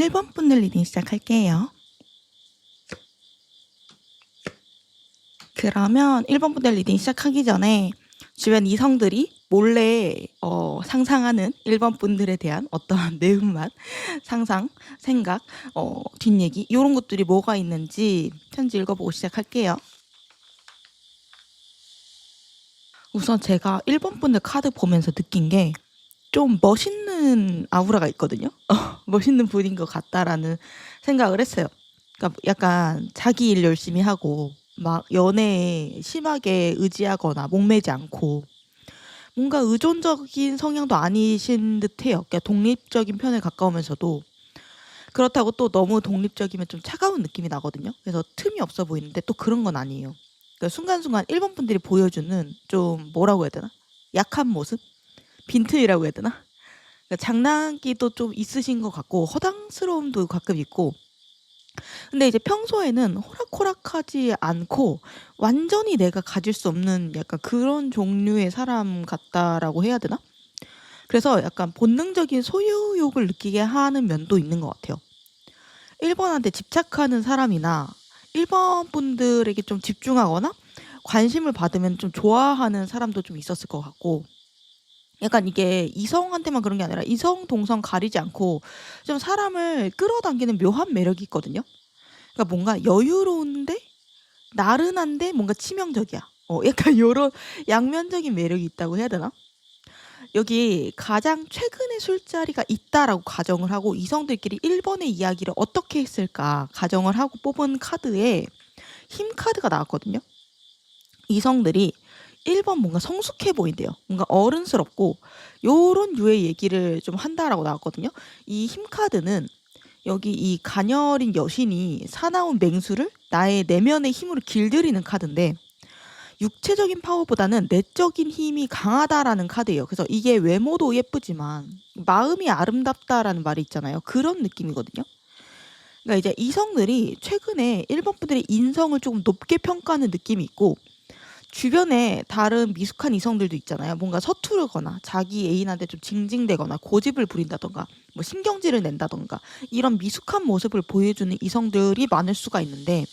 1번 분들 리딩 시작할게요. 그러면 1번 분들 리딩 시작하기 전에 주변 이성들이 몰래 상상하는 1번 분들에 대한 어떠한 내용만 상상, 생각, 뒷얘기 이런 것들이 뭐가 있는지 편지 읽어보고 시작할게요. 우선 제가 1번 분들 카드 보면서 느낀 게 좀 멋있는 아우라가 있거든요. 멋있는 분인 것 같다라는 생각을 했어요. 그러니까 약간 자기 일 열심히 하고 막 연애에 심하게 의지하거나 목매지 않고 뭔가 의존적인 성향도 아니신 듯해요. 그러니까 독립적인 편에 가까우면서도 그렇다고 또 너무 독립적이면 좀 차가운 느낌이 나거든요. 그래서 틈이 없어 보이는데 또 그런 건 아니에요. 그러니까 순간순간 1번 분들이 보여주는 좀 뭐라고 해야 되나? 약한 모습? 빈틈이라고 해야 되나? 그러니까 장난기도 좀 있으신 것 같고 허당스러움도 가끔 있고 근데 이제 평소에는 호락호락하지 않고 완전히 내가 가질 수 없는 약간 그런 종류의 사람 같다라고 해야 되나? 그래서 약간 본능적인 소유욕을 느끼게 하는 면도 있는 것 같아요. 1번한테 집착하는 사람이나 1번 분들에게 좀 집중하거나 관심을 받으면 좀 좋아하는 사람도 좀 있었을 것 같고 약간 이게 이성한테만 그런 게 아니라 이성, 동성 가리지 않고 좀 사람을 끌어당기는 묘한 매력이 있거든요. 그러니까 뭔가 여유로운데 나른한데 뭔가 치명적이야. 약간 요런 양면적인 매력이 있다고 해야 되나? 여기 가장 최근에 술자리가 있다라고 가정을 하고 이성들끼리 1번의 이야기를 어떻게 했을까 가정을 하고 뽑은 카드에 힘 카드가 나왔거든요. 이성들이 1번 뭔가 성숙해 보인대요. 뭔가 어른스럽고 요런 류의 얘기를 좀 한다라고 나왔거든요. 이 힘 카드는 여기 이 가녀린 여신이 사나운 맹수를 나의 내면의 힘으로 길들이는 카드인데 육체적인 파워보다는 내적인 힘이 강하다라는 카드예요. 그래서 이게 외모도 예쁘지만 마음이 아름답다라는 말이 있잖아요. 그런 느낌이거든요. 그러니까 이제 이성들이 최근에 1번 분들의 인성을 조금 높게 평가하는 느낌이 있고 주변에 다른 미숙한 이성들도 있잖아요. 뭔가 서투르거나 자기 애인한테 좀 징징대거나 고집을 부린다던가 뭐 신경질을 낸다던가 이런 미숙한 모습을 보여주는 이성들이 많을 수가 있는데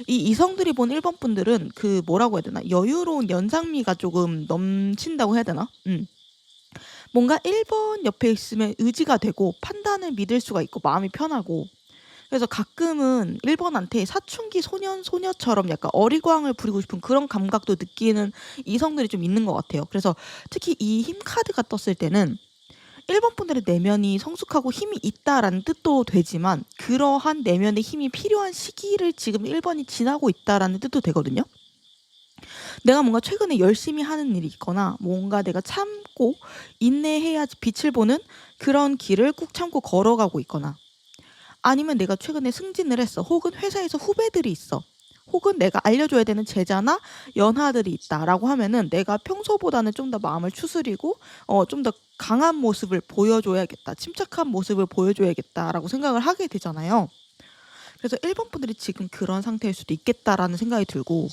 이 이성들이 본 1번 분들은 그 뭐라고 해야 되나 여유로운 연상미가 조금 넘친다고 해야 되나? 뭔가 1번 옆에 있으면 의지가 되고 판단을 믿을 수가 있고 마음이 편하고 그래서 가끔은 1번한테 사춘기 소년, 소녀처럼 약간 어리광을 부리고 싶은 그런 감각도 느끼는 이성들이 좀 있는 것 같아요. 그래서 특히 이 힘 카드가 떴을 때는 1번 분들의 내면이 성숙하고 힘이 있다라는 뜻도 되지만 그러한 내면의 힘이 필요한 시기를 지금 1번이 지나고 있다라는 뜻도 되거든요. 내가 뭔가 최근에 열심히 하는 일이 있거나 뭔가 내가 참고 인내해야지 빛을 보는 그런 길을 꾹 참고 걸어가고 있거나 아니면 내가 최근에 승진을 했어. 혹은 회사에서 후배들이 있어. 혹은 내가 알려줘야 되는 제자나 연하들이 있다라고 하면은 내가 평소보다는 좀 더 마음을 추스리고 좀 더 강한 모습을 보여줘야겠다. 침착한 모습을 보여줘야겠다라고 생각을 하게 되잖아요. 그래서 1번 분들이 지금 그런 상태일 수도 있겠다라는 생각이 들고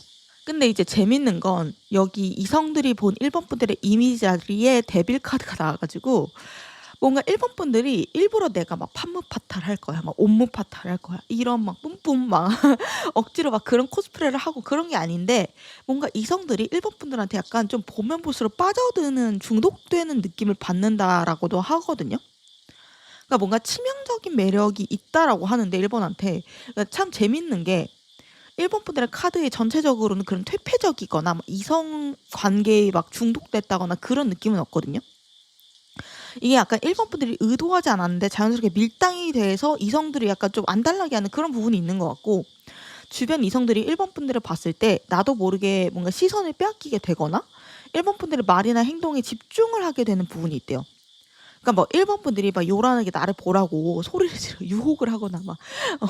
근데 이제 재밌는 건 여기 이성들이 본 1번 분들의 이미지 자리에 데빌 카드가 나와가지고 뭔가 1번 분들이 일부러 내가 막 판무파탈 할 거야. 막 옴무파탈 할 거야. 이런 막 뿜뿜 막 억지로 막 그런 코스프레를 하고 그런 게 아닌데 뭔가 이성들이 1번 분들한테 약간 좀 보면 볼수록 빠져드는 중독되는 느낌을 받는다라고도 하거든요. 그러니까 뭔가 치명적인 매력이 있다라고 하는데 1번한테 그러니까 참 재밌는 게 1번 분들의 카드에 전체적으로는 그런 퇴폐적이거나 막 이성 관계에 막 중독됐다거나 그런 느낌은 없거든요. 이게 약간 1번 분들이 의도하지 않았는데 자연스럽게 밀당이 돼서 이성들이 약간 좀 안달나게 하는 그런 부분이 있는 것 같고 주변 이성들이 1번 분들을 봤을 때 나도 모르게 뭔가 시선을 빼앗기게 되거나 1번 분들의 말이나 행동에 집중을 하게 되는 부분이 있대요. 그러니까 뭐 1번 분들이 막 요란하게 나를 보라고 소리를 지르 유혹을 하거나 막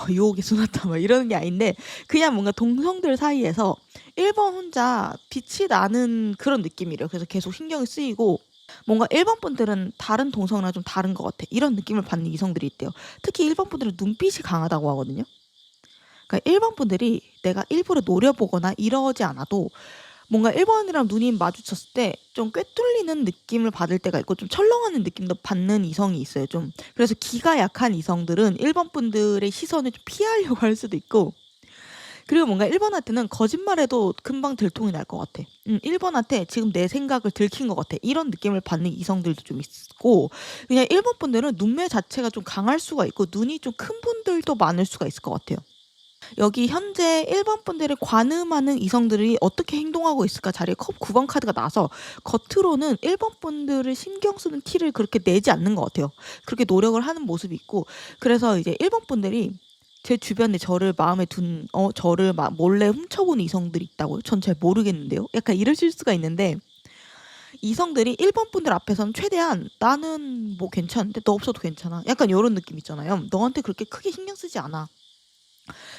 유혹의 쏘나타 막 이러는 게 아닌데 그냥 뭔가 동성들 사이에서 1번 혼자 빛이 나는 그런 느낌이래요. 그래서 계속 신경이 쓰이고 뭔가 1번 분들은 다른 동성이랑 좀 다른 것 같아. 이런 느낌을 받는 이성들이 있대요. 특히 1번 분들은 눈빛이 강하다고 하거든요. 그러니까 1번 분들이 내가 일부러 노려보거나 이러지 않아도 뭔가 1번이랑 눈이 마주쳤을 때 좀 꿰뚫리는 느낌을 받을 때가 있고 좀 철렁하는 느낌도 받는 이성이 있어요 좀. 그래서 기가 약한 이성들은 1번 분들의 시선을 좀 피하려고 할 수도 있고, 그리고 뭔가 1번한테는 거짓말해도 금방 들통이 날 것 같아. 1번한테 지금 내 생각을 들킨 것 같아. 이런 느낌을 받는 이성들도 좀 있고, 그냥 1번 분들은 눈매 자체가 좀 강할 수가 있고 눈이 좀 큰 분들도 많을 수가 있을 것 같아요. 여기 현재 1번 분들을 관음하는 이성들이 어떻게 행동하고 있을까 자리에 컵 9번 카드가 나와서 겉으로는 1번 분들을 신경 쓰는 티를 그렇게 내지 않는 것 같아요. 그렇게 노력을 하는 모습이 있고, 그래서 이제 1번 분들이 제 주변에 저를 마음에 저를 막 몰래 훔쳐보는 이성들이 있다고요? 전 잘 모르겠는데요. 약간 이러실 수가 있는데, 이성들이 1번 분들 앞에서는 최대한 나는 뭐 괜찮은데 너 없어도 괜찮아. 약간 이런 느낌 있잖아요. 너한테 그렇게 크게 신경 쓰지 않아.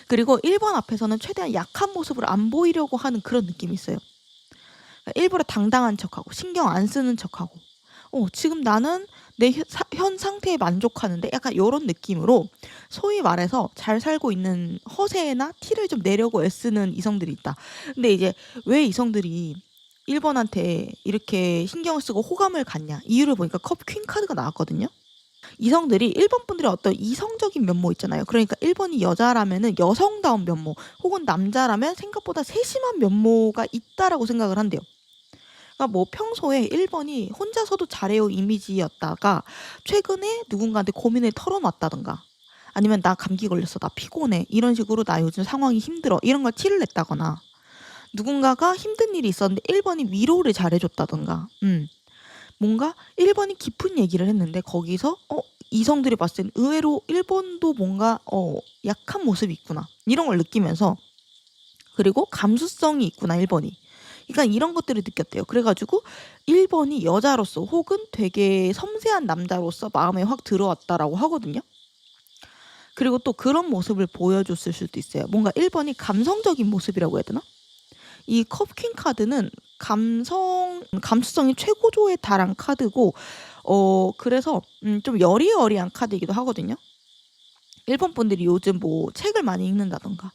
그리고 1번 앞에서는 최대한 약한 모습을 안 보이려고 하는 그런 느낌이 있어요. 그러니까 일부러 당당한 척하고 신경 안 쓰는 척하고 지금 나는 내 현 상태에 만족하는데, 약간 이런 느낌으로 소위 말해서 잘 살고 있는 허세나 티를 좀 내려고 애쓰는 이성들이 있다. 근데 이제 왜 이성들이 1번한테 이렇게 신경을 쓰고 호감을 갖냐 이유를 보니까 컵 퀸 카드가 나왔거든요. 이성들이 1번 분들의 어떤 이성적인 면모 있잖아요. 그러니까 1번이 여자라면은 여성다운 면모, 혹은 남자라면 생각보다 세심한 면모가 있다라고 생각을 한대요. 그러니까 뭐 평소에 1번이 혼자서도 잘해요 이미지였다가 최근에 누군가한테 고민을 털어놨다던가, 아니면 나 감기 걸렸어, 나 피곤해, 이런 식으로 나 요즘 상황이 힘들어, 이런 걸 티를 냈다거나, 누군가가 힘든 일이 있었는데 1번이 위로를 잘해줬다던가, 뭔가 1번이 깊은 얘기를 했는데 거기서 이성들이 봤을 땐 의외로 1번도 뭔가 약한 모습이 있구나 이런 걸 느끼면서, 그리고 감수성이 있구나 1번이. 그러니까 이런 것들을 느꼈대요. 그래가지고 1번이 여자로서 혹은 되게 섬세한 남자로서 마음에 확 들어왔다라고 하거든요. 그리고 또 그런 모습을 보여줬을 수도 있어요. 뭔가 1번이 감성적인 모습이라고 해야 되나? 이 컵퀸 카드는 감수성이 최고조에 달한 카드고, 그래서 좀 여리여리한 카드이기도 하거든요. 1번 분들이 요즘 뭐 책을 많이 읽는다던가,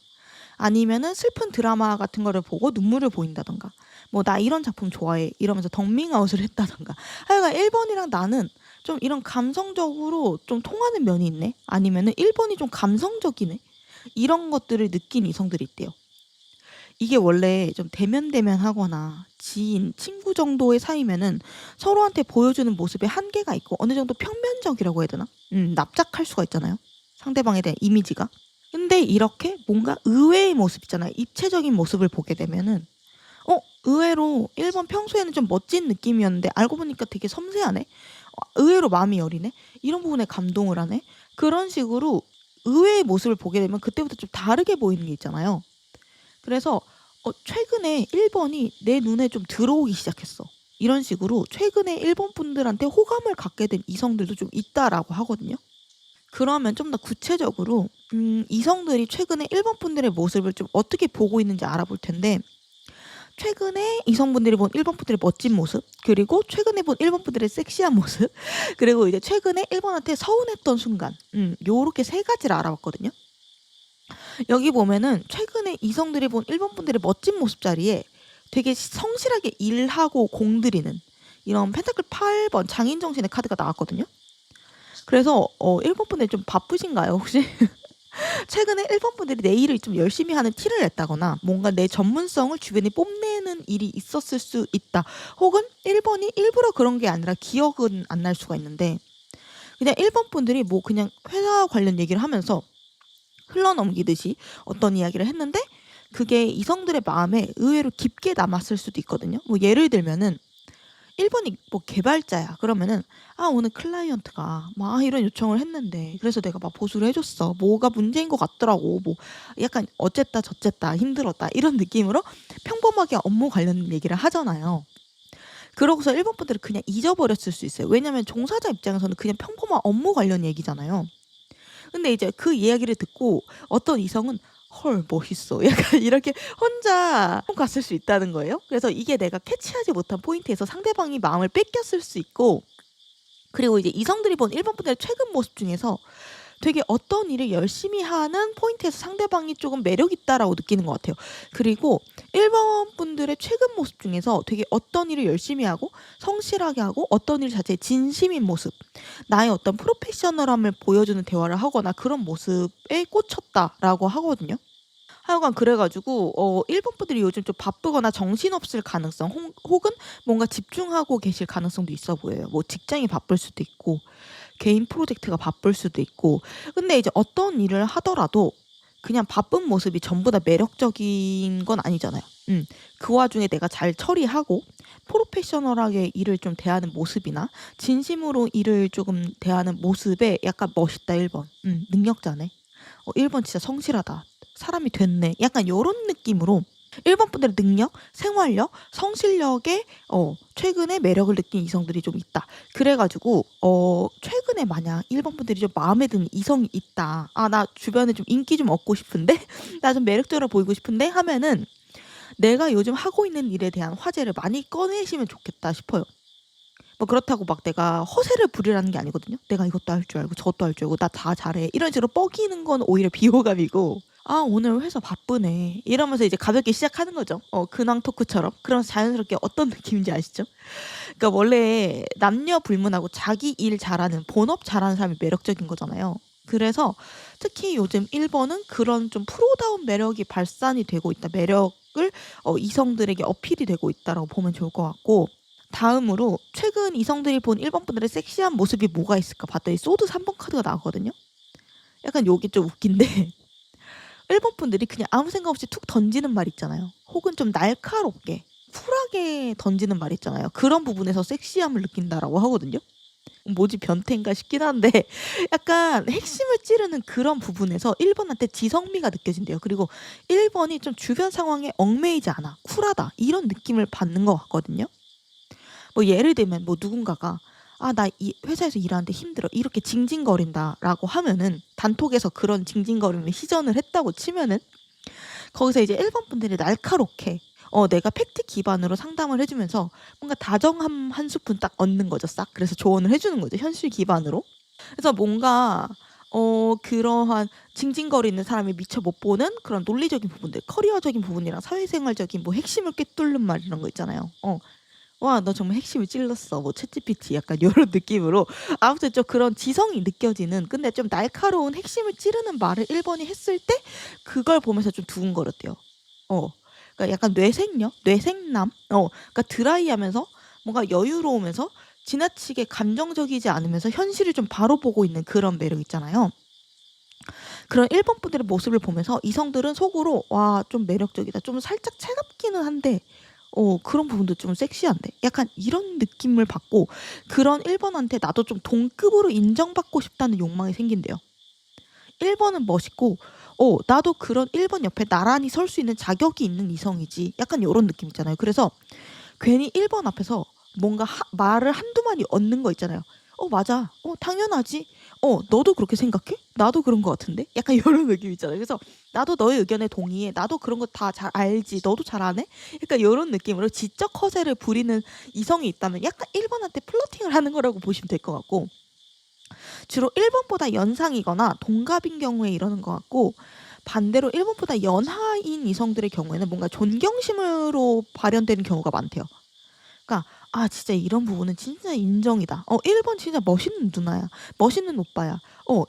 아니면은 슬픈 드라마 같은 거를 보고 눈물을 보인다던가, 뭐 나 이런 작품 좋아해 이러면서 덕밍아웃을 했다던가, 하여간 1번이랑 나는 좀 이런 감성적으로 좀 통하는 면이 있네, 아니면은 1번이 좀 감성적이네, 이런 것들을 느낀 이성들이 있대요. 이게 원래 좀 대면대면하거나 지인, 친구 정도의 사이면은 서로한테 보여주는 모습에 한계가 있고 어느 정도 평면적이라고 해야 되나? 납작할 수가 있잖아요. 상대방에 대한 이미지가. 근데 이렇게 뭔가 의외의 모습 있잖아요. 입체적인 모습을 보게 되면은 의외로 1번 평소에는 좀 멋진 느낌이었는데 알고 보니까 되게 섬세하네. 의외로 마음이 여리네. 이런 부분에 감동을 하네. 그런 식으로 의외의 모습을 보게 되면 그때부터 좀 다르게 보이는 게 있잖아요. 그래서 최근에 1번이 내 눈에 좀 들어오기 시작했어, 이런 식으로 최근에 1번 분들한테 호감을 갖게 된 이성들도 좀 있다라고 하거든요. 그러면 좀 더 구체적으로 이성들이 최근에 1번 분들의 모습을 좀 어떻게 보고 있는지 알아볼 텐데, 최근에 이성분들이 본 1번 분들의 멋진 모습, 그리고 최근에 본 1번 분들의 섹시한 모습, 그리고 이제 최근에 1번한테 서운했던 순간, 요렇게 세 가지를 알아봤거든요. 여기 보면은 최근에 이성들이 본 1번 분들의 멋진 모습 자리에 되게 성실하게 일하고 공들이는 이런 펜타클 8번 장인정신의 카드가 나왔거든요. 그래서 1번 분들 좀 바쁘신가요 혹시? 최근에 1번 분들이 내 일을 좀 열심히 하는 티를 냈다거나, 뭔가 내 전문성을 주변에 뽐내는 일이 있었을 수 있다. 혹은 1번이 일부러 그런 게 아니라 기억은 안 날 수가 있는데, 그냥 1번 분들이 뭐 그냥 회사 관련 얘기를 하면서 흘러넘기듯이 어떤 이야기를 했는데 그게 이성들의 마음에 의외로 깊게 남았을 수도 있거든요. 뭐 예를 들면은 1번이 뭐 개발자야. 그러면은 오늘 클라이언트가 막 이런 요청을 했는데 그래서 내가 막 보수를 해줬어. 뭐가 문제인 것 같더라고. 뭐 약간 어쨌다 저쨌다 힘들었다 이런 느낌으로 평범하게 업무 관련 얘기를 하잖아요. 그러고서 1번 분들은 그냥 잊어버렸을 수 있어요. 왜냐면 종사자 입장에서는 그냥 평범한 업무 관련 얘기잖아요. 근데 이제 그 이야기를 듣고 어떤 이성은 헐 멋있어 약간 이렇게 혼자 갔을 수 있다는 거예요. 그래서 이게 내가 캐치하지 못한 포인트에서 상대방이 마음을 뺏겼을 수 있고, 그리고 이제 이성들이 본 1번 분들의 최근 모습 중에서 되게 어떤 일을 열심히 하는 포인트에서 상대방이 조금 매력 있다라고 느끼는 것 같아요. 그리고 1번 분들의 최근 모습 중에서 되게 어떤 일을 열심히 하고 성실하게 하고 어떤 일 자체에 진심인 모습, 나의 어떤 프로페셔널함을 보여주는 대화를 하거나 그런 모습에 꽂혔다라고 하거든요. 하여간 그래 가지고 1번 분들이 요즘 좀 바쁘거나 정신없을 가능성 혹은 뭔가 집중하고 계실 가능성도 있어 보여요. 뭐 직장이 바쁠 수도 있고 개인 프로젝트가 바쁠 수도 있고. 근데 이제 어떤 일을 하더라도 그냥 바쁜 모습이 전부 다 매력적인 건 아니잖아요. 그 와중에 내가 잘 처리하고 프로페셔널하게 일을 좀 대하는 모습이나 진심으로 일을 조금 대하는 모습에 약간 멋있다 1번. 능력자네. 1번 진짜 성실하다. 사람이 됐네. 약간 요런 느낌으로 1번 분들의 능력, 생활력, 성실력에 최근에 매력을 느낀 이성들이 좀 있다. 그래 가지고 최근에 만약 1번 분들이 좀 마음에 드는 이성이 있다. '아 나 주변에 좀 인기 좀 얻고 싶은데? 나 좀 매력적으로 보이고 싶은데?' 하면은 내가 요즘 하고 있는 일에 대한 화제를 많이 꺼내시면 좋겠다 싶어요. 뭐 그렇다고 막 내가 허세를 부리라는 게 아니거든요. 내가 이것도 할 줄 알고 저것도 할 줄 알고 나 다 잘해. 이런 식으로 뻐기는 건 오히려 비호감이고 '아 오늘 회사 바쁘네.' 이러면서 이제 가볍게 시작하는 거죠. 근황 토크처럼. 그러면서 자연스럽게 어떤 느낌인지 아시죠? 그러니까 원래 남녀 불문하고 자기 일 잘하는 본업 잘하는 사람이 매력적인 거잖아요. 그래서 특히 요즘 1번은 그런 좀 프로다운 매력이 발산이 되고 있다. 매력을 이성들에게 어필이 되고 있다라고 보면 좋을 것 같고, 다음으로 최근 이성들이 본 1번 분들의 섹시한 모습이 뭐가 있을까 봤더니 소드 3번 카드가 나왔거든요. 약간 요게 좀 웃긴데 1번 분들이 그냥 아무 생각 없이 툭 던지는 말 있잖아요. 혹은 좀 날카롭게 쿨하게 던지는 말 있잖아요. 그런 부분에서 섹시함을 느낀다라고 하거든요. 뭐지 변태인가 싶긴 한데 약간 핵심을 찌르는 그런 부분에서 1번한테 지성미가 느껴진대요. 그리고 1번이 좀 주변 상황에 얽매이지 않아. 쿨하다. 이런 느낌을 받는 것 같거든요. 뭐 예를 들면 뭐 누군가가 "아 나 이 회사에서 일하는데 힘들어." 이렇게 징징거린다라고 하면은, 단톡에서 그런 징징거림을 시전을 했다고 치면은 거기서 이제 1번 분들이 날카롭게 내가 팩트 기반으로 상담을 해 주면서 뭔가 다정함 한 스푼 딱 얻는 거죠 싹. 그래서 조언을 해 주는 거죠 현실 기반으로. 그래서 뭔가 그러한 징징거리는 사람이 미처 못 보는 그런 논리적인 부분들, 커리어적인 부분이랑 사회생활적인 뭐 핵심을 꿰뚫는 말 이런 거 있잖아요. "와 너 정말 핵심을 찔렀어." 뭐 챗GPT 약간 요런 느낌으로 아무튼 좀 그런 지성이 느껴지는, 근데 좀 날카로운 핵심을 찌르는 말을 1번이 했을 때 그걸 보면서 좀 두근거렸대요. 어. 그러니까 약간 뇌생녀? 뇌생남? 그러니까 드라이하면서 뭔가 여유로우면서 지나치게 감정적이지 않으면서 현실을 좀 바로 보고 있는 그런 매력 있잖아요. 그런 1번 분들의 모습을 보면서 이성들은 속으로 '와 좀 매력적이다. 좀 살짝 차갑기는 한데 그런 부분도 좀 섹시한데?' 약간 이런 느낌을 받고, 그런 1번한테 나도 좀 동급으로 인정받고 싶다는 욕망이 생긴대요. 1번은 멋있고 나도 그런 1번 옆에 나란히 설 수 있는 자격이 있는 이성이지. 약간 요런 느낌 있잖아요. 그래서 괜히 1번 앞에서 뭔가 말을 한두 마디 얻는 거 있잖아요. 맞아. 당연하지. 너도 그렇게 생각해? 나도 그런 것 같은데?' 약간 요런 느낌 있잖아요. 그래서 '나도 너의 의견에 동의해. 나도 그런 거 다 잘 알지. 너도 잘 아네?' 약간 요런 느낌으로 지적 허세를 부리는 이성이 있다면 약간 1번한테 플러팅을 하는 거라고 보시면 될 것 같고, 주로 1번보다 연상이거나 동갑인 경우에 이러는 것 같고, 반대로 1번보다 연하인 이성들의 경우에는 뭔가 존경심으로 발현되는 경우가 많대요. 그러니까 '아 진짜 이런 부분은 진짜 인정이다. 1번 진짜 멋있는 누나야. 멋있는 오빠야.'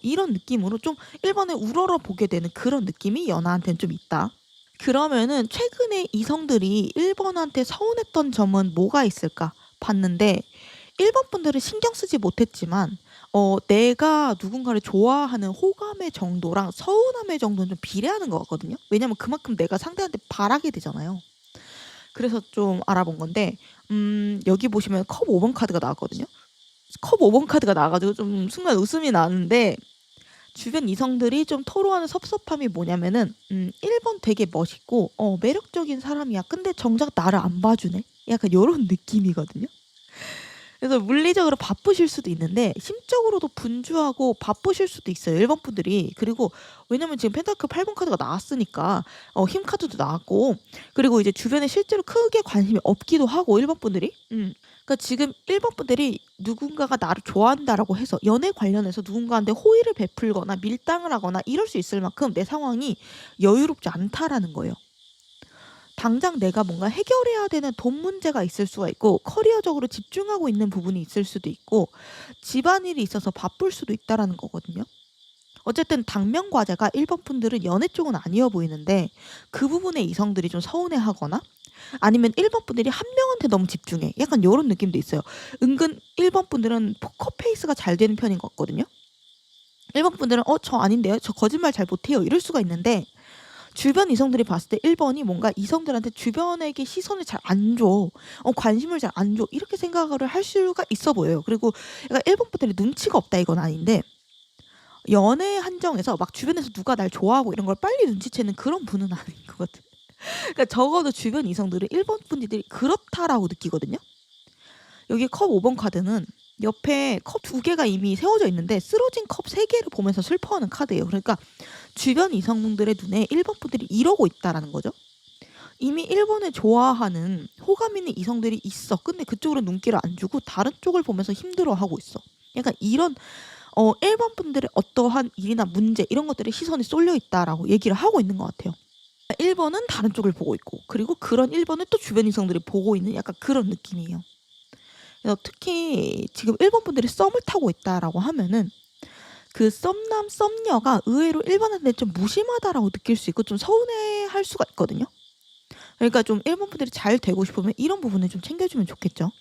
이런 느낌으로 좀 1번을 우러러 보게 되는 그런 느낌이 연하한테는 좀 있다. 그러면은 최근에 이성들이 1번한테 서운했던 점은 뭐가 있을까 봤는데, 1번 분들은 신경 쓰지 못했지만 내가 누군가를 좋아하는 호감의 정도랑 서운함의 정도는 좀 비례하는 것 같거든요. 왜냐면 그만큼 내가 상대한테 바라게 되잖아요. 그래서 좀 알아본 건데, 여기 보시면 컵 5번 카드가 나왔거든요. 컵 5번 카드가 나와 가지고 좀 순간 웃음이 나는데, 주변 이성들이 좀 토로하는 섭섭함이 뭐냐면은 1번 되게 멋있고 매력적인 사람이야. 근데 정작 나를 안 봐주네. 약간 요런 느낌이거든요. 그래서 물리적으로 바쁘실 수도 있는데 심적으로도 분주하고 바쁘실 수도 있어요 1번 분들이. 그리고 왜냐면 지금 펜타클 8번 카드가 나왔으니까 힘 카드도 나왔고, 그리고 이제 주변에 실제로 크게 관심이 없기도 하고 1번 분들이. 그러니까 지금 1번 분들이 누군가가 나를 좋아한다라고 해서 연애 관련해서 누군가한테 호의를 베풀거나 밀당을 하거나 이럴 수 있을 만큼 내 상황이 여유롭지 않다라는 거예요. 당장 내가 뭔가 해결해야 되는 돈 문제가 있을 수가 있고 커리어적으로 집중하고 있는 부분이 있을 수도 있고 집안일이 있어서 바쁠 수도 있다라는 거거든요. 어쨌든 당면 과제가 1번 분들은 연애 쪽은 아니어 보이는데 그 부분에 이성들이 좀 서운해하거나 아니면 1번 분들이 한 명한테 너무 집중해. 약간 요런 느낌도 있어요. 은근 1번 분들은 포커페이스가 잘 되는 편인 것 같거든요. 1번 분들은 저 아닌데요? 저 거짓말 잘 못해요. 이럴 수가 있는데 주변 이성들이 봤을 때 1번이 뭔가 이성들한테 주변에게 시선을 잘 안 줘. 관심을 잘 안 줘. 이렇게 생각을 할 수가 있어 보여요. 그리고 약간 1번 분들이 눈치가 없다 이건 아닌데 연애 한정에서 막 주변에서 누가 날 좋아하고 이런 걸 빨리 눈치채는 그런 분은 아닌 것 같아요. 그러니까 적어도 주변 이성들은 1번 분들이 그렇다라고 느끼거든요. 여기 컵 5번 카드는 옆에 컵 2개가 이미 세워져 있는데 쓰러진 컵 3개를 보면서 슬퍼하는 카드예요. 그러니까 주변 이성분들의 눈에 1번 분들이 이러고 있다라는 거죠. 이미 1번을 좋아하는 호감 있는 이성들이 있어. 근데 그쪽으로 눈길을 안 주고 다른 쪽을 보면서 힘들어하고 있어. 약간 이런 1번 분들의 어떠한 일이나 문제 이런 것들에 시선이 쏠려 있다라고 얘기를 하고 있는 것 같아요. 1번은 다른 쪽을 보고 있고 그리고 그런 1번을 또 주변 이성들이 보고 있는 약간 그런 느낌이에요. 그래서 특히 지금 1번 분들이 썸을 타고 있다라고 하면은 그 썸남 썸녀가 의외로 1번한테 좀 무심하다라고 느낄 수 있고 좀 서운해할 수가 있거든요. 그러니까 좀 1번 분들이 잘 되고 싶으면 이런 부분을 좀 챙겨주면 좋겠죠.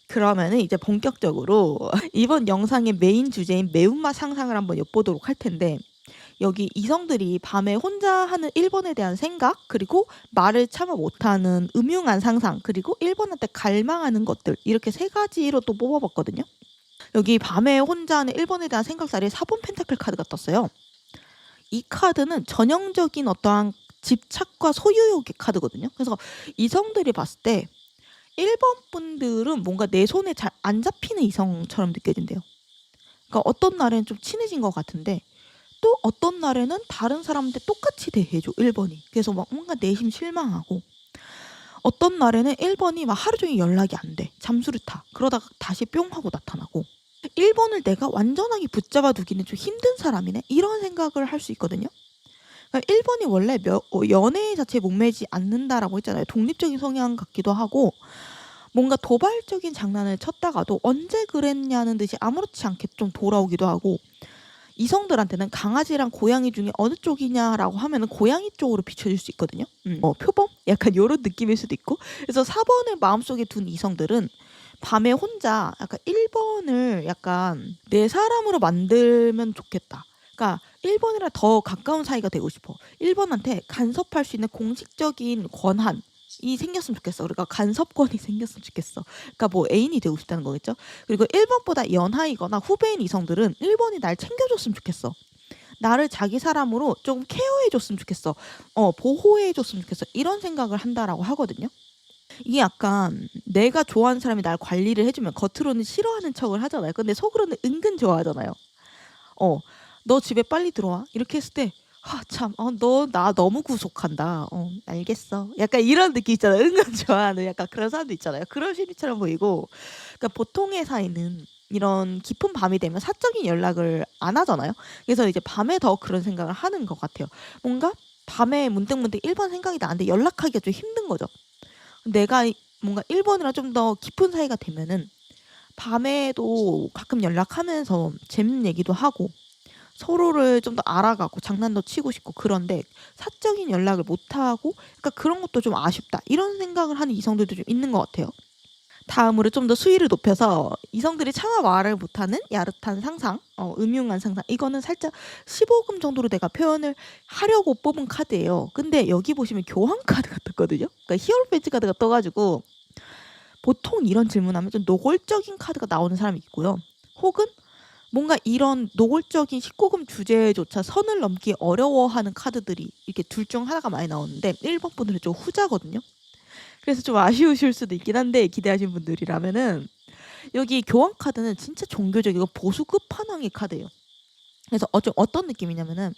그러면은 이제 본격적으로 이번 영상의 메인 주제인 매운맛 상상을 한번 엿보도록 할 텐데 여기 이성들이 밤에 혼자 하는 1번에 대한 생각 그리고 말을 참아 못하는 음흉한 상상 그리고 1번한테 갈망하는 것들 이렇게 3가지로 또 뽑아봤거든요. 여기 밤에 혼자 하는 1번에 대한 생각자리에 4번 펜타클 카드가 떴어요. 이 카드는 전형적인 어떠한 집착과 소유욕의 카드거든요. 그래서 이성들이 봤을 때 1번 분들은 뭔가 내 손에 잘 안 잡히는 이성처럼 느껴진대요. 그러니까 어떤 날에는 좀 친해진 것 같은데 또 어떤 날에는 다른 사람한테 똑같이 대해줘 1번이. 그래서 막 뭔가 내심 실망하고 어떤 날에는 1번이 막 하루 종일 연락이 안 돼. 잠수를 타. 그러다가 다시 뿅 하고 나타나고 1번을 내가 완전하게 붙잡아 두기는 좀 힘든 사람이네. 이런 생각을 할 수 있거든요. 그러니까 1번이 원래 연애 자체에 목매지 않는다라고 했잖아요. 독립적인 성향 같기도 하고 뭔가 도발적인 장난을 쳤다가도 언제 그랬냐는 듯이 아무렇지 않게 좀 돌아오기도 하고 이성들한테는 강아지랑 고양이 중에 어느 쪽이냐라고 하면은 고양이 쪽으로 비춰질 수 있거든요. 표범? 약간 요런 느낌일 수도 있고. 그래서 4번을 마음속에 둔 이성들은 밤에 혼자 약간 1번을 약간 내 사람으로 만들면 좋겠다. 그러니까 1번이랑 더 가까운 사이가 되고 싶어. 1번한테 간섭할 수 있는 공식적인 권한 이 생겼으면 좋겠어. 그러니까 간섭권이 생겼으면 좋겠어. 그러니까 뭐 애인이 되고 싶다는 거겠죠. 그리고 1번보다 연하이거나 후배인 이성들은 1번이 날 챙겨줬으면 좋겠어. 나를 자기 사람으로 좀 케어해줬으면 좋겠어. 보호해줬으면 좋겠어. 이런 생각을 한다라고 하거든요. 이게 약간 내가 좋아하는 사람이 날 관리를 해주면 겉으로는 싫어하는 척을 하잖아요. 근데 속으로는 은근 좋아하잖아요. 너 집에 빨리 들어와. 이렇게 했을 때 참, 너 나 너무 구속한다. 알겠어. 약간 이런 느낌 있잖아요. 은근 좋아하는 약간 그런 사람도 있잖아요. 그런 심리처럼 보이고, 그러니까 보통의 사이는 이런 깊은 밤이 되면 사적인 연락을 안 하잖아요. 그래서 이제 밤에 더 그런 생각을 하는 것 같아요. 뭔가 밤에 문득문득 1번 생각이 나는데 연락하기가 좀 힘든 거죠. 내가 뭔가 1번이랑 좀 더 깊은 사이가 되면은 밤에도 가끔 연락하면서 재밌는 얘기도 하고 서로를 좀 더 알아가고 장난도 치고 싶고 그런데 사적인 연락을 못하고 그러니까 그런 것도 좀 아쉽다. 이런 생각을 하는 이성들도 좀 있는 것 같아요. 다음으로 좀 더 수위를 높여서 이성들이 차마 말을 못하는 야릇한 상상, 음흉한 상상. 이거는 살짝 15금 정도로 내가 표현을 하려고 뽑은 카드예요. 근데 여기 보시면 교환 카드가 떴거든요. 그러니까 히어로페이지 카드가 떠가지고 보통 이런 질문하면 좀 노골적인 카드가 나오는 사람이 있고요. 혹은 뭔가 이런 노골적인 19금 주제조차 선을 넘기 어려워하는 카드들이 이렇게 둘 중 하나가 많이 나오는데 1번 분들은 좀 후자거든요. 그래서 좀 아쉬우실 수도 있긴 한데 기대하신 분들이라면은 여기 교환 카드는 진짜 종교적이고 보수 끝판왕의 카드예요. 그래서 어떤 느낌이냐면은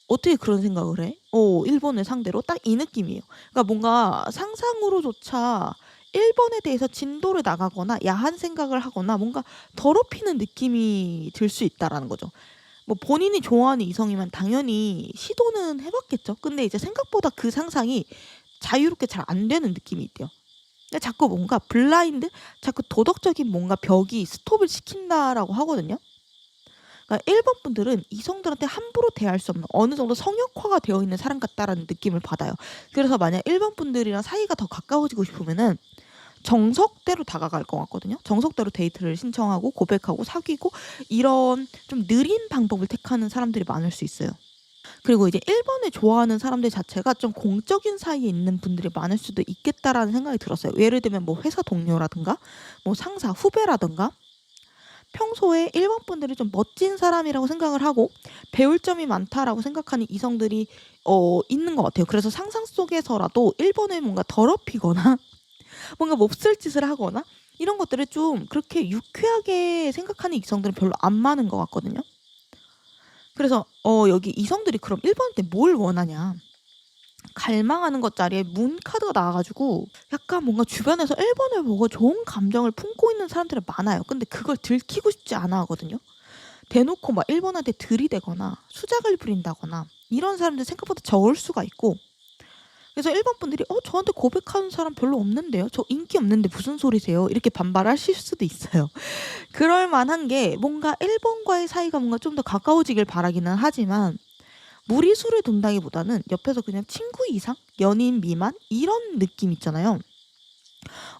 어떻게 그런 생각을 해? 일본을 상대로 딱 이 느낌이에요. 그러니까 뭔가 상상으로조차 1번에 대해서 진도를 나가거나 야한 생각을 하거나 뭔가 더럽히는 느낌이 들 수 있다라는 거죠. 뭐 본인이 좋아하는 이성이면 당연히 시도는 해 봤겠죠. 근데 이제 생각보다 그 상상이 자유롭게 잘 안 되는 느낌이 있대요. 근데 자꾸 뭔가 블라인드, 자꾸 도덕적인 뭔가 벽이 스톱을 시킨다라고 하거든요. 그러니까 1번 분들은 이성들한테 함부로 대할 수 없는 어느 정도 성역화가 되어 있는 사람 같다라는 느낌을 받아요. 그래서 만약 1번 분들이랑 사이가 더 가까워지고 싶으면은 정석대로 다가갈 것 같거든요. 정석대로 데이트를 신청하고 고백하고 사귀고 이런 좀 느린 방법을 택하는 사람들이 많을 수 있어요. 그리고 이제 1번을 좋아하는 사람들 자체가 좀 공적인 사이에 있는 분들이 많을 수도 있겠다라는 생각이 들었어요. 예를 들면 뭐 회사 동료라든가 뭐 상사, 후배라든가 평소에 1번 분들이 좀 멋진 사람이라고 생각을 하고 배울 점이 많다라고 생각하는 이성들이 있는 것 같아요. 그래서 상상 속에서라도 1번을 뭔가 더럽히거나 뭔가 몹쓸 짓을 하거나 이런 것들을 좀 그렇게 유쾌하게 생각하는 이성들은 별로 안 많은 것 같거든요. 그래서 여기 이성들이 그럼 1번한테 뭘 원하냐? 갈망하는 것 자리에 문 카드가 나와가지고 약간 뭔가 주변에서 1번을 보고 좋은 감정을 품고 있는 사람들이 많아요. 근데 그걸 들키고 싶지 않아 하거든요. 대놓고 막 1번한테 들이대거나 수작을 부린다거나 이런 사람들 생각보다 적을 수가 있고, 그래서 1번 분들이 저한테 고백하는 사람 별로 없는데요. 저 인기 없는데 무슨 소리세요? 이렇게 반발하실 수도 있어요. 그럴 만한 게 뭔가 1번과의 사이가 뭔가 좀 더 가까워지길 바라기는 하지만 무리수를 둔다기보다는 옆에서 그냥 친구 이상, 연인 미만 이런 느낌 있잖아요.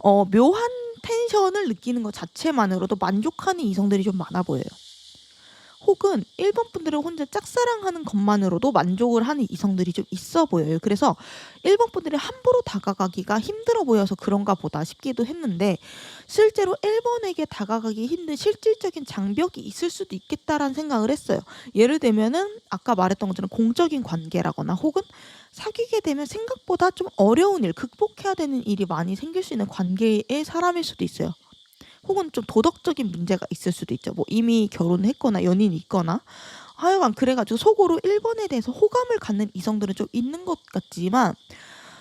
묘한 텐션을 느끼는 것 자체만으로도 만족하는 이성들이 좀 많아 보여요. 혹은 1번 분들을 혼자 짝사랑하는 것만으로도 만족을 하는 이성들이 좀 있어 보여요. 그래서 1번 분들이 함부로 다가가기가 힘들어 보여서 그런가 보다 싶기도 했는데, 실제로 1번에게 다가가기 힘든 실질적인 장벽이 있을 수도 있겠다라는 생각을 했어요. 예를 들면은 아까 말했던 것처럼 공적인 관계라거나 혹은 사귀게 되면 생각보다 좀 어려운 일, 극복해야 되는 일이 많이 생길 수 있는 관계의 사람일 수도 있어요. 혹은 좀 도덕적인 문제가 있을 수도 있죠. 뭐 이미 결혼했거나 연인이 있거나 하여간 그래가지고 속으로 1번에 대해서 호감을 갖는 이성들은 좀 있는 것 같지만,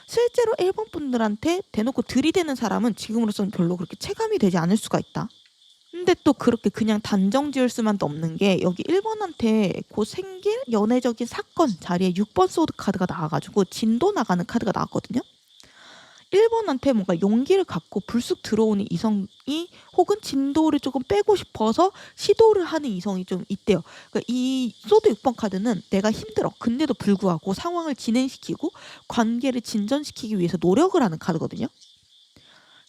실제로 1번 분들한테 대놓고 들이대는 사람은 지금으로서는 별로 그렇게 체감이 되지 않을 수가 있다. 근데 또 그렇게 그냥 단정 지을 수만도 없는 게, 여기 1번한테 곧 생길 연애적인 사건 자리에 6번 소드 카드가 나와가지고 진도 나가는 카드가 나왔거든요. 1번한테 뭔가 용기를 갖고 불쑥 들어오는 이성이 혹은 진도를 조금 빼고 싶어서 시도를 하는 이성이 좀 있대요. 그러니까 이 소드 6번 카드는 내가 힘들어. 근데도 불구하고 상황을 진행시키고 관계를 진전시키기 위해서 노력을 하는 카드거든요.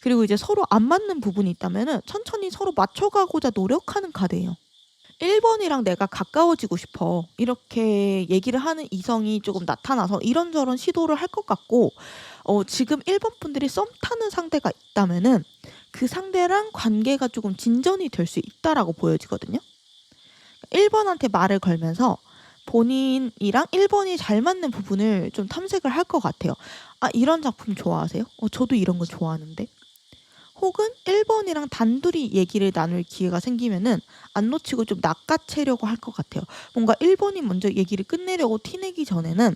그리고 이제 서로 안 맞는 부분이 있다면은 천천히 서로 맞춰가고자 노력하는 카드예요. 1번이랑 내가 가까워지고 싶어. 이렇게 얘기를 하는 이성이 조금 나타나서 이런저런 시도를 할 것 같고, 지금 1번 분들이 썸 타는 상대가 있다면은 그 상대랑 관계가 조금 진전이 될 수 있다라고 보여지거든요. 1번한테 말을 걸면서 본인이랑 1번이 잘 맞는 부분을 좀 탐색을 할 것 같아요. 아, 이런 작품 좋아하세요? 저도 이런 거 좋아하는데. 혹은 1번이랑 단둘이 얘기를 나눌 기회가 생기면은 안 놓치고 좀 낚아채려고 할 것 같아요. 뭔가 1번이 먼저 얘기를 끝내려고 티내기 전에는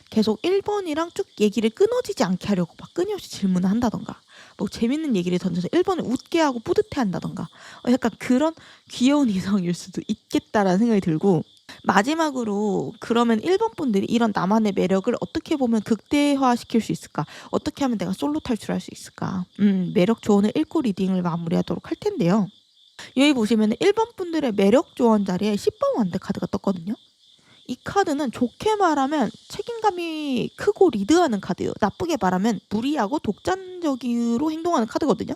계속 1번이랑 쭉 얘기를 끊어지지 않게 하려고 막 끊임없이 질문을 한다던가, 뭐 재밌는 얘기를 던져서 1번을 웃게 하고 뿌듯해 한다던가, 약간 그런 귀여운 이성일 수도 있겠다라는 생각이 들고, 마지막으로 그러면 1번 분들이 이런 나만의 매력을 어떻게 보면 극대화시킬 수 있을까? 어떻게 하면 내가 솔로 탈출할 수 있을까? 매력 조언을 읽고 리딩을 마무리하도록 할 텐데요. 여기 보시면 1번 분들의 매력 조언 자리에 10번 완드 카드가 떴거든요. 이 카드는 좋게 말하면 책임감이 크고 리드하는 카드예요. 나쁘게 말하면 무리하고 독단적으로 행동하는 카드거든요.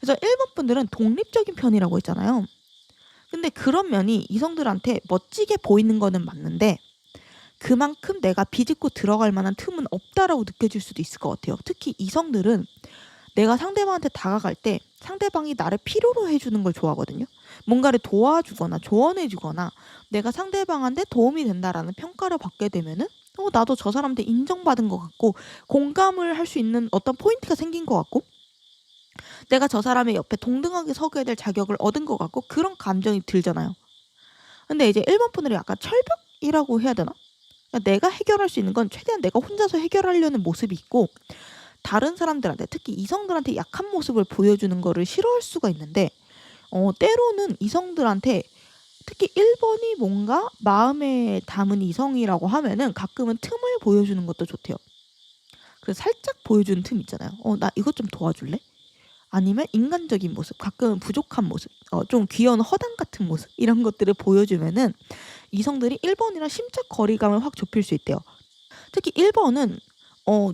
그래서 1번 분들은 독립적인 편이라고 했잖아요. 근데 그런 면이 이성들한테 멋지게 보이는 거는 맞는데 그만큼 내가 비집고 들어갈 만한 틈은 없다라고 느껴질 수도 있을 것 같아요. 특히 이성들은 내가 상대방한테 다가갈 때 상대방이 나를 필요로 해주는 걸 좋아하거든요. 뭔가를 도와주거나 조언해주거나 내가 상대방한테 도움이 된다라는 평가를 받게 되면은 나도 저 사람한테 인정받은 것 같고 공감을 할 수 있는 어떤 포인트가 생긴 것 같고 내가 저 사람의 옆에 동등하게 서게 될 자격을 얻은 것 같고 그런 감정이 들잖아요. 근데 이제 1번 분들이 약간 철벽이라고 해야 되나? 그러니까 내가 해결할 수 있는 건 최대한 내가 혼자서 해결하려는 모습이 있고, 다른 사람들한테 특히 이성들한테 약한 모습을 보여주는 거를 싫어할 수가 있는데 때로는 이성들한테 특히 1 번이 뭔가 마음에 담은 이성이라고 하면은 가끔은 틈을 보여주는 것도 좋대요. 그래서 살짝 보여주는 틈 있잖아요. "나 이것 좀 도와줄래?" 아니면 인간적인 모습, 가끔은 부족한 모습, 좀 귀여운 허당 같은 모습 이런 것들을 보여주면은 이성들이 1 번이랑 심적 거리감을 확 좁힐 수 있대요. 특히 1 번은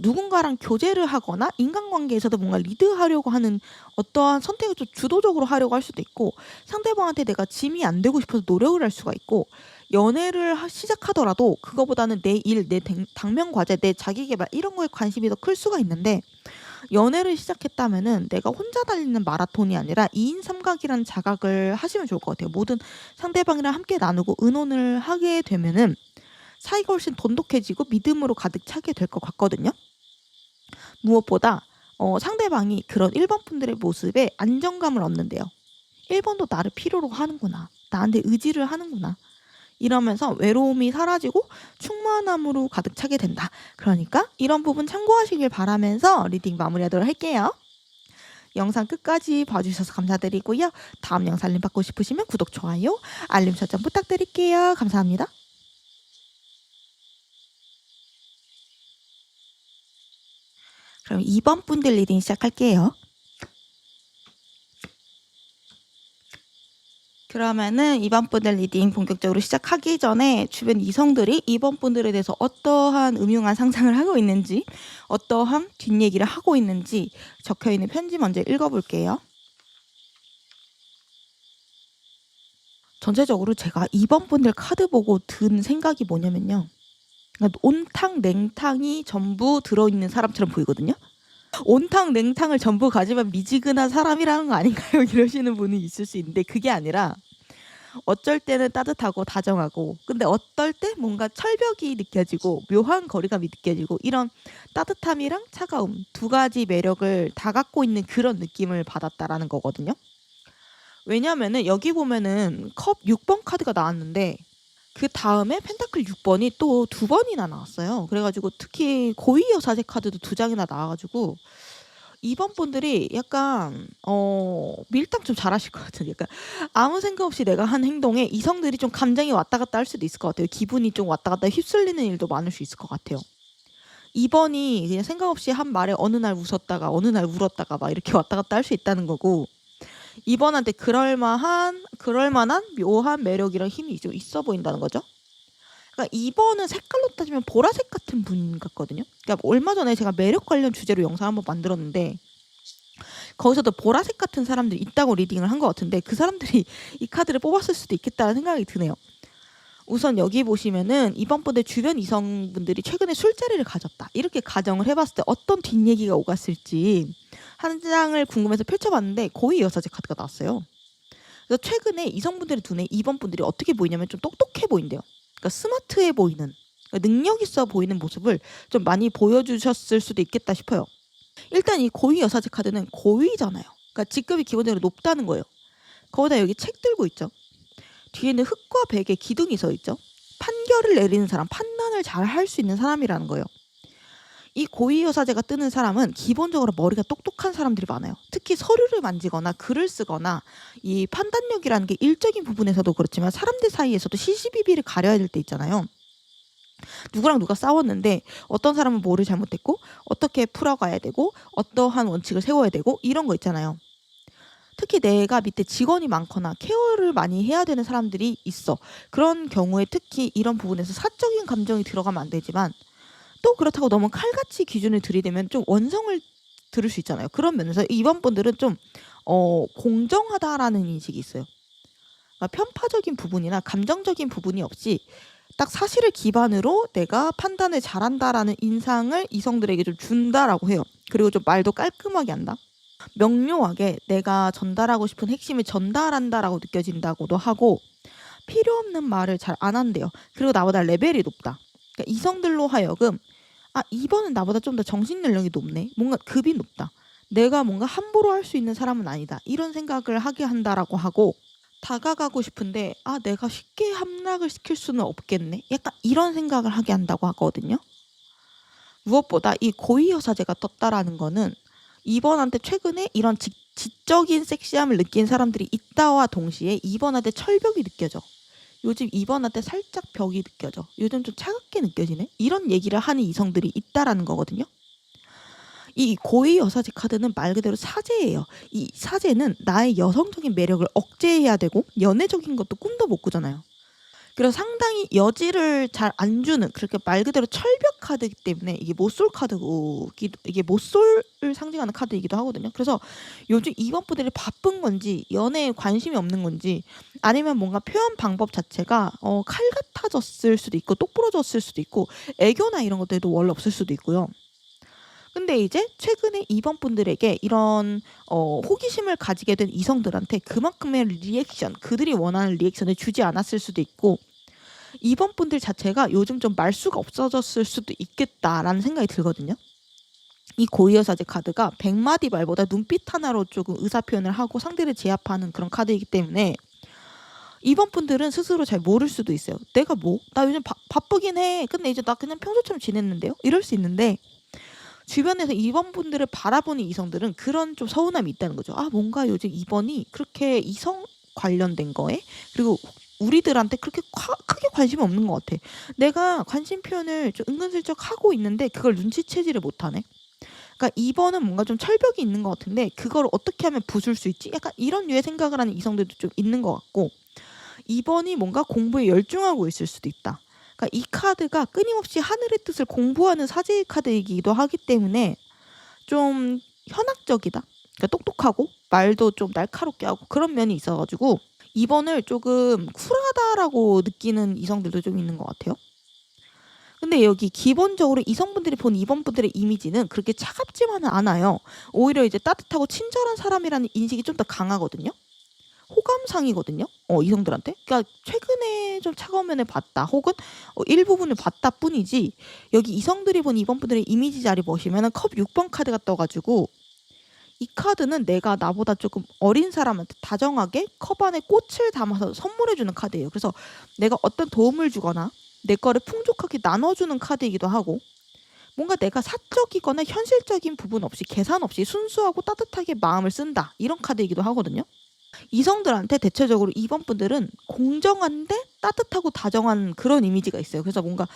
누군가랑 교제를 하거나 인간관계에서도 뭔가 리드하려고 하는 어떠한 선택을 좀 주도적으로 하려고 할 수도 있고, 상대방한테 내가 짐이 안 되고 싶어서 노력을 할 수가 있고, 연애를 시작하더라도 그거보다는 내 일, 내 당면 과제, 내 자기계발 이런 거에 관심이 더 클 수가 있는데, 연애를 시작했다면은 내가 혼자 달리는 마라톤이 아니라 2인 삼각이라는 자각을 하시면 좋을 것 같아요. 모든 상대방이랑 함께 나누고 의논을 하게 되면은 사이가 훨씬 돈독해지고 믿음으로 가득 차게 될 것 같거든요. 무엇보다 상대방이 그런 1 번 분들의 모습에 안정감을 얻는대요. '일 번도 나를 필요로 하는구나. 나한테 의지를 하는구나.' 이러면서 외로움이 사라지고 충만함으로 가득 차게 된다. 그러니까 이런 부분 참고하시길 바라면서 리딩 마무리하도록 할게요. 영상 끝까지 봐주셔서 감사드리고요. 다음 영상 알림 받고 싶으시면 구독, 좋아요, 알림 설정 부탁드릴게요. 감사합니다. 그럼 2번 분들 리딩 시작할게요. 그러면은 2번 분들 리딩 본격적으로 시작하기 전에 주변 이성들이 2번 분들에 대해서 어떠한 음흉한 상상을 하고 있는지, 어떠한 뒷얘기를 하고 있는지 적혀있는 편지 먼저 읽어볼게요. 전체적으로 제가 2번 분들 카드 보고 든 생각이 뭐냐면요. 그러니까 온탕 냉탕이 전부 들어있는 사람처럼 보이거든요. 온탕 냉탕을 전부 가지면 미지근한 사람이라는 거 아닌가요? 이러시는 분이 있을 수 있는데, 그게 아니라 어쩔 때는 따뜻하고 다정하고, 근데 어떨 때 뭔가 철벽이 느껴지고 묘한 거리감이 느껴지고, 이런 따뜻함이랑 차가움 2가지 매력을 다 갖고 있는 그런 느낌을 받았다라는 거거든요. 왜냐면은 여기 보면은 컵 6번 카드가 나왔는데 그다음에 펜타클 6번이 또 2번이나 나왔어요. 그래 가지고 특히 고위 여사제 카드도 2장이나 나와 가지고 2번 분들이 약간 밀당 좀 잘하실 것 같은, 약간 아무 생각 없이 내가 한 행동에 이성들이 좀 감정이 왔다 갔다 할 수도 있을 것 같아요. 기분이 좀 왔다 갔다 휩쓸리는 일도 많을 수 있을 것 같아요. 2번이 그냥 생각 없이 한 말에 어느 날 웃었다가 어느 날 울었다가 막 이렇게 왔다 갔다 할 수 있다는 거고, 2번한테 그럴 만한 묘한 매력이랑 힘이 좀 있어 보인다는 거죠. 그러니까 2번은 색깔로 따지면 보라색 같은 분 같거든요. 그러니까 얼마 전에 제가 매력 관련 주제로 영상 한번 만들었는데 거기서도 보라색 같은 사람들이 있다고 리딩을 한 것 같은데, 그 사람들이 이 카드를 뽑았을 수도 있겠다는 생각이 드네요. 우선 여기 보시면은 2번 분들 주변 이성분들이 최근에 술자리를 가졌다, 이렇게 가정을 해봤을 때 어떤 뒷얘기가 오갔을지 한 장을 궁금해서 펼쳐봤는데 고위 여사제 카드가 나왔어요. 그래서 최근에 이성분들의 눈에 2번 분들이 어떻게 보이냐면 좀 똑똑해 보인대요. 그러니까 스마트해 보이는, 그러니까 능력 있어 보이는 모습을 좀 많이 보여주셨을 수도 있겠다 싶어요. 일단 이 고위 여사제 카드는 고위잖아요. 그러니까 직급이 기본적으로 높다는 거예요. 거기다 여기 책 들고 있죠. 뒤에는 흙과 백의 기둥이 서 있죠. 판결을 내리는 사람, 판단을 잘 할 수 있는 사람이라는 거예요. 이 고위 여사제가 뜨는 사람은 기본적으로 머리가 똑똑한 사람들이 많아요. 특히 서류를 만지거나 글을 쓰거나 이 판단력이라는 게 일적인 부분에서도 그렇지만 사람들 사이에서도 시시비비를 가려야 될 때 있잖아요. 누구랑 누가 싸웠는데 어떤 사람은 뭐를 잘못했고 어떻게 풀어가야 되고 어떠한 원칙을 세워야 되고 이런 거 있잖아요. 특히 내가 밑에 직원이 많거나 케어를 많이 해야 되는 사람들이 있어. 그런 경우에 특히 이런 부분에서 사적인 감정이 들어가면 안 되지만, 또 그렇다고 너무 칼같이 기준을 들이대면 좀 원성을 들을 수 있잖아요. 그런 면에서 2번 분들은 좀 공정하다라는 인식이 있어요. 그러니까 편파적인 부분이나 감정적인 부분이 없이 딱 사실을 기반으로 내가 판단을 잘한다라는 인상을 이성들에게 좀 준다라고 해요. 그리고 좀 말도 깔끔하게 한다. 명료하게 내가 전달하고 싶은 핵심을 전달한다라고 느껴진다고도 하고, 필요 없는 말을 잘 안 한대요. 그리고 나보다 레벨이 높다. 그러니까 이성들로 하여금 2번은 나보다 좀 더 정신 연령이 높네. 뭔가 급이 높다. 내가 뭔가 함부로 할 수 있는 사람은 아니다. 이런 생각을 하게 한다라고 하고, 다가가고 싶은데 내가 쉽게 함락을 시킬 수는 없겠네. 약간 이런 생각을 하게 한다고 하거든요. 무엇보다 이 고위여사제가 떴다라는 거는 2번한테 최근에 이런 지적인 섹시함을 느낀 사람들이 있다와 동시에 2번한테 철벽이 느껴져. 요즘 2번한테 살짝 벽이 느껴져. 요즘 좀 차갑게 느껴지네? 이런 얘기를 하는 이성들이 있다라는 거거든요. 이 고위여사제 카드는 말 그대로 사제예요. 이 사제는 나의 여성적인 매력을 억제해야 되고 연애적인 것도 꿈도 못 꾸잖아요. 그래서 상당히 여지를 잘 안 주는, 그렇게 말 그대로 철벽 카드이기 때문에 이게 못쏠 카드고, 이게 못쏠을 상징하는 카드이기도 하거든요. 그래서 요즘 2번 분들이 바쁜 건지 연애에 관심이 없는 건지 아니면 뭔가 표현 방법 자체가 칼 같아졌을 수도 있고 똑부러졌을 수도 있고 애교나 이런 것들도 원래 없을 수도 있고요. 근데 이제 최근에 2번 분들에게 이런 호기심을 가지게 된 이성들한테 그만큼의 리액션, 그들이 원하는 리액션을 주지 않았을 수도 있고 2번 분들 자체가 요즘 좀 말수가 없어졌을 수도 있겠다라는 생각이 들거든요. 이 고위여사제 카드가 100마디 말보다 눈빛 하나로 조금 의사표현을 하고 상대를 제압하는 그런 카드이기 때문에 2번 분들은 스스로 잘 모를 수도 있어요. 내가 나 요즘 바쁘긴 해. 근데 이제 나 그냥 평소처럼 지냈는데요? 이럴 수 있는데 주변에서 2번 분들을 바라보는 이성들은 그런 좀 서운함이 있다는 거죠. 아, 뭔가 요즘 2번이 그렇게 이성 관련된 거에 그리고 우리들한테 그렇게 크게 관심이 없는 것 같아. 내가 관심 표현을 좀 은근슬쩍 하고 있는데 그걸 눈치채지를 못하네. 그러니까 2번은 뭔가 좀 철벽이 있는 것 같은데 그걸 어떻게 하면 부술 수 있지? 약간 이런 류의 생각을 하는 이성들도 좀 있는 것 같고 2번이 뭔가 공부에 열중하고 있을 수도 있다. 그러니까 이 카드가 끊임없이 하늘의 뜻을 공부하는 사제의 카드이기도 하기 때문에 좀 현학적이다. 그러니까 똑똑하고 말도 좀 날카롭게 하고 그런 면이 있어가지고 2번을 조금 쿨하다라고 느끼는 이성들도 좀 있는 것 같아요. 근데 여기 기본적으로 이성분들이 본 2번 분들의 이미지는 그렇게 차갑지만은 않아요. 오히려 이제 따뜻하고 친절한 사람이라는 인식이 좀 더 강하거든요. 호감상이거든요. 이성들한테. 그러니까 최근에 좀 차가운 면을 봤다. 혹은 일부분을 봤다 뿐이지 여기 이성들이 본 2번 분들의 이미지 자리 보시면은 컵 6번 카드가 떠가지고 이 카드는 내가 나보다 조금 어린 사람한테 다정하게 컵 안에 꽃을 담아서 선물해주는 카드예요. 그래서 내가 어떤 도움을 주거나 내 거를 풍족하게 나눠주는 카드이기도 하고 뭔가 내가 사적이거나 현실적인 부분 없이 계산 없이 순수하고 따뜻하게 마음을 쓴다. 이런 카드이기도 하거든요. 이성들한테 대체적으로 2번 분들은 공정한데 따뜻하고 다정한 그런 이미지가 있어요. 그래서 뭔가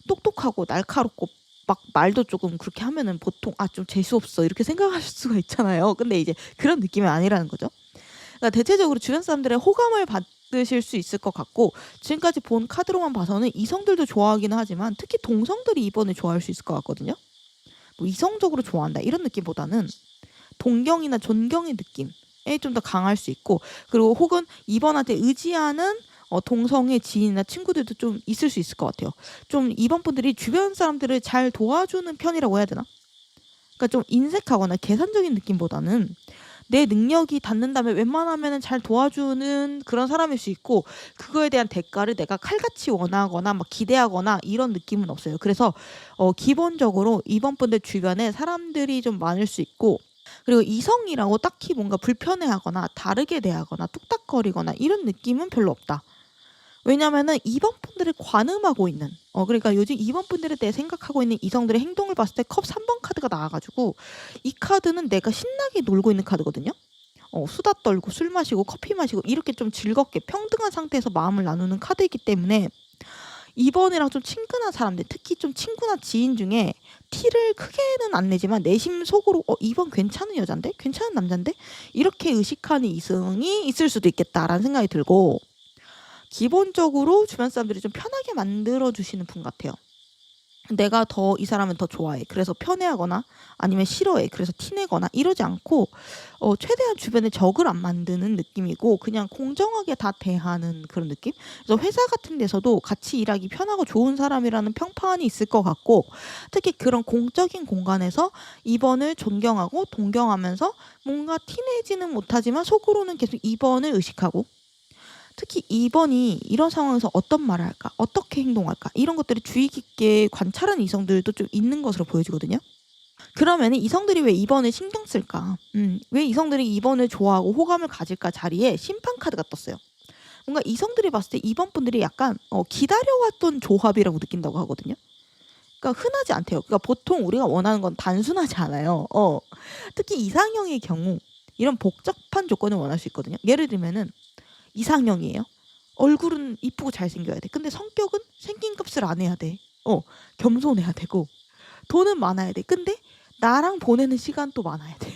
똑똑하고 날카롭고 막 말도 조금 그렇게 하면은 보통 좀 재수없어 이렇게 생각하실 수가 있잖아요. 근데 이제 그런 느낌이 아니라는 거죠. 그러니까 대체적으로 주변 사람들의 호감을 받으실 수 있을 것 같고 지금까지 본 카드로만 봐서는 이성들도 좋아하기는 하지만 특히 동성들이 2번을 좋아할 수 있을 것 같거든요. 뭐 이성적으로 좋아한다 이런 느낌보다는 동경이나 존경의 느낌에 좀 더 강할 수 있고 그리고 혹은 2번한테 의지하는 동성의 지인이나 친구들도 좀 있을 수 있을 것 같아요. 좀 2번 분들이 주변 사람들을 잘 도와주는 편이라고 해야 되나? 그러니까 좀 인색하거나 계산적인 느낌보다는 내 능력이 닿는다면 웬만하면 잘 도와주는 그런 사람일 수 있고 그거에 대한 대가를 내가 칼같이 원하거나 막 기대하거나 이런 느낌은 없어요. 그래서 기본적으로 2번 분들 주변에 사람들이 좀 많을 수 있고 그리고 이성이라고 딱히 뭔가 불편해하거나 다르게 대하거나 뚝딱거리거나 이런 느낌은 별로 없다. 왜냐면은 2번 분들을 관음하고 있는 그러니까 요즘 2번 분들에 대해 생각하고 있는 이성들의 행동을 봤을 때 컵 3번 카드가 나와가지고 이 카드는 내가 신나게 놀고 있는 카드거든요. 수다 떨고 술 마시고 커피 마시고 이렇게 좀 즐겁게 평등한 상태에서 마음을 나누는 카드이기 때문에 2번이랑 좀 친근한 사람들 특히 좀 친구나 지인 중에 티를 크게는 안 내지만 내심 속으로 2번 괜찮은 여잔데? 괜찮은 남잔데? 이렇게 의식하는 이성이 있을 수도 있겠다라는 생각이 들고 기본적으로 주변 사람들이 좀 편하게 만들어주시는 분 같아요. 내가 더 이 사람을 더 좋아해. 그래서 편애하거나 아니면 싫어해. 그래서 티내거나 이러지 않고 최대한 주변에 적을 안 만드는 느낌이고 그냥 공정하게 다 대하는 그런 느낌? 그래서 회사 같은 데서도 같이 일하기 편하고 좋은 사람이라는 평판이 있을 것 같고 특히 그런 공적인 공간에서 2번을 존경하고 동경하면서 뭔가 티내지는 못하지만 속으로는 계속 2번을 의식하고 특히 2번이 이런 상황에서 어떤 말을 할까? 어떻게 행동할까? 이런 것들을 주의 깊게 관찰하는 이성들도 좀 있는 것으로 보여지거든요. 그러면 이성들이 왜 2번을 신경 쓸까? 왜 이성들이 2번을 좋아하고 호감을 가질까 자리에 심판 카드가 떴어요. 뭔가 이성들이 봤을 때 2번 분들이 약간 기다려왔던 조합이라고 느낀다고 하거든요. 그러니까 흔하지 않대요. 그러니까 보통 우리가 원하는 건 단순하지 않아요. 특히 이상형의 경우 이런 복잡한 조건을 원할 수 있거든요. 예를 들면은 이상형이에요. 얼굴은 이쁘고 잘생겨야 돼. 근데 성격은 생긴 값을 안 해야 돼. 겸손해야 되고 돈은 많아야 돼. 근데 나랑 보내는 시간도 많아야 돼.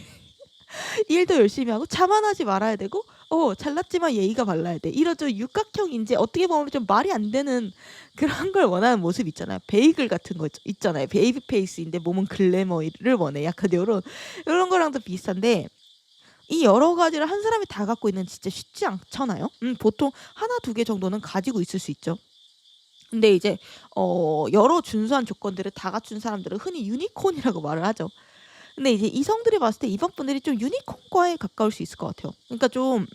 일도 열심히 하고 자만하지 말아야 되고 잘났지만 예의가 발라야 돼. 이런 좀 육각형인지 어떻게 보면 좀 말이 안 되는 그런 걸 원하는 모습 있잖아요. 베이글 같은 거 있잖아요. 베이비 페이스인데 몸은 글래머를 원해. 약간 요런 거랑도 비슷한데 이 여러 가지를 한 사람이 다 갖고 있는 진짜 쉽지 않잖아요. 보통 하나 두 개 정도는 가지고 있을 수 있죠. 근데 이제 여러 준수한 조건들을 다 갖춘 사람들은 흔히 유니콘이라고 말을 하죠. 근데 이제 이성들이 봤을 때 이번 분들이 좀 유니콘과에 가까울 수 있을 것 같아요. 그러니까 좀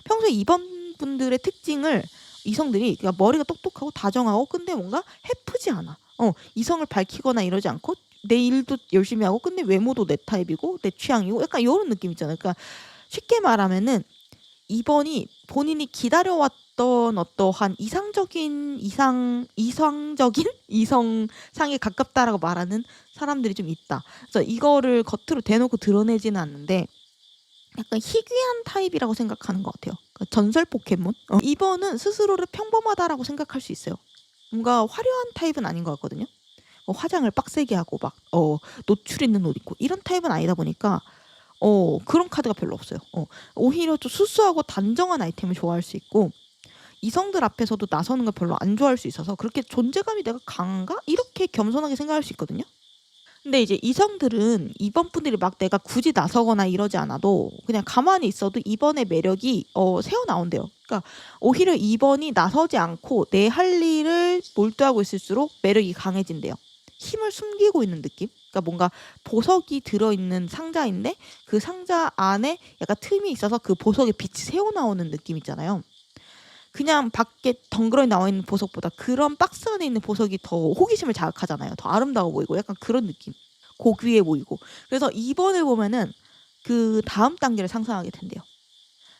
평소에 이번 분들의 특징을 이성들이 그러니까 머리가 똑똑하고 다정하고 근데 뭔가 해프지 않아. 이성을 밝히거나 이러지 않고 내 일도 열심히 하고 근데 외모도 내 타입이고 내 취향이고 약간 이런 느낌 있잖아요. 그러니까 쉽게 말하면은 2번이 본인이 기다려왔던 어떠한 이상적인 이성상에 가깝다라고 말하는 사람들이 좀 있다. 그래서 이거를 겉으로 대놓고 드러내지는 않는데 약간 희귀한 타입이라고 생각하는 것 같아요. 그러니까 전설 포켓몬. 2번은 스스로를 평범하다라고 생각할 수 있어요. 뭔가 화려한 타입은 아닌 것 같거든요. 화장을 빡세게 하고 막 노출 있는 옷 입고 이런 타입은 아니다 보니까 그런 카드가 별로 없어요. 오히려 좀 수수하고 단정한 아이템을 좋아할 수 있고 이성들 앞에서도 나서는 걸 별로 안 좋아할 수 있어서 그렇게 존재감이 내가 강한가? 이렇게 겸손하게 생각할 수 있거든요. 근데 이제 이성들은 이번 분들이 막 내가 굳이 나서거나 이러지 않아도 그냥 가만히 있어도 2번의 매력이 새어나온대요. 그러니까 오히려 2번이 나서지 않고 내 할 일을 몰두하고 있을수록 매력이 강해진대요. 힘을 숨기고 있는 느낌? 그러니까 뭔가 보석이 들어있는 상자인데 그 상자 안에 약간 틈이 있어서 그 보석의 빛이 새어나오는 느낌 있잖아요. 그냥 밖에 덩그러니 나와 있는 보석보다 그런 박스 안에 있는 보석이 더 호기심을 자극하잖아요. 더 아름다워 보이고 약간 그런 느낌. 고귀해 보이고. 그래서 2번을 보면은 그 다음 단계를 상상하게 된대요.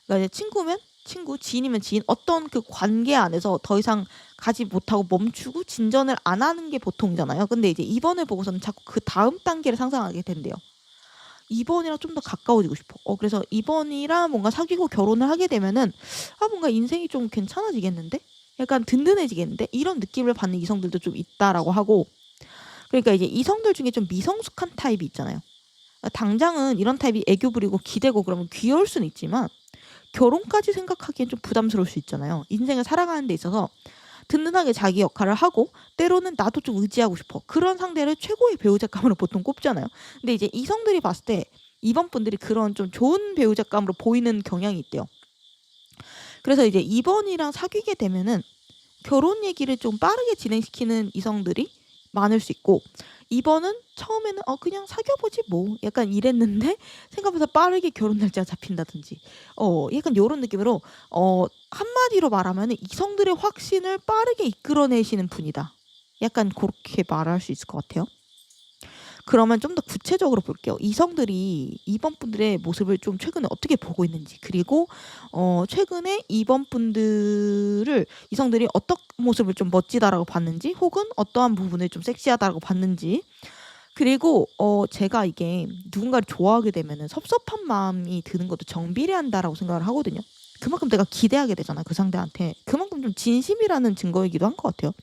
그러니까 이제 친구면 친구, 지인이면 지인, 어떤 그 관계 안에서 더 이상 가지 못하고 멈추고 진전을 안 하는 게 보통이잖아요. 근데 이제 2번을 보고서는 자꾸 그 다음 단계를 상상하게 된대요. 2번이랑 좀 더 가까워지고 싶어. 그래서 2번이랑 뭔가 사귀고 결혼을 하게 되면은 뭔가 인생이 좀 괜찮아지겠는데? 약간 든든해지겠는데? 이런 느낌을 받는 이성들도 좀 있다라고 하고 그러니까 이제 이성들 중에 좀 미성숙한 타입이 있잖아요. 당장은 이런 타입이 애교 부리고 기대고 그러면 귀여울 수는 있지만 결혼까지 생각하기엔 좀 부담스러울 수 있잖아요. 인생을 살아가는 데 있어서 든든하게 자기 역할을 하고 때로는 나도 좀 의지하고 싶어. 그런 상대를 최고의 배우자감으로 보통 꼽잖아요. 근데 이제 이성들이 봤을 때 이번 분들이 그런 좀 좋은 배우자감으로 보이는 경향이 있대요. 그래서 이제 2번이랑 사귀게 되면은 결혼 얘기를 좀 빠르게 진행시키는 이성들이 많을 수 있고 2번은 처음에는 그냥 사귀어보지 뭐 약간 이랬는데 생각보다 빠르게 결혼 날짜가 잡힌다든지 약간 요런 느낌으로 한마디로 말하면 이성들의 확신을 빠르게 이끌어내시는 분이다. 약간 그렇게 말할 수 있을 것 같아요. 그러면 좀 더 구체적으로 볼게요. 이성들이 2번 분들의 모습을 좀 최근에 어떻게 보고 있는지 그리고 최근에 2번 분들을 이성들이 어떤 모습을 좀 멋지다라고 봤는지 혹은 어떠한 부분을 좀 섹시하다라고 봤는지 그리고 제가 이게 누군가를 좋아하게 되면은 섭섭한 마음이 드는 것도 정비례한다라고 생각을 하거든요. 그만큼 내가 기대하게 되잖아 그 상대한테. 그만큼 좀 진심이라는 증거이기도 한 것 같아요.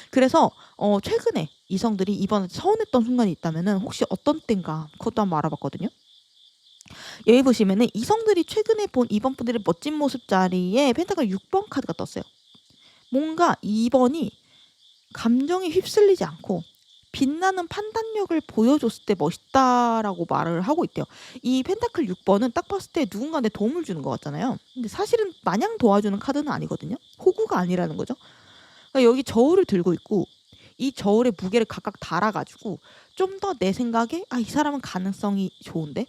그래서 최근에 이성들이 이번에 서운했던 순간이 있다면은 혹시 어떤 때인가 그것도 한번 알아봤거든요. 여기 보시면은 이성들이 최근에 본 이번 분들의 멋진 모습 자리에 펜타클 6번 카드가 떴어요. 뭔가 2번이 감정에 휩쓸리지 않고 빛나는 판단력을 보여줬을 때 멋있다라고 말을 하고 있대요. 이 펜타클 6번은 딱 봤을 때 누군가한테 도움을 주는 것 같잖아요. 근데 사실은 마냥 도와주는 카드는 아니거든요. 호구가 아니라는 거죠. 그러니까 여기 저울을 들고 있고 이 저울의 무게를 각각 달아가지고 좀 더 내 생각에 이 사람은 가능성이 좋은데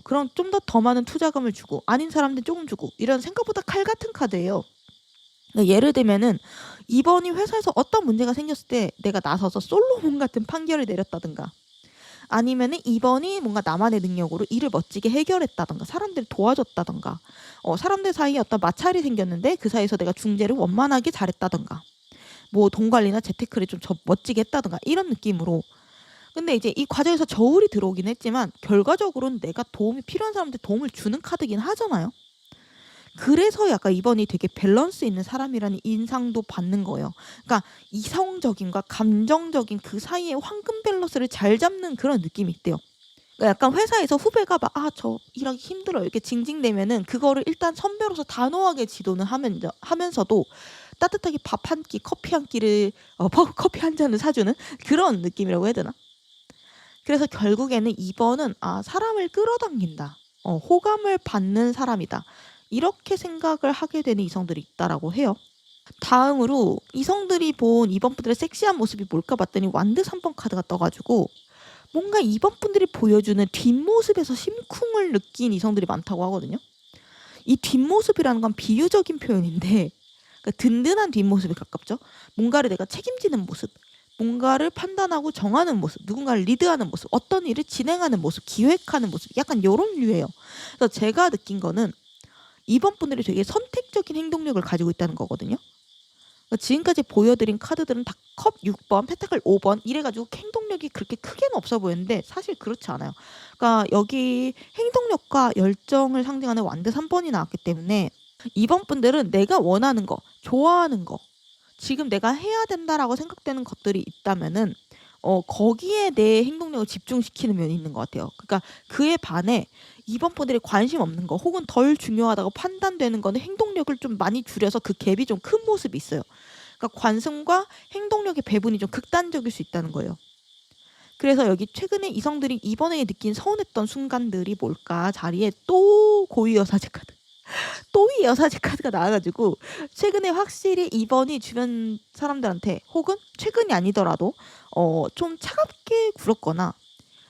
그럼 좀 더 많은 투자금을 주고 아닌 사람들 조금 주고 이런 생각보다 칼 같은 카드예요. 그러니까 예를 들면은 2번이 회사에서 어떤 문제가 생겼을 때 내가 나서서 솔로몬 같은 판결을 내렸다든가 아니면은 2번이 뭔가 나만의 능력으로 일을 멋지게 해결했다든가 사람들을 도와줬다든가 사람들 사이에 어떤 마찰이 생겼는데 그 사이에서 내가 중재를 원만하게 잘했다든가 뭐 돈 관리나 재테크를 좀 멋지게 했다든가 이런 느낌으로. 근데 이제 이 과정에서 저울이 들어오긴 했지만 결과적으로는 내가 도움이 필요한 사람한테 도움을 주는 카드긴 하잖아요. 그래서 약간 이번이 되게 밸런스 있는 사람이라는 인상도 받는 거예요. 그러니까 이성적인과 감정적인 그 사이의 황금 밸런스를 잘 잡는 그런 느낌이 있대요. 그러니까 약간 회사에서 후배가 막 저 일하기 힘들어요 이렇게 징징대면은 그거를 일단 선배로서 단호하게 지도는 하면서도 따뜻하게 밥 한 끼, 커피 한 끼를 커피 한 잔을 사주는 그런 느낌이라고 해야 되나? 그래서 결국에는 2번은 사람을 끌어당긴다. 호감을 받는 사람이다. 이렇게 생각을 하게 되는 이성들이 있다라고 해요. 다음으로 이성들이 본 2번 분들의 섹시한 모습이 뭘까 봤더니 완드 3번 카드가 떠가지고 뭔가 2번 분들이 보여주는 뒷모습에서 심쿵을 느낀 이성들이 많다고 하거든요. 이 뒷모습이라는 건 비유적인 표현인데 그러니까 든든한 뒷모습에 가깝죠. 뭔가를 내가 책임지는 모습, 뭔가를 판단하고 정하는 모습, 누군가를 리드하는 모습, 어떤 일을 진행하는 모습, 기획하는 모습, 약간 이런 류예요. 그래서 제가 느낀 거는 2번 분들이 되게 선택적인 행동력을 가지고 있다는 거거든요. 그러니까 지금까지 보여드린 카드들은 다 컵 6번, 펜타클 5번 이래가지고 행동력이 그렇게 크게는 없어 보이는데 사실 그렇지 않아요. 그러니까 여기 행동력과 열정을 상징하는 완드 3번이 나왔기 때문에 2번 분들은 내가 원하는 거, 좋아하는 거, 지금 내가 해야 된다라고 생각되는 것들이 있다면은 거기에 내 행동력을 집중시키는 면이 있는 것 같아요. 그러니까 그에 반해 2번 분들이 관심 없는 거 혹은 덜 중요하다고 판단되는 거는 행동력을 좀 많이 줄여서 그 갭이 좀 큰 모습이 있어요. 그러니까 관심과 행동력의 배분이 좀 극단적일 수 있다는 거예요. 그래서 여기 최근에 이성들이 2번에게 느낀 서운했던 순간들이 뭘까 자리에 또 고위 여사제 카드 또이 여사제 카드가 나와가지고 최근에 확실히 2번이 주변 사람들한테 혹은 최근이 아니더라도 좀 차갑게 굴었거나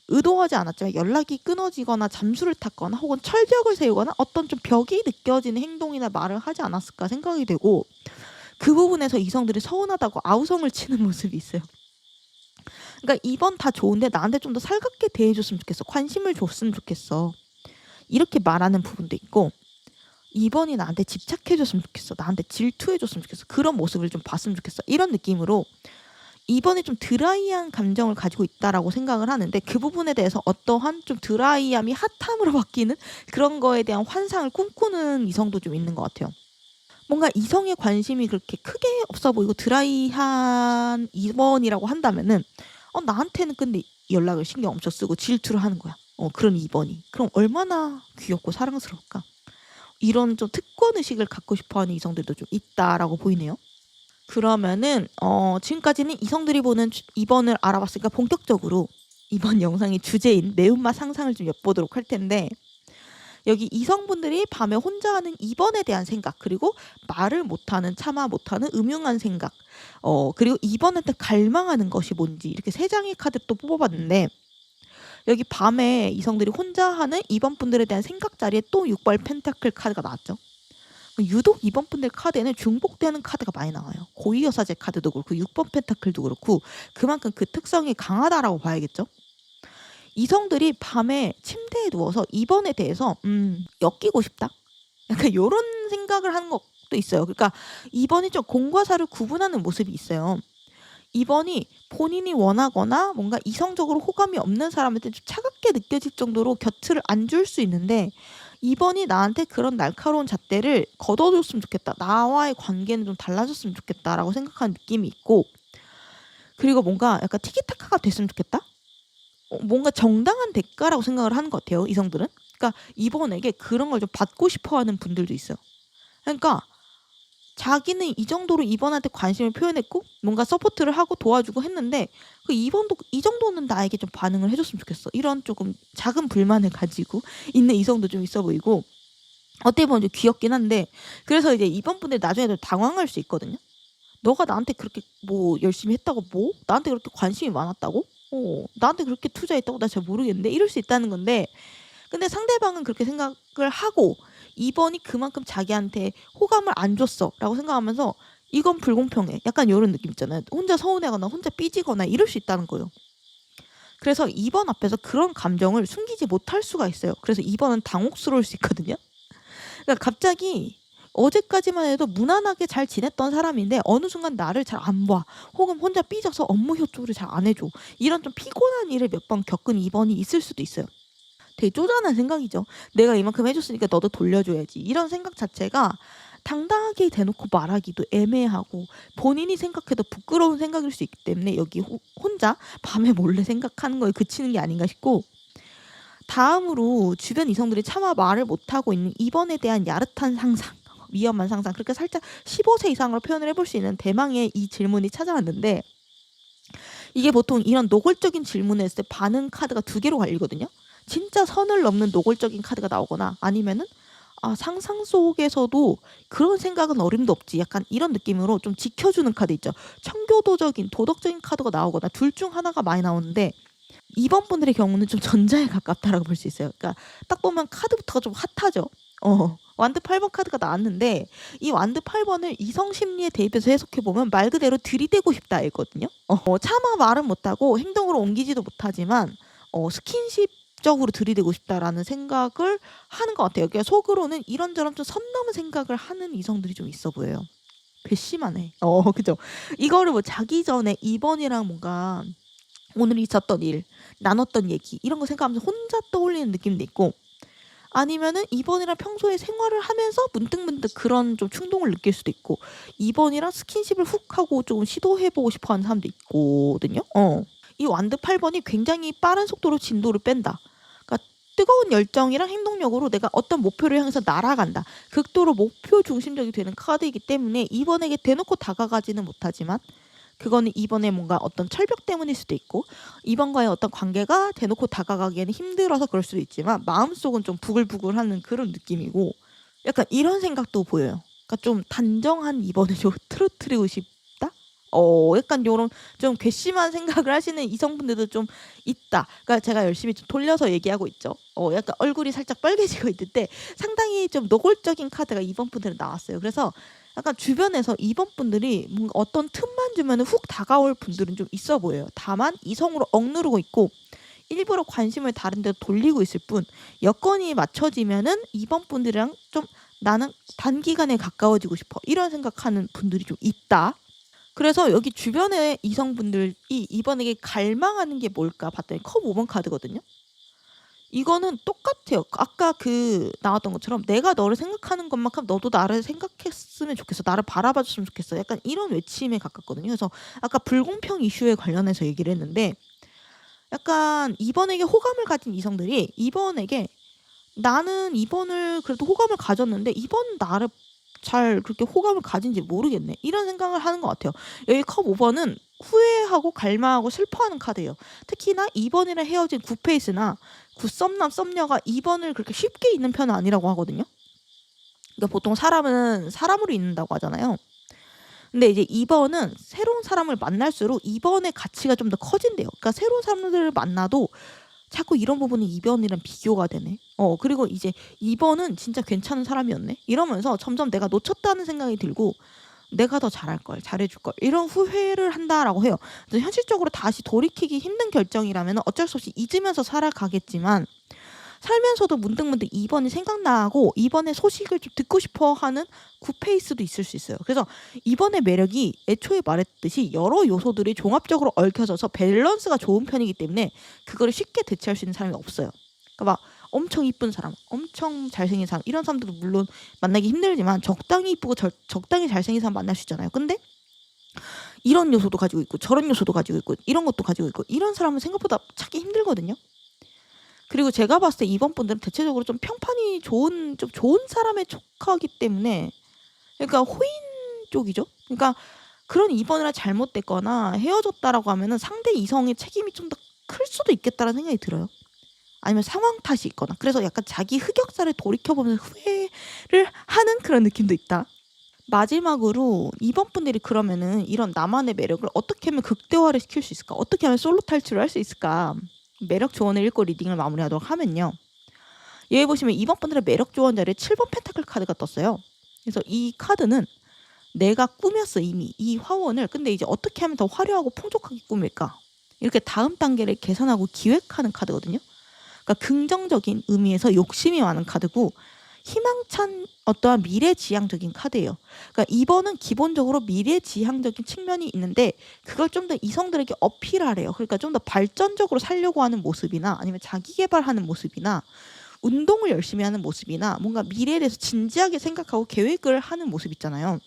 의도하지 않았지만 연락이 끊어지거나 잠수를 탔거나 혹은 철벽을 세우거나 어떤 좀 벽이 느껴지는 행동이나 말을 하지 않았을까 생각이 되고 그 부분에서 이성들이 서운하다고 아우성을 치는 모습이 있어요. 그러니까 2번 다 좋은데 나한테 좀 더 살갑게 대해줬으면 좋겠어. 관심을 줬으면 좋겠어. 이렇게 말하는 부분도 있고 2번이 나한테 집착해줬으면 좋겠어. 나한테 질투해줬으면 좋겠어. 그런 모습을 좀 봤으면 좋겠어. 이런 느낌으로 2번이 좀 드라이한 감정을 가지고 있다라고 생각을 하는데 그 부분에 대해서 어떠한 좀 드라이함이 핫함으로 바뀌는 그런 거에 대한 환상을 꿈꾸는 이성도 좀 있는 것 같아요. 뭔가 이성의 관심이 그렇게 크게 없어 보이고 드라이한 2번이라고 한다면은 나한테는 근데 연락을 신경 엄청 쓰고 질투를 하는 거야. 그런 2번이. 그럼 얼마나 귀엽고 사랑스러울까? 이런 좀 특권의식을 갖고 싶어하는 이성들도 좀 있다라고 보이네요. 그러면은 지금까지는 이성들이 보는 2번을 알아봤으니까 본격적으로 이번 영상의 주제인 매운맛 상상을 좀 엿보도록 할 텐데 여기 이성분들이 밤에 혼자 하는 2번에 대한 생각 그리고 말을 못하는 참아 못하는 음흉한 생각 그리고 2번한테 갈망하는 것이 뭔지 이렇게 3장의 카드 또 뽑아봤는데 여기 밤에 이성들이 혼자 하는 2번 분들에 대한 생각 자리에 또 6번 펜타클 카드가 나왔죠. 유독 2번 분들 카드에는 중복되는 카드가 많이 나와요. 고위여사제 카드도 그렇고 6번 펜타클도 그렇고 그만큼 그 특성이 강하다라고 봐야겠죠. 이성들이 밤에 침대에 누워서 2번에 대해서 엮이고 싶다? 약간 이런 생각을 하는 것도 있어요. 그러니까 2번이 좀 공과 사를 구분하는 모습이 있어요. 2번이 본인이 원하거나 뭔가 이성적으로 호감이 없는 사람한테 좀 차갑게 느껴질 정도로 곁을 안 줄 수 있는데 2번이 나한테 그런 날카로운 잣대를 걷어줬으면 좋겠다. 나와의 관계는 좀 달라졌으면 좋겠다라고 생각하는 느낌이 있고 그리고 뭔가 약간 티키타카가 됐으면 좋겠다. 뭔가 정당한 대가라고 생각을 하는 것 같아요. 이성들은. 그러니까 2번에게 그런 걸 좀 받고 싶어하는 분들도 있어요. 그러니까 자기는 이 정도로 2번한테 관심을 표현했고 뭔가 서포트를 하고 도와주고 했는데 그 2번도 이 정도는 나에게 좀 반응을 해줬으면 좋겠어. 이런 조금 작은 불만을 가지고 있는 이성도 좀 있어 보이고 어떻게 보면 좀 귀엽긴 한데 그래서 이제 2번 분들이 나중에 도 당황할 수 있거든요. 너가 나한테 그렇게 뭐 열심히 했다고 뭐? 나한테 그렇게 관심이 많았다고? 나한테 그렇게 투자했다고? 나 잘 모르겠는데 이럴 수 있다는 건데 근데 상대방은 그렇게 생각을 하고 2번이 그만큼 자기한테 호감을 안 줬어 라고 생각하면서 이건 불공평해 약간 이런 느낌 있잖아요. 혼자 서운해하거나 혼자 삐지거나 이럴 수 있다는 거예요. 그래서 2번 앞에서 그런 감정을 숨기지 못할 수가 있어요. 그래서 2번은 당혹스러울 수 있거든요. 그러니까 갑자기 어제까지만 해도 무난하게 잘 지냈던 사람인데 어느 순간 나를 잘 안 봐. 혹은 혼자 삐져서 업무 협조를 잘 안 해줘. 이런 좀 피곤한 일을 몇 번 겪은 이번이 있을 수도 있어요. 되게 쪼잔한 생각이죠. 내가 이만큼 해줬으니까 너도 돌려줘야지. 이런 생각 자체가 당당하게 대놓고 말하기도 애매하고 본인이 생각해도 부끄러운 생각일 수 있기 때문에 여기 혼자 밤에 몰래 생각하는 거에 그치는 게 아닌가 싶고, 다음으로 주변 이성들이 차마 말을 못하고 있는 이번에 대한 야릇한 상상, 위험한 상상, 그렇게 살짝 15세 이상으로 표현을 해볼 수 있는 대망의 이 질문이 찾아왔는데, 이게 보통 이런 노골적인 질문을 했을 때 반응 카드가 2개로 갈리거든요. 진짜 선을 넘는 노골적인 카드가 나오거나, 아니면은 상상 속에서도 그런 생각은 어림도 없지, 약간 이런 느낌으로 좀 지켜주는 카드 있죠. 청교도적인 도덕적인 카드가 나오거나, 둘 중 하나가 많이 나오는데 이번 분들의 경우는 좀 전자에 가깝다라고 볼 수 있어요. 그러니까 딱 보면 카드부터가 좀 핫하죠. 완드 8번 카드가 나왔는데, 이 완드 8번을 이성 심리에 대입해서 해석해보면 말 그대로 들이대고 싶다 이거든요. 차마 말은 못하고 행동으로 옮기지도 못하지만 스킨십적으로 들이대고 싶다라는 생각을 하는 것 같아요. 그러니까 속으로는 이런저런 좀 선 넘은 생각을 하는 이성들이 좀 있어 보여요. 괘씸하네. 그죠. 이거를 뭐 자기 전에 2번이랑 뭔가 오늘 있었던 일, 나눴던 얘기, 이런 거 생각하면서 혼자 떠올리는 느낌도 있고, 아니면은 2번이랑 평소에 생활을 하면서 문득문득 그런 좀 충동을 느낄 수도 있고, 2번이랑 스킨십을 훅 하고 조금 시도해보고 싶어 하는 사람도 있거든요. 이 완드 8번이 굉장히 빠른 속도로 진도를 뺀다. 그러니까 뜨거운 열정이랑 행동력으로 내가 어떤 목표를 향해서 날아간다. 극도로 목표 중심적이 되는 카드이기 때문에 2번에게 대놓고 다가가지는 못하지만, 그거는 2번에 뭔가 어떤 철벽 때문일 수도 있고, 2번과의 어떤 관계가 대놓고 다가가기에는 힘들어서 그럴 수도 있지만 마음속은 좀 부글부글하는 그런 느낌이고, 약간 이런 생각도 보여요. 그러니까 좀 단정한 2번을 좀 틀어뜨리고 싶다? 약간 요런 좀 괘씸한 생각을 하시는 이성분들도 좀 있다. 그러니까 제가 열심히 좀 돌려서 얘기하고 있죠. 약간 얼굴이 살짝 빨개지고 있는데 상당히 좀 노골적인 카드가 2번 분들은 나왔어요. 그래서 약간 주변에서 2번 분들이 뭔가 어떤 틈만 주면 훅 다가올 분들은 좀 있어 보여요. 다만 이성으로 억누르고 있고 일부러 관심을 다른 데로 돌리고 있을 뿐, 여건이 맞춰지면은 2번 분들이랑 좀 나는 단기간에 가까워지고 싶어, 이런 생각하는 분들이 좀 있다. 그래서 여기 주변의 이성분들이 이번에게 갈망하는 게 뭘까 봤더니 컵 5번 카드거든요. 이거는 똑같아요. 아까 나왔던 것처럼 내가 너를 생각하는 것만큼 너도 나를 생각했으면 좋겠어. 나를 바라봐 줬으면 좋겠어. 약간 이런 외침에 가깝거든요. 그래서 아까 불공평 이슈에 관련해서 얘기를 했는데, 약간 2번에게 호감을 가진 이성들이 2번에게 나는 2번을 그래도 호감을 가졌는데 2번 나를 잘 그렇게 호감을 가진지 모르겠네, 이런 생각을 하는 것 같아요. 여기 컵 5번은 후회하고 갈망하고 슬퍼하는 카드예요. 특히나 2번이랑 헤어진 굿페이스나 굿썸남 썸녀가 2번을 그렇게 쉽게 잊는 편은 아니라고 하거든요. 그러니까 보통 사람은 사람으로 잊는다고 하잖아요. 근데 이제 2번은 새로운 사람을 만날수록 2번의 가치가 좀 더 커진대요. 그러니까 새로운 사람들을 만나도 자꾸 이런 부분이 2번이랑 비교가 되네. 그리고 이제 2번은 진짜 괜찮은 사람이었네, 이러면서 점점 내가 놓쳤다는 생각이 들고 내가 더 잘할걸, 잘해줄걸, 이런 후회를 한다라고 해요. 현실적으로 다시 돌이키기 힘든 결정이라면 어쩔 수 없이 잊으면서 살아가겠지만, 살면서도 문득문득 2번이 생각나고 2번의 소식을 좀 듣고 싶어 하는 굿페이스도 있을 수 있어요. 그래서 2번의 매력이 애초에 말했듯이 여러 요소들이 종합적으로 얽혀져서 밸런스가 좋은 편이기 때문에 그거를 쉽게 대체할 수 있는 사람이 없어요. 그러니까 막 엄청 이쁜 사람, 엄청 잘생긴 사람, 이런 사람들도 물론 만나기 힘들지만 적당히 이쁘고 적당히 잘생긴 사람 만날 수 있잖아요. 근데 이런 요소도 가지고 있고 저런 요소도 가지고 있고 이런 것도 가지고 있고, 이런 사람은 생각보다 찾기 힘들거든요. 그리고 제가 봤을 때 이번 분들은 대체적으로 좀 평판이 좀 좋은 사람에 촉하기 때문에, 그러니까 호인 쪽이죠. 그러니까 그런 2번이라 잘못됐거나 헤어졌다라고 하면은 상대 이성의 책임이 좀 더 클 수도 있겠다라는 생각이 들어요. 아니면 상황 탓이 있거나, 그래서 약간 자기 흑역사를 돌이켜보면서 후회를 하는 그런 느낌도 있다. 마지막으로 2번 분들이 그러면은 이런 나만의 매력을 어떻게 하면 극대화를 시킬 수 있을까? 어떻게 하면 솔로 탈출을 할 수 있을까? 매력 조언을 읽고 리딩을 마무리하도록 하면요. 여기 보시면 2번 분들의 매력 조언 자리에 7번 펜타클 카드가 떴어요. 그래서 이 카드는 내가 꾸몄어 이미 이 화원을, 근데 이제 어떻게 하면 더 화려하고 풍족하게 꾸밀까? 이렇게 다음 단계를 계산하고 기획하는 카드거든요. 그러니까 긍정적인 의미에서 욕심이 많은 카드고, 희망찬 어떠한 미래지향적인 카드예요. 그러니까 2번은 기본적으로 미래지향적인 측면이 있는데 그걸 좀 더 이성들에게 어필하래요. 그러니까 좀 더 발전적으로 살려고 하는 모습이나 아니면 자기 개발하는 모습이나 운동을 열심히 하는 모습이나 뭔가 미래에 대해서 진지하게 생각하고 계획을 하는 모습 있잖아요.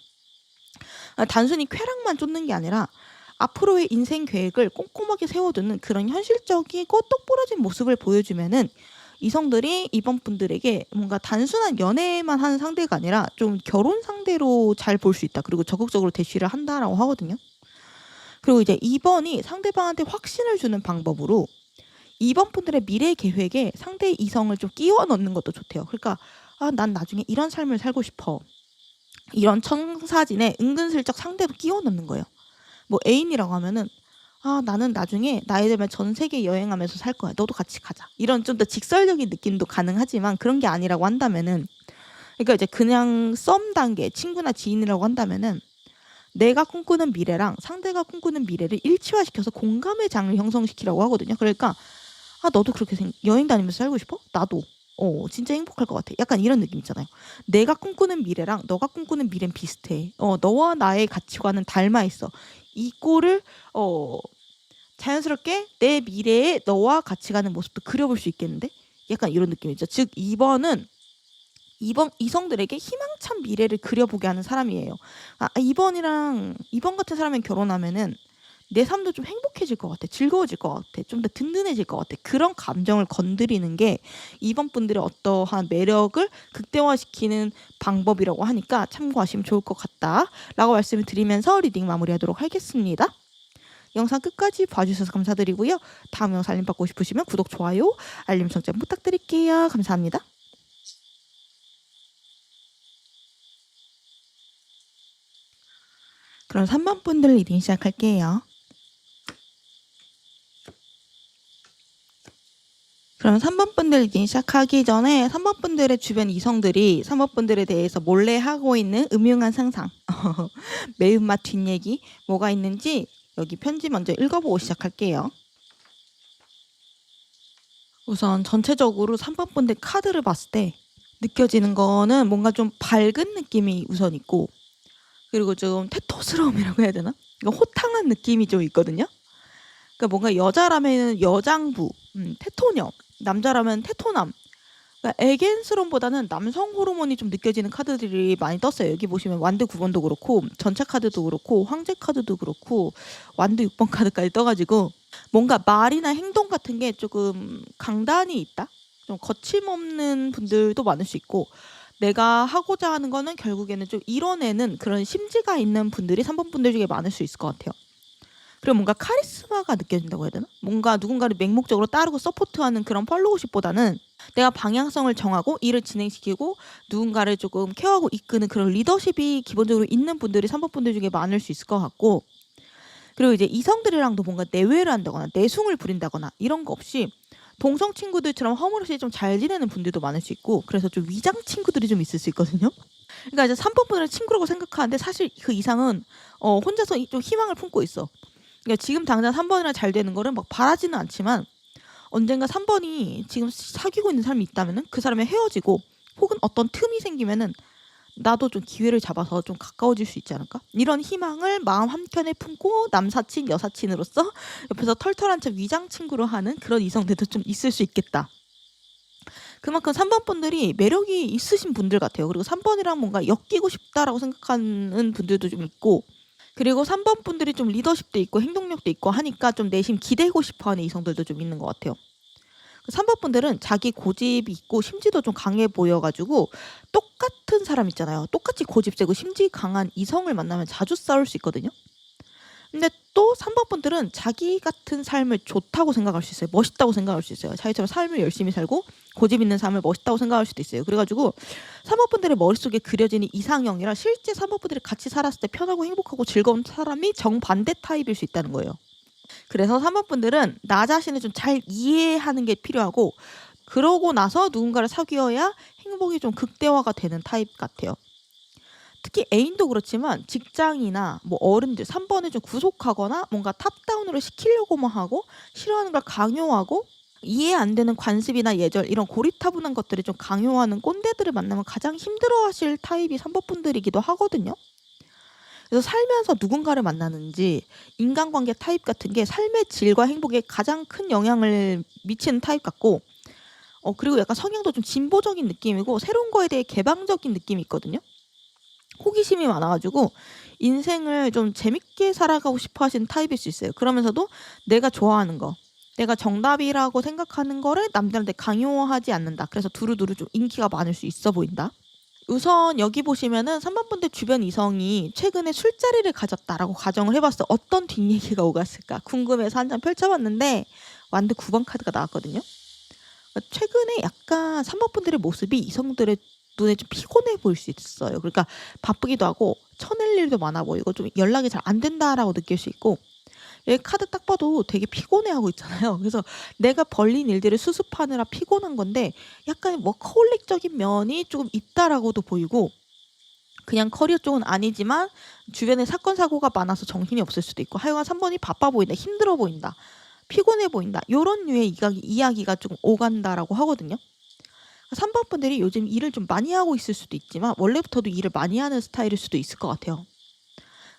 단순히 쾌락만 쫓는 게 아니라 앞으로의 인생 계획을 꼼꼼하게 세워두는 그런 현실적이고 똑부러진 모습을 보여주면은 이성들이 이번 분들에게 뭔가 단순한 연애만 하는 상대가 아니라 좀 결혼 상대로 잘 볼 수 있다. 그리고 적극적으로 대시를 한다라고 하거든요. 그리고 이제 2번이 상대방한테 확신을 주는 방법으로 2번 분들의 미래 계획에 상대 이성을 좀 끼워 넣는 것도 좋대요. 그러니까 난 나중에 이런 삶을 살고 싶어. 이런 청사진에 은근슬쩍 상대도 끼워 넣는 거예요. 뭐 애인이라고 하면은 나는 나중에 나이 들면 전 세계 여행하면서 살 거야. 너도 같이 가자. 이런 좀 더 직설적인 느낌도 가능하지만 그런 게 아니라고 한다면은 그러니까 이제 그냥 썸 단계 친구나 지인이라고 한다면은 내가 꿈꾸는 미래랑 상대가 꿈꾸는 미래를 일치화시켜서 공감의 장을 형성시키라고 하거든요. 그러니까 너도 그렇게 여행 다니면서 살고 싶어? 나도. 진짜 행복할 것 같아. 약간 이런 느낌 있잖아요. 내가 꿈꾸는 미래랑 너가 꿈꾸는 미래는 비슷해. 너와 나의 가치관은 닮아 있어. 이 꼴을 자연스럽게 내 미래에 너와 같이 가는 모습도 그려볼 수 있겠는데? 약간 이런 느낌이죠. 즉 2번은 이번 이성들에게 희망찬 미래를 그려보게 하는 사람이에요. 2번 같은 사람이 결혼하면은 내 삶도 좀 행복해질 것 같아. 즐거워질 것 같아. 좀 더 든든해질 것 같아. 그런 감정을 건드리는 게 2번 분들의 어떠한 매력을 극대화시키는 방법이라고 하니까 참고하시면 좋을 것 같다라고 말씀을 드리면서 리딩 마무리하도록 하겠습니다. 영상 끝까지 봐주셔서 감사드리고요. 다음 영상 알림 받고 싶으시면 구독, 좋아요, 알림 설정 부탁드릴게요. 감사합니다. 그럼 3번 분들 리딩 시작할게요. 그럼 3번 분들 리딩 시작하기 전에 3번 분들의 주변 이성들이 3번 분들에 대해서 몰래 하고 있는 음흉한 상상, 매운맛 뒷얘기 뭐가 있는지 여기 편지 먼저 읽어보고 시작할게요. 우선 전체적으로 3번 분들 카드를 봤을 때 느껴지는 거는 뭔가 좀 밝은 느낌이 우선 있고 그리고 좀 테토스러움이라고 해야 되나? 그러니까 호탕한 느낌이 좀 있거든요. 그러니까 뭔가 여자라면 여장부, 테토녀, 남자라면 테토남. 그러니까 애견스러움보다는 남성 호르몬이 좀 느껴지는 카드들이 많이 떴어요. 여기 보시면 완드 9번도 그렇고 전체 카드도 그렇고 황제 카드도 그렇고 완드 6번 카드까지 떠가지고 뭔가 말이나 행동 같은 게 조금 강단이 있다? 좀 거침없는 분들도 많을 수 있고 내가 하고자 하는 거는 결국에는 좀 이뤄내는 그런 심지가 있는 분들이 3번 분들 중에 많을 수 있을 것 같아요. 그리고 뭔가 카리스마가 느껴진다고 해야 되나? 뭔가 누군가를 맹목적으로 따르고 서포트하는 그런 팔로우십보다는 내가 방향성을 정하고 일을 진행시키고 누군가를 조금 케어하고 이끄는 그런 리더십이 기본적으로 있는 분들이 3번 분들 중에 많을 수 있을 것 같고 그리고 이제 이성들이랑도 뭔가 내외를 한다거나 내숭을 부린다거나 이런 거 없이 동성 친구들처럼 허물없이 좀 잘 지내는 분들도 많을 수 있고 그래서 좀 위장 친구들이 좀 있을 수 있거든요. 그러니까 이제 3번 분을 친구라고 생각하는데 사실 그 이상은 혼자서 좀 희망을 품고 있어. 그러니까 지금 당장 3번이랑 잘 되는 거를 막 바라지는 않지만 언젠가 3번이 지금 사귀고 있는 사람이 있다면은 그 사람이 헤어지고 혹은 어떤 틈이 생기면은 나도 좀 기회를 잡아서 좀 가까워질 수 있지 않을까? 이런 희망을 마음 한켠에 품고 남사친, 여사친으로서 옆에서 털털한 척 위장 친구로 하는 그런 이성들도 좀 있을 수 있겠다. 그만큼 3번 분들이 매력이 있으신 분들 같아요. 그리고 3번이랑 뭔가 엮이고 싶다라고 생각하는 분들도 좀 있고 그리고 3번 분들이 좀 리더십도 있고 행동력도 있고 하니까 좀 내심 기대고 싶어하는 이성들도 좀 있는 것 같아요. 3번 분들은 자기 고집이 있고 심지도 좀 강해 보여가지고 똑같은 사람 있잖아요. 똑같이 고집세고 심지 강한 이성을 만나면 자주 싸울 수 있거든요. 근데 또 3번 분들은 자기 같은 삶을 좋다고 생각할 수 있어요. 멋있다고 생각할 수 있어요. 자기처럼 삶을 열심히 살고 고집 있는 삶을 멋있다고 생각할 수도 있어요. 그래가지고 3번 분들의 머릿속에 그려지는 이상형이라 실제 3번 분들이 같이 살았을 때 편하고 행복하고 즐거운 사람이 정반대 타입일 수 있다는 거예요. 그래서 3번 분들은 나 자신을 좀 잘 이해하는 게 필요하고 그러고 나서 누군가를 사귀어야 행복이 좀 극대화가 되는 타입 같아요. 특히 애인도 그렇지만 직장이나 뭐 어른들 3번을 좀 구속하거나 뭔가 탑다운으로 시키려고만 하고 싫어하는 걸 강요하고 이해 안 되는 관습이나 예절 이런 고리타분한 것들을 좀 강요하는 꼰대들을 만나면 가장 힘들어하실 타입이 3번 분들이기도 하거든요. 그래서 살면서 누군가를 만나는지 인간관계 타입 같은 게 삶의 질과 행복에 가장 큰 영향을 미치는 타입 같고 그리고 약간 성향도 좀 진보적인 느낌이고 새로운 거에 대해 개방적인 느낌이 있거든요. 호기심이 많아가지고 인생을 좀 재밌게 살아가고 싶어 하시는 타입일 수 있어요. 그러면서도 내가 좋아하는 거, 내가 정답이라고 생각하는 거를 남들한테 강요하지 않는다. 그래서 두루두루 좀 인기가 많을 수 있어 보인다. 우선 여기 보시면은 3번 분들 주변 이성이 최근에 술자리를 가졌다라고 가정을 해봤어. 어떤 뒷얘기가 오갔을까 궁금해서 한 장 펼쳐봤는데 완드 9번 카드가 나왔거든요. 최근에 약간 3번 분들의 모습이 이성들의 눈에 좀 피곤해 보일 수 있어요. 그러니까 바쁘기도 하고 쳐낼 일도 많아 보이고 좀 연락이 잘 안 된다라고 느낄 수 있고, 여기 카드 딱 봐도 되게 피곤해하고 있잖아요. 그래서 내가 벌린 일들을 수습하느라 피곤한 건데 약간 워커홀릭적인 면이 조금 있다라고도 보이고, 그냥 커리어 쪽은 아니지만 주변에 사건 사고가 많아서 정신이 없을 수도 있고, 하여간 3번이 바빠 보인다, 힘들어 보인다, 피곤해 보인다, 요런 류의 이야기가 좀 오간다라고 하거든요. 3번 분들이 요즘 일을 좀 많이 하고 있을 수도 있지만 원래부터도 일을 많이 하는 스타일일 수도 있을 것 같아요.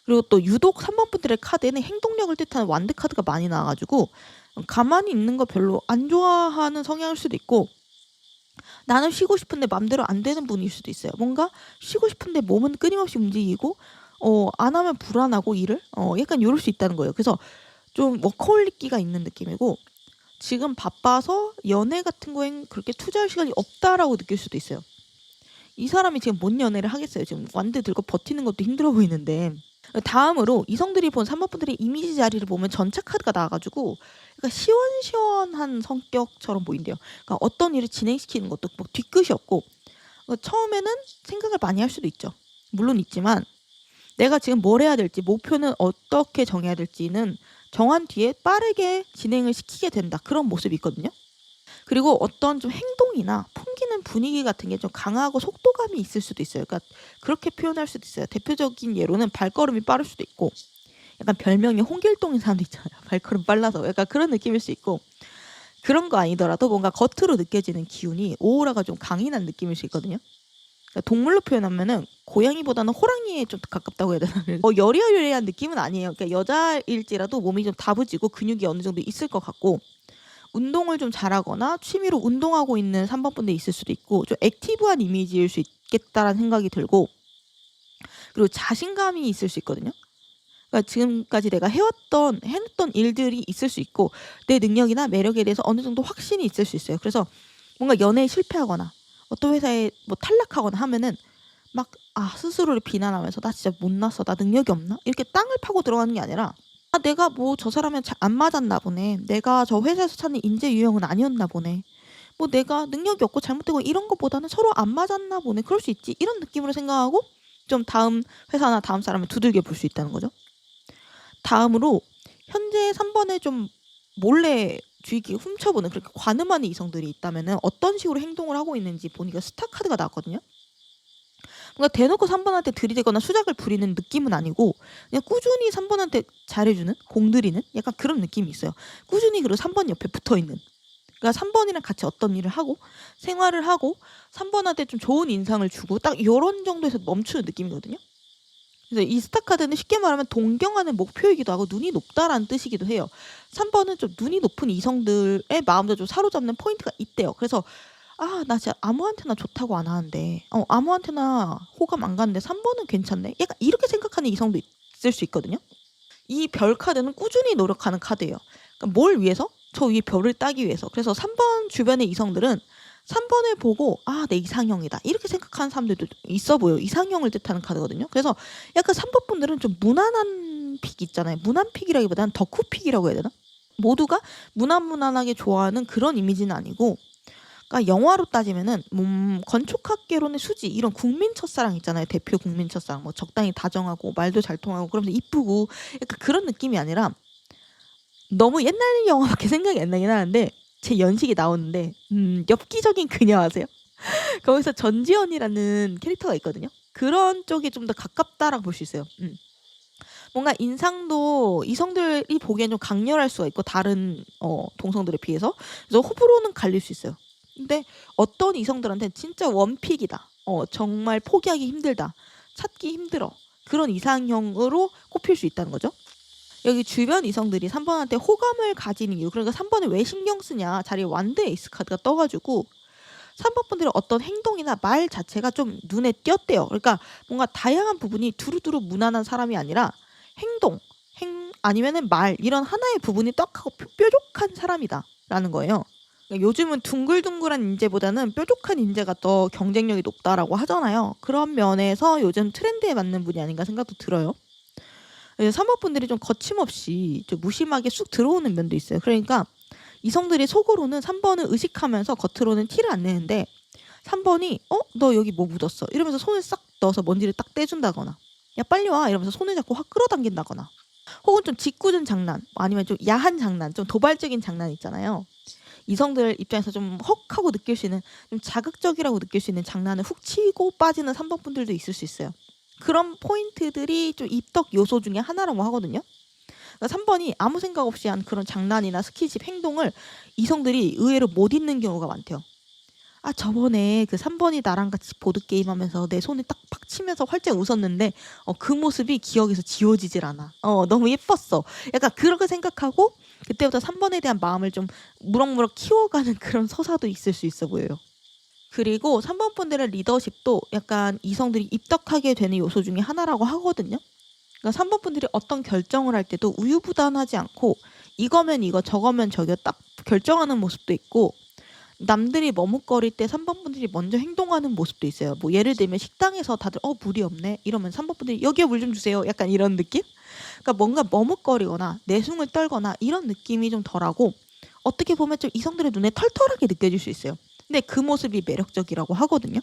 그리고 또 유독 3번 분들의 카드에는 행동력을 뜻하는 완드 카드가 많이 나와가지고 가만히 있는 거 별로 안 좋아하는 성향일 수도 있고, 나는 쉬고 싶은데 맘대로 안 되는 분일 수도 있어요. 뭔가 쉬고 싶은데 몸은 끊임없이 움직이고 안 하면 불안하고 일을 약간 이럴 수 있다는 거예요. 그래서 좀 워커홀릭기가 있는 느낌이고, 지금 바빠서 연애 같은 거엔 그렇게 투자할 시간이 없다라고 느낄 수도 있어요. 이 사람이 지금 뭔 연애를 하겠어요. 지금 완드 들고 버티는 것도 힘들어 보이는데. 다음으로 이성들이 본 3번 분들의 이미지 자리를 보면 전차 카드가 나와가지고 그러니까 시원시원한 성격처럼 보인대요. 그러니까 어떤 일을 진행시키는 것도 뭐 뒤끝이 없고, 처음에는 생각을 많이 할 수도 있죠. 물론 있지만 내가 지금 뭘 해야 될지, 목표는 어떻게 정해야 될지는 정한 뒤에 빠르게 진행을 시키게 된다, 그런 모습이 있거든요. 그리고 어떤 좀 행동이나 풍기는 분위기 같은 게 좀 강하고 속도감이 있을 수도 있어요. 그러니까 그렇게 표현할 수도 있어요. 대표적인 예로는 발걸음이 빠를 수도 있고, 약간 별명이 홍길동인 사람도 있잖아요. 발걸음 빨라서 약간 그런 느낌일 수 있고, 그런 거 아니더라도 뭔가 겉으로 느껴지는 기운이 오라가 좀 강인한 느낌일 수 있거든요. 그러니까 동물로 표현하면은 고양이보다는 호랑이에 좀 가깝다고 해야 되나? 여리여리한 느낌은 아니에요. 그러니까 여자일지라도 몸이 좀 다부지고 근육이 어느 정도 있을 것 같고, 운동을 좀 잘하거나 취미로 운동하고 있는 3번 분들 있을 수도 있고, 좀 액티브한 이미지일 수 있겠다라는 생각이 들고, 그리고 자신감이 있을 수 있거든요. 그러니까 지금까지 내가 해냈던 일들이 있을 수 있고, 내 능력이나 매력에 대해서 어느 정도 확신이 있을 수 있어요. 그래서 뭔가 연애에 실패하거나 어떤 회사에 뭐 탈락하거나 하면은 막 스스로를 비난하면서 나 진짜 못났어, 나 능력이 없나, 이렇게 땅을 파고 들어가는 게 아니라 내가 뭐 저 사람이랑 잘 안 맞았나 보네, 내가 저 회사에서 찾는 인재 유형은 아니었나 보네, 뭐 내가 능력이 없고 잘못되고 이런 것보다는 서로 안 맞았나 보네, 그럴 수 있지, 이런 느낌으로 생각하고 좀 다음 회사나 다음 사람을 두들겨 볼 수 있다는 거죠. 다음으로 현재 3번에 좀 몰래 주의 깊게 훔쳐보는, 그렇게 관음하는 이성들이 있다면 어떤 식으로 행동을 하고 있는지 보니까 스타 카드가 나왔거든요. 뭔가 대놓고 3번한테 들이대거나 수작을 부리는 느낌은 아니고 그냥 꾸준히 3번한테 잘해주는, 공들이는 약간 그런 느낌이 있어요. 꾸준히 그리고 3번 옆에 붙어있는, 그러니까 3번이랑 같이 어떤 일을 하고 생활을 하고 3번한테 좀 좋은 인상을 주고 딱 이런 정도에서 멈추는 느낌이거든요. 그래서 이 스타 카드는 쉽게 말하면 동경하는 목표이기도 하고 눈이 높다라는 뜻이기도 해요. 3번은 좀 눈이 높은 이성들의 마음도 좀 사로잡는 포인트가 있대요. 그래서 나 진짜 아무한테나 좋다고 안 하는데 아무한테나 호감 안 가는데 3번은 괜찮네, 약간 이렇게 생각하는 이성도 있을 수 있거든요. 이 별 카드는 꾸준히 노력하는 카드예요. 그러니까 뭘 위해서? 저 위에 별을 따기 위해서. 그래서 3번 주변의 이성들은 3번을 보고 내 이상형이다, 이렇게 생각하는 사람들도 있어 보여요. 이상형을 뜻하는 카드거든요. 그래서 약간 3번 분들은 좀 무난한 픽 있잖아요. 무난 픽이라기보다는 덕후 픽이라고 해야 되나? 모두가 무난무난하게 좋아하는 그런 이미지는 아니고, 그러니까 영화로 따지면은 건축학개론의 수지, 이런 국민 첫사랑 있잖아요. 대표 국민 첫사랑, 뭐 적당히 다정하고 말도 잘 통하고 그러면서 이쁘고 약간 그런 느낌이 아니라, 너무 옛날 영화밖에 생각이 안 나긴 하는데 제 연식이 나오는데 엽기적인 그녀 아세요? 거기서 전지현이라는 캐릭터가 있거든요. 그런 쪽이 좀 더 가깝다라고 볼 수 있어요. 뭔가 인상도 이성들이 보기엔 좀 강렬할 수가 있고 다른 동성들에 비해서. 그래서 호불호는 갈릴 수 있어요. 근데 어떤 이성들한테는 진짜 원픽이다. 정말 포기하기 힘들다. 찾기 힘들어. 그런 이상형으로 꼽힐 수 있다는 거죠. 여기 주변 이성들이 3번한테 호감을 가지는 이유, 그러니까 3번에 왜 신경 쓰냐, 자리에 완드 에이스 카드가 떠가지고 3번 분들의 어떤 행동이나 말 자체가 좀 눈에 띄었대요. 그러니까 뭔가 다양한 부분이 두루두루 무난한 사람이 아니라 행동, 아니면은 말, 이런 하나의 부분이 떡하고 뾰족한 사람이다라는 거예요. 그러니까 요즘은 둥글둥글한 인재보다는 뾰족한 인재가 더 경쟁력이 높다라고 하잖아요. 그런 면에서 요즘 트렌드에 맞는 분이 아닌가 생각도 들어요. 3번 분들이 좀 거침없이 좀 무심하게 쑥 들어오는 면도 있어요. 그러니까 이성들이 속으로는 3번을 의식하면서 겉으로는 티를 안 내는데 3번이 너 여기 뭐 묻었어? 이러면서 손을 싹 넣어서 먼지를 딱 떼준다거나, 야 빨리 와 이러면서 손을 잡고 확 끌어당긴다거나, 혹은 좀 짓궂은 장난, 아니면 좀 야한 장난, 좀 도발적인 장난 있잖아요. 이성들 입장에서 좀 헉하고 느낄 수 있는, 좀 자극적이라고 느낄 수 있는 장난을 훅 치고 빠지는 3번 분들도 있을 수 있어요. 그런 포인트들이 좀 입덕 요소 중에 하나라고 하거든요. 그러니까 3번이 아무 생각 없이 한 그런 장난이나 스킨십 행동을 이성들이 의외로 못 잊는 경우가 많대요. 아 저번에 그 3번이 나랑 같이 보드게임 하면서 내 손을 딱 팍 치면서 활짝 웃었는데 그 모습이 기억에서 지워지질 않아. 너무 예뻤어. 약간 그렇게 생각하고 그때부터 3번에 대한 마음을 좀 무럭무럭 키워가는 그런 서사도 있을 수 있어 보여요. 그리고 3번 분들의 리더십도 약간 이성들이 입덕하게 되는 요소 중에 하나라고 하거든요. 그러니까 3번 분들이 어떤 결정을 할 때도 우유부단하지 않고 이거면 이거 저거면 저거 딱 결정하는 모습도 있고, 남들이 머뭇거릴 때 3번 분들이 먼저 행동하는 모습도 있어요. 뭐 예를 들면 식당에서 다들 물이 없네 이러면 3번 분들이 여기에 물 좀 주세요, 약간 이런 느낌? 그러니까 뭔가 머뭇거리거나 내숭을 떨거나 이런 느낌이 좀 덜하고, 어떻게 보면 좀 이성들의 눈에 털털하게 느껴질 수 있어요. 근데 그 모습이 매력적이라고 하거든요.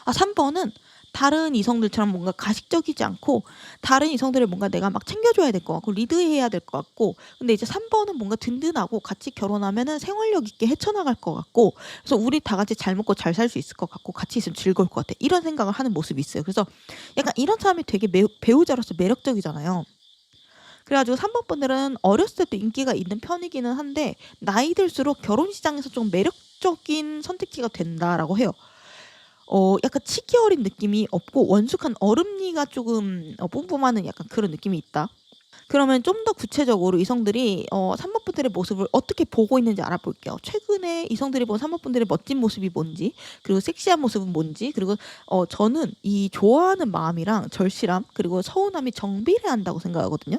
3번은 다른 이성들처럼 뭔가 가식적이지 않고, 다른 이성들을 뭔가 내가 막 챙겨줘야 될 것 같고 리드해야 될 것 같고, 근데 이제 3번은 뭔가 든든하고 같이 결혼하면은 생활력 있게 헤쳐나갈 것 같고, 그래서 우리 다 같이 잘 먹고 잘 살 수 있을 것 같고 같이 있으면 즐거울 것 같아, 이런 생각을 하는 모습이 있어요. 그래서 약간 이런 사람이 되게 배우자로서 매력적이잖아요. 그래가지고 3번 분들은 어렸을 때도 인기가 있는 편이기는 한데 나이 들수록 결혼 시장에서 좀 매력적인 선택지가 된다라고 해요. 약간 치기 어린 느낌이 없고 원숙한 얼음니가 조금 뿜뿜하는 약간 그런 느낌이 있다. 그러면 좀 더 구체적으로 이성들이 3번 분들의 모습을 어떻게 보고 있는지 알아볼게요. 최근에 이성들이 본 3번 분들의 멋진 모습이 뭔지, 그리고 섹시한 모습은 뭔지, 그리고 저는 이 좋아하는 마음이랑 절실함, 그리고 서운함이 정비례한다고 생각하거든요.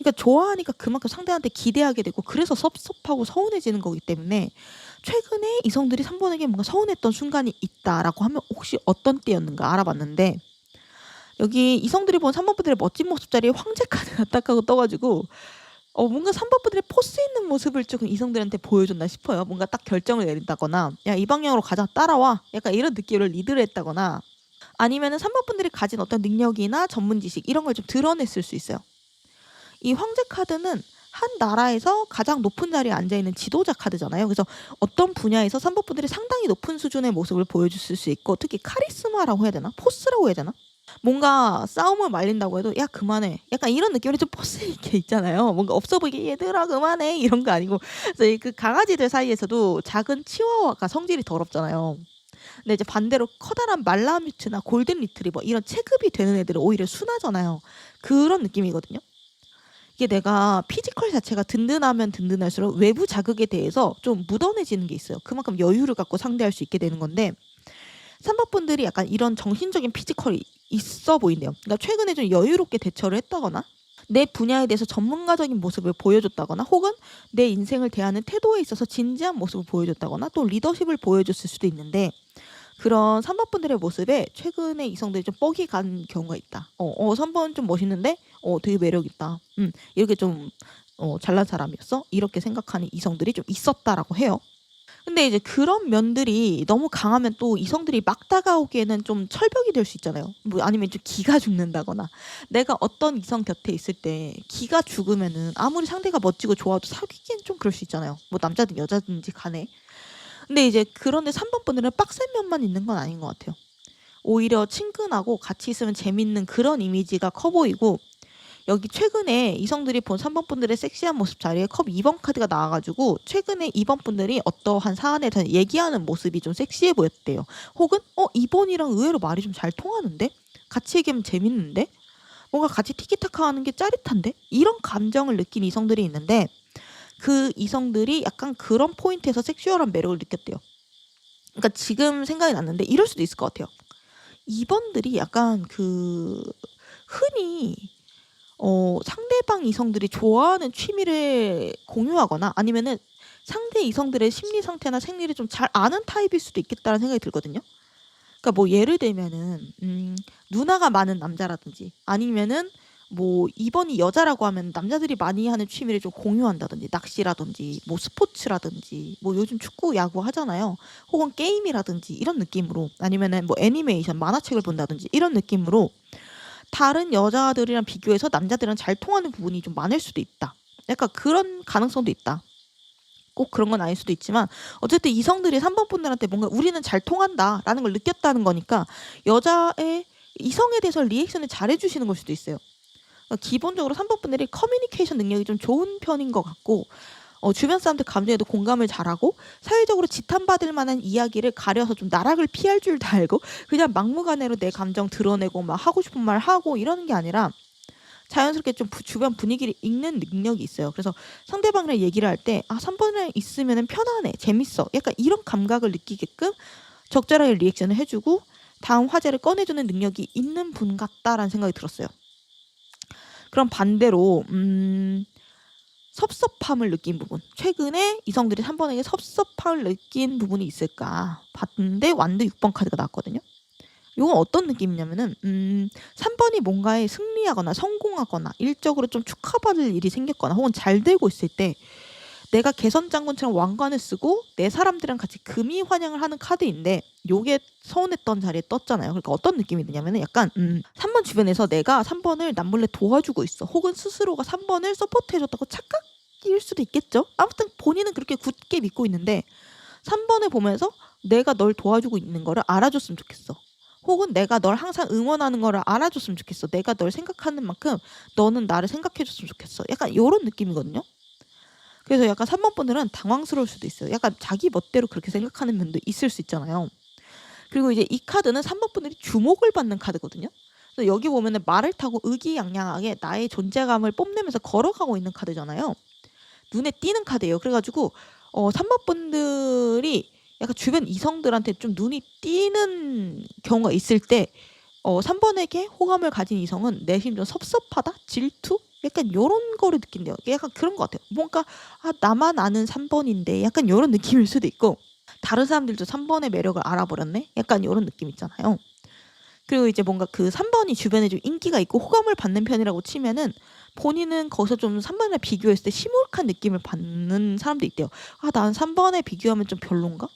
그러니까 좋아하니까 그만큼 상대한테 기대하게 되고, 그래서 섭섭하고 서운해지는 거기 때문에 최근에 이성들이 3번에게 뭔가 서운했던 순간이 있다라고 하면 혹시 어떤 때였는가 알아봤는데, 여기 이성들이 본 3번 분들의 멋진 모습 자리에 황제 카드가 딱 하고 떠가지고 뭔가 3번 분들의 포스 있는 모습을 조금 이성들한테 보여줬나 싶어요. 뭔가 딱 결정을 내린다거나, 야 이 방향으로 가자 따라와, 약간 이런 느낌으로 리드를 했다거나, 아니면은 3번 분들이 가진 어떤 능력이나 전문 지식 이런 걸 좀 드러냈을 수 있어요. 이 황제 카드는 한 나라에서 가장 높은 자리에 앉아있는 지도자 카드잖아요. 그래서 어떤 분야에서 3번 분들이 상당히 높은 수준의 모습을 보여줬을 수 있고, 특히 카리스마라고 해야 되나? 포스라고 해야 되나? 뭔가 싸움을 말린다고 해도 야 그만해, 약간 이런 느낌으로 좀 포스 있게 있잖아요. 뭔가 없어 보이게 얘들아 그만해 이런 거 아니고. 그래서 그 강아지들 사이에서도 작은 치와와가 성질이 더럽잖아요. 근데 이제 반대로 커다란 말라뮤트나 골든 리트리버 이런 체급이 되는 애들은 오히려 순하잖아요. 그런 느낌이거든요. 이게 내가 피지컬 자체가 든든하면 든든할수록 외부 자극에 대해서 좀 무던해지는 게 있어요. 그만큼 여유를 갖고 상대할 수 있게 되는 건데, 3번 분들이 약간 이런 정신적인 피지컬이 있어 보인대요. 그러니까 최근에 좀 여유롭게 대처를 했다거나, 내 분야에 대해서 전문가적인 모습을 보여줬다거나, 혹은 내 인생을 대하는 태도에 있어서 진지한 모습을 보여줬다거나, 또 리더십을 보여줬을 수도 있는데, 그런 3번 분들의 모습에 최근에 이성들이 좀 뻑이 간 경우가 있다. 3번 좀 멋있는데 되게 매력 있다. 이렇게 좀 잘난 사람이었어, 이렇게 생각하는 이성들이 좀 있었다라고 해요. 근데 이제 그런 면들이 너무 강하면 또 이성들이 막 다가오기에는 좀 철벽이 될 수 있잖아요. 뭐 아니면 좀 기가 죽는다거나. 내가 어떤 이성 곁에 있을 때 기가 죽으면은 아무리 상대가 멋지고 좋아도 사귀기엔 좀 그럴 수 있잖아요. 뭐 남자든 여자든지 간에. 근데 이제 그런데 3번 분들은 빡센 면만 있는 건 아닌 것 같아요. 오히려 친근하고 같이 있으면 재밌는 그런 이미지가 커 보이고, 여기 최근에 이성들이 본 3번 분들의 섹시한 모습 자리에 컵 2번 카드가 나와가지고 최근에 2번 분들이 어떠한 사안에 대해서 얘기하는 모습이 좀 섹시해 보였대요. 혹은 2번이랑 의외로 말이 좀 잘 통하는데? 같이 얘기하면 재밌는데? 뭔가 같이 티키타카 하는 게 짜릿한데? 이런 감정을 느낀 이성들이 있는데 그 이성들이 약간 그런 포인트에서 섹슈얼한 매력을 느꼈대요. 그러니까 지금 생각이 났는데 이럴 수도 있을 것 같아요. 2번들이 약간 흔히 상대방 이성들이 좋아하는 취미를 공유하거나 아니면은 상대 이성들의 심리 상태나 생리를 좀 잘 아는 타입일 수도 있겠다는 생각이 들거든요. 그러니까 뭐 예를 들면은 누나가 많은 남자라든지 아니면은 뭐 2번이 여자라고 하면 남자들이 많이 하는 취미를 좀 공유한다든지 낚시라든지 뭐 스포츠라든지 뭐 요즘 축구 야구 하잖아요. 혹은 게임이라든지 이런 느낌으로 아니면은 뭐 애니메이션 만화책을 본다든지 이런 느낌으로 다른 여자들이랑 비교해서 남자들이랑 잘 통하는 부분이 좀 많을 수도 있다. 약간 그런 가능성도 있다. 꼭 그런 건 아닐 수도 있지만 어쨌든 이성들이 3번 분들한테 뭔가 우리는 잘 통한다라는 걸 느꼈다는 거니까 여자의 이성에 대해서 리액션을 잘 해주시는 걸 수도 있어요. 그러니까 기본적으로 3번 분들이 커뮤니케이션 능력이 좀 좋은 편인 것 같고 주변 사람들 감정에도 공감을 잘하고 사회적으로 지탄받을 만한 이야기를 가려서 좀 나락을 피할 줄 다 알고 그냥 막무가내로 내 감정 드러내고 막 하고 싶은 말 하고 이러는 게 아니라 자연스럽게 좀 주변 분위기를 읽는 능력이 있어요. 그래서 상대방이랑 얘기를 할 때 3번이랑 있으면 편하네, 재밌어. 약간 이런 감각을 느끼게끔 적절하게 리액션을 해주고 다음 화제를 꺼내주는 능력이 있는 분 같다라는 생각이 들었어요. 그럼 반대로 섭섭함을 느낀 부분. 최근에 이성들이 3번에게 섭섭함을 느낀 부분이 있을까 봤는데 완드 6번 카드가 나왔거든요. 이건 어떤 느낌이냐면은 3번이 뭔가에 승리하거나 성공하거나 일적으로 좀 축하받을 일이 생겼거나 혹은 잘 되고 있을 때 내가 개선장군처럼 왕관을 쓰고 내 사람들이랑 같이 금이 환영을 하는 카드인데 요게 서운했던 자리에 떴잖아요. 그러니까 어떤 느낌이 드냐면은 약간 3번 주변에서 내가 3번을 남몰래 도와주고 있어. 혹은 스스로가 3번을 서포트해줬다고 착각일 수도 있겠죠. 아무튼 본인은 그렇게 굳게 믿고 있는데 3번을 보면서 내가 널 도와주고 있는 거를 알아줬으면 좋겠어. 혹은 내가 널 항상 응원하는 거를 알아줬으면 좋겠어. 내가 널 생각하는 만큼 너는 나를 생각해줬으면 좋겠어. 약간 이런 느낌이거든요. 그래서 약간 3번 분들은 당황스러울 수도 있어요. 약간 자기 멋대로 그렇게 생각하는 면도 있을 수 있잖아요. 그리고 이제 이 카드는 3번 분들이 주목을 받는 카드거든요. 그래서 여기 보면은 말을 타고 의기양양하게 나의 존재감을 뽐내면서 걸어가고 있는 카드잖아요. 눈에 띄는 카드예요. 그래가지고 3번 분들이 약간 주변 이성들한테 좀 눈이 띄는 경우가 있을 때 3번에게 호감을 가진 이성은 내심 좀 섭섭하다? 질투? 약간 요런 거를 느낀대요. 약간 그런 것 같아요. 뭔가 나만 아는 3번인데 약간 요런 느낌일 수도 있고 다른 사람들도 3번의 매력을 알아버렸네? 약간 요런 느낌 있잖아요. 그리고 이제 뭔가 그 3번이 주변에 좀 인기가 있고 호감을 받는 편이라고 치면은 본인은 거기서 좀 3번에 비교했을 때 시무룩한 느낌을 받는 사람도 있대요. 난 3번에 비교하면 좀 별론가?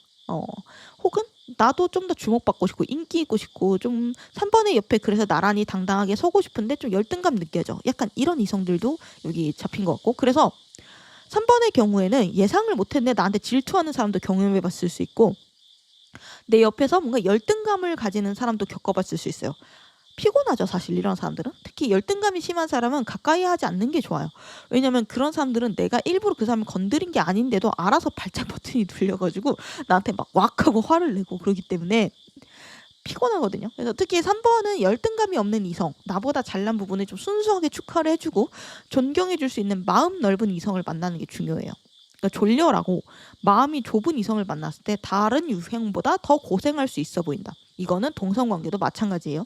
혹은 나도 좀 더 주목받고 싶고 인기 있고 싶고 좀 3번의 옆에 그래서 나란히 당당하게 서고 싶은데 좀 열등감 느껴져. 약간 이런 이성들도 여기 잡힌 것 같고 그래서 3번의 경우에는 예상을 못했는데 나한테 질투하는 사람도 경험해봤을 수 있고 내 옆에서 뭔가 열등감을 가지는 사람도 겪어봤을 수 있어요. 피곤하죠 사실 이런 사람들은. 특히 열등감이 심한 사람은 가까이 하지 않는 게 좋아요. 왜냐면 그런 사람들은 내가 일부러 그 사람을 건드린 게 아닌데도 알아서 발작 버튼이 눌려가지고 나한테 막 왁 하고 화를 내고 그러기 때문에 피곤하거든요. 그래서 특히 3번은 열등감이 없는 이성, 나보다 잘난 부분을 좀 순수하게 축하를 해주고 존경해줄 수 있는 마음 넓은 이성을 만나는 게 중요해요. 그러니까 졸렬하고 마음이 좁은 이성을 만났을 때 다른 유형보다 더 고생할 수 있어 보인다. 이거는 동성관계도 마찬가지예요.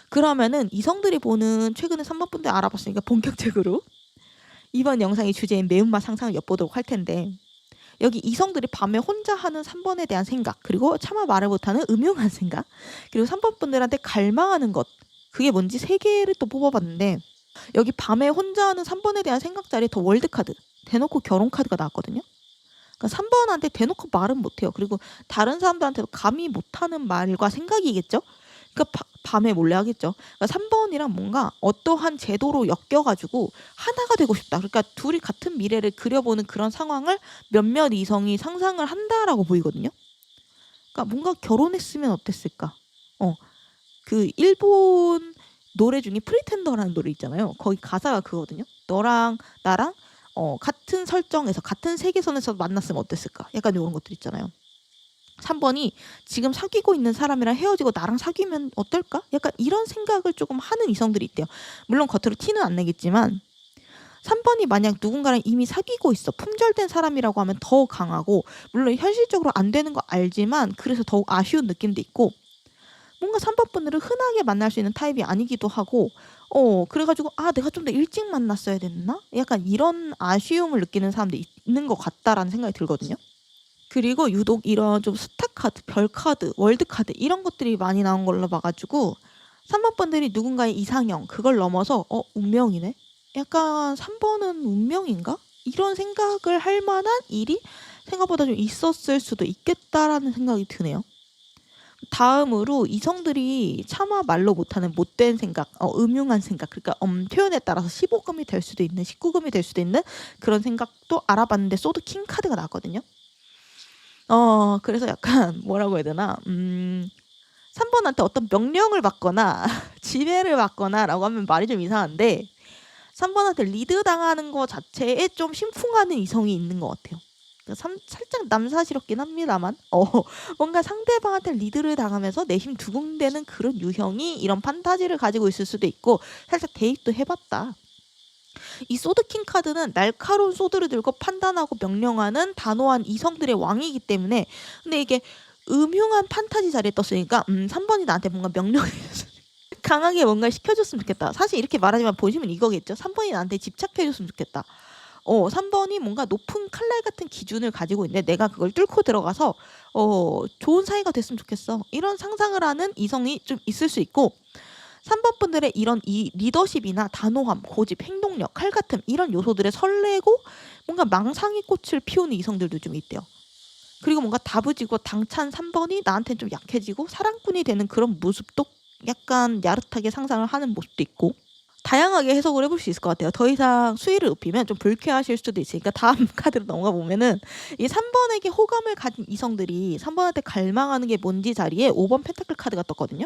그러면은 이성들이 보는 최근에 3번 분들 알아봤으니까 본격적으로 이번 영상의 주제인 매운맛 상상을 엿보도록 할 텐데 여기 이성들이 밤에 혼자 하는 3번에 대한 생각 그리고 차마 말을 못하는 음흉한 생각 그리고 3번 분들한테 갈망하는 것 그게 뭔지 3개를 또 뽑아봤는데 여기 밤에 혼자 하는 3번에 대한 생각 자리에 더 월드카드 대놓고 결혼 카드가 나왔거든요. 그러니까 3번한테 대놓고 말은 못해요. 그리고 다른 사람들한테도 감히 못하는 말과 생각이겠죠. 그러니까 밤에 몰래 하겠죠. 그러니까 3번이랑 뭔가 어떠한 제도로 엮여가지고 하나가 되고 싶다. 그러니까 둘이 같은 미래를 그려보는 그런 상황을 몇몇 이성이 상상을 한다라고 보이거든요. 그러니까 뭔가 결혼했으면 어땠을까? 그 일본 노래 중에 프리텐더라는 노래 있잖아요. 거기 가사가 그거거든요. 너랑 나랑 같은 설정에서 같은 세계선에서 만났으면 어땠을까? 약간 이런 것들 있잖아요. 3번이 지금 사귀고 있는 사람이랑 헤어지고 나랑 사귀면 어떨까? 약간 이런 생각을 조금 하는 이성들이 있대요. 물론 겉으로 티는 안 내겠지만 3번이 만약 누군가랑 이미 사귀고 있어. 품절된 사람이라고 하면 더 강하고, 물론 현실적으로 안 되는 거 알지만 그래서 더욱 아쉬운 느낌도 있고, 뭔가 3번 분들은 흔하게 만날 수 있는 타입이 아니기도 하고, 그래가지고 내가 좀 더 일찍 만났어야 됐나? 약간 이런 아쉬움을 느끼는 사람도 있는 것 같다라는 생각이 들거든요. 그리고 유독 이런 좀 스타 카드, 별 카드, 월드 카드 이런 것들이 많이 나온 걸로 봐가지고 3번 분들이 누군가의 이상형 그걸 넘어서 운명이네? 약간 3번은 운명인가? 이런 생각을 할 만한 일이 생각보다 좀 있었을 수도 있겠다라는 생각이 드네요. 다음으로 이성들이 차마 말로 못하는 못된 생각, 음흉한 생각, 그러니까 표현에 따라서 15금이 될 수도 있는, 19금이 될 수도 있는 그런 생각도 알아봤는데 소드 킹 카드가 나왔거든요. 그래서 약간 뭐라고 해야 되나 3번한테 어떤 명령을 받거나 지배를 받거나라고 하면 말이 좀 이상한데 3번한테 리드 당하는 거 자체에 좀 심쿵하는 이성이 있는 것 같아요. 살짝 남사스럽긴 합니다만 뭔가 상대방한테 리드를 당하면서 내심 두근대는 그런 유형이 이런 판타지를 가지고 있을 수도 있고 살짝 대입도 해봤다. 이 소드킹 카드는 날카로운 소드를 들고 판단하고 명령하는 단호한 이성들의 왕이기 때문에, 근데 이게 음흉한 판타지 자리에 떴으니까 3번이 나한테 뭔가 명령을 강하게 뭔가 시켜줬으면 좋겠다. 사실 이렇게 말하지만 보시면 이거겠죠. 3번이 나한테 집착해줬으면 좋겠다. 3번이 뭔가 높은 칼날 같은 기준을 가지고 있는데 내가 그걸 뚫고 들어가서 좋은 사이가 됐으면 좋겠어. 이런 상상을 하는 이성이 좀 있을 수 있고, 3번 분들의 이런 리더십이나 단호함, 고집, 행동력, 칼같음 이런 요소들에 설레고 뭔가 망상의 꽃을 피우는 이성들도 좀 있대요. 그리고 뭔가 다부지고 당찬 3번이 나한테는 좀 약해지고 사랑꾼이 되는 그런 모습도 약간 야릇하게 상상을 하는 모습도 있고, 다양하게 해석을 해볼 수 있을 것 같아요. 더 이상 수위를 높이면 좀 불쾌하실 수도 있으니까 다음 카드로 넘어가 보면은 이 3번에게 호감을 가진 이성들이 3번한테 갈망하는 게 뭔지 자리에 5번 펜타클 카드가 떴거든요.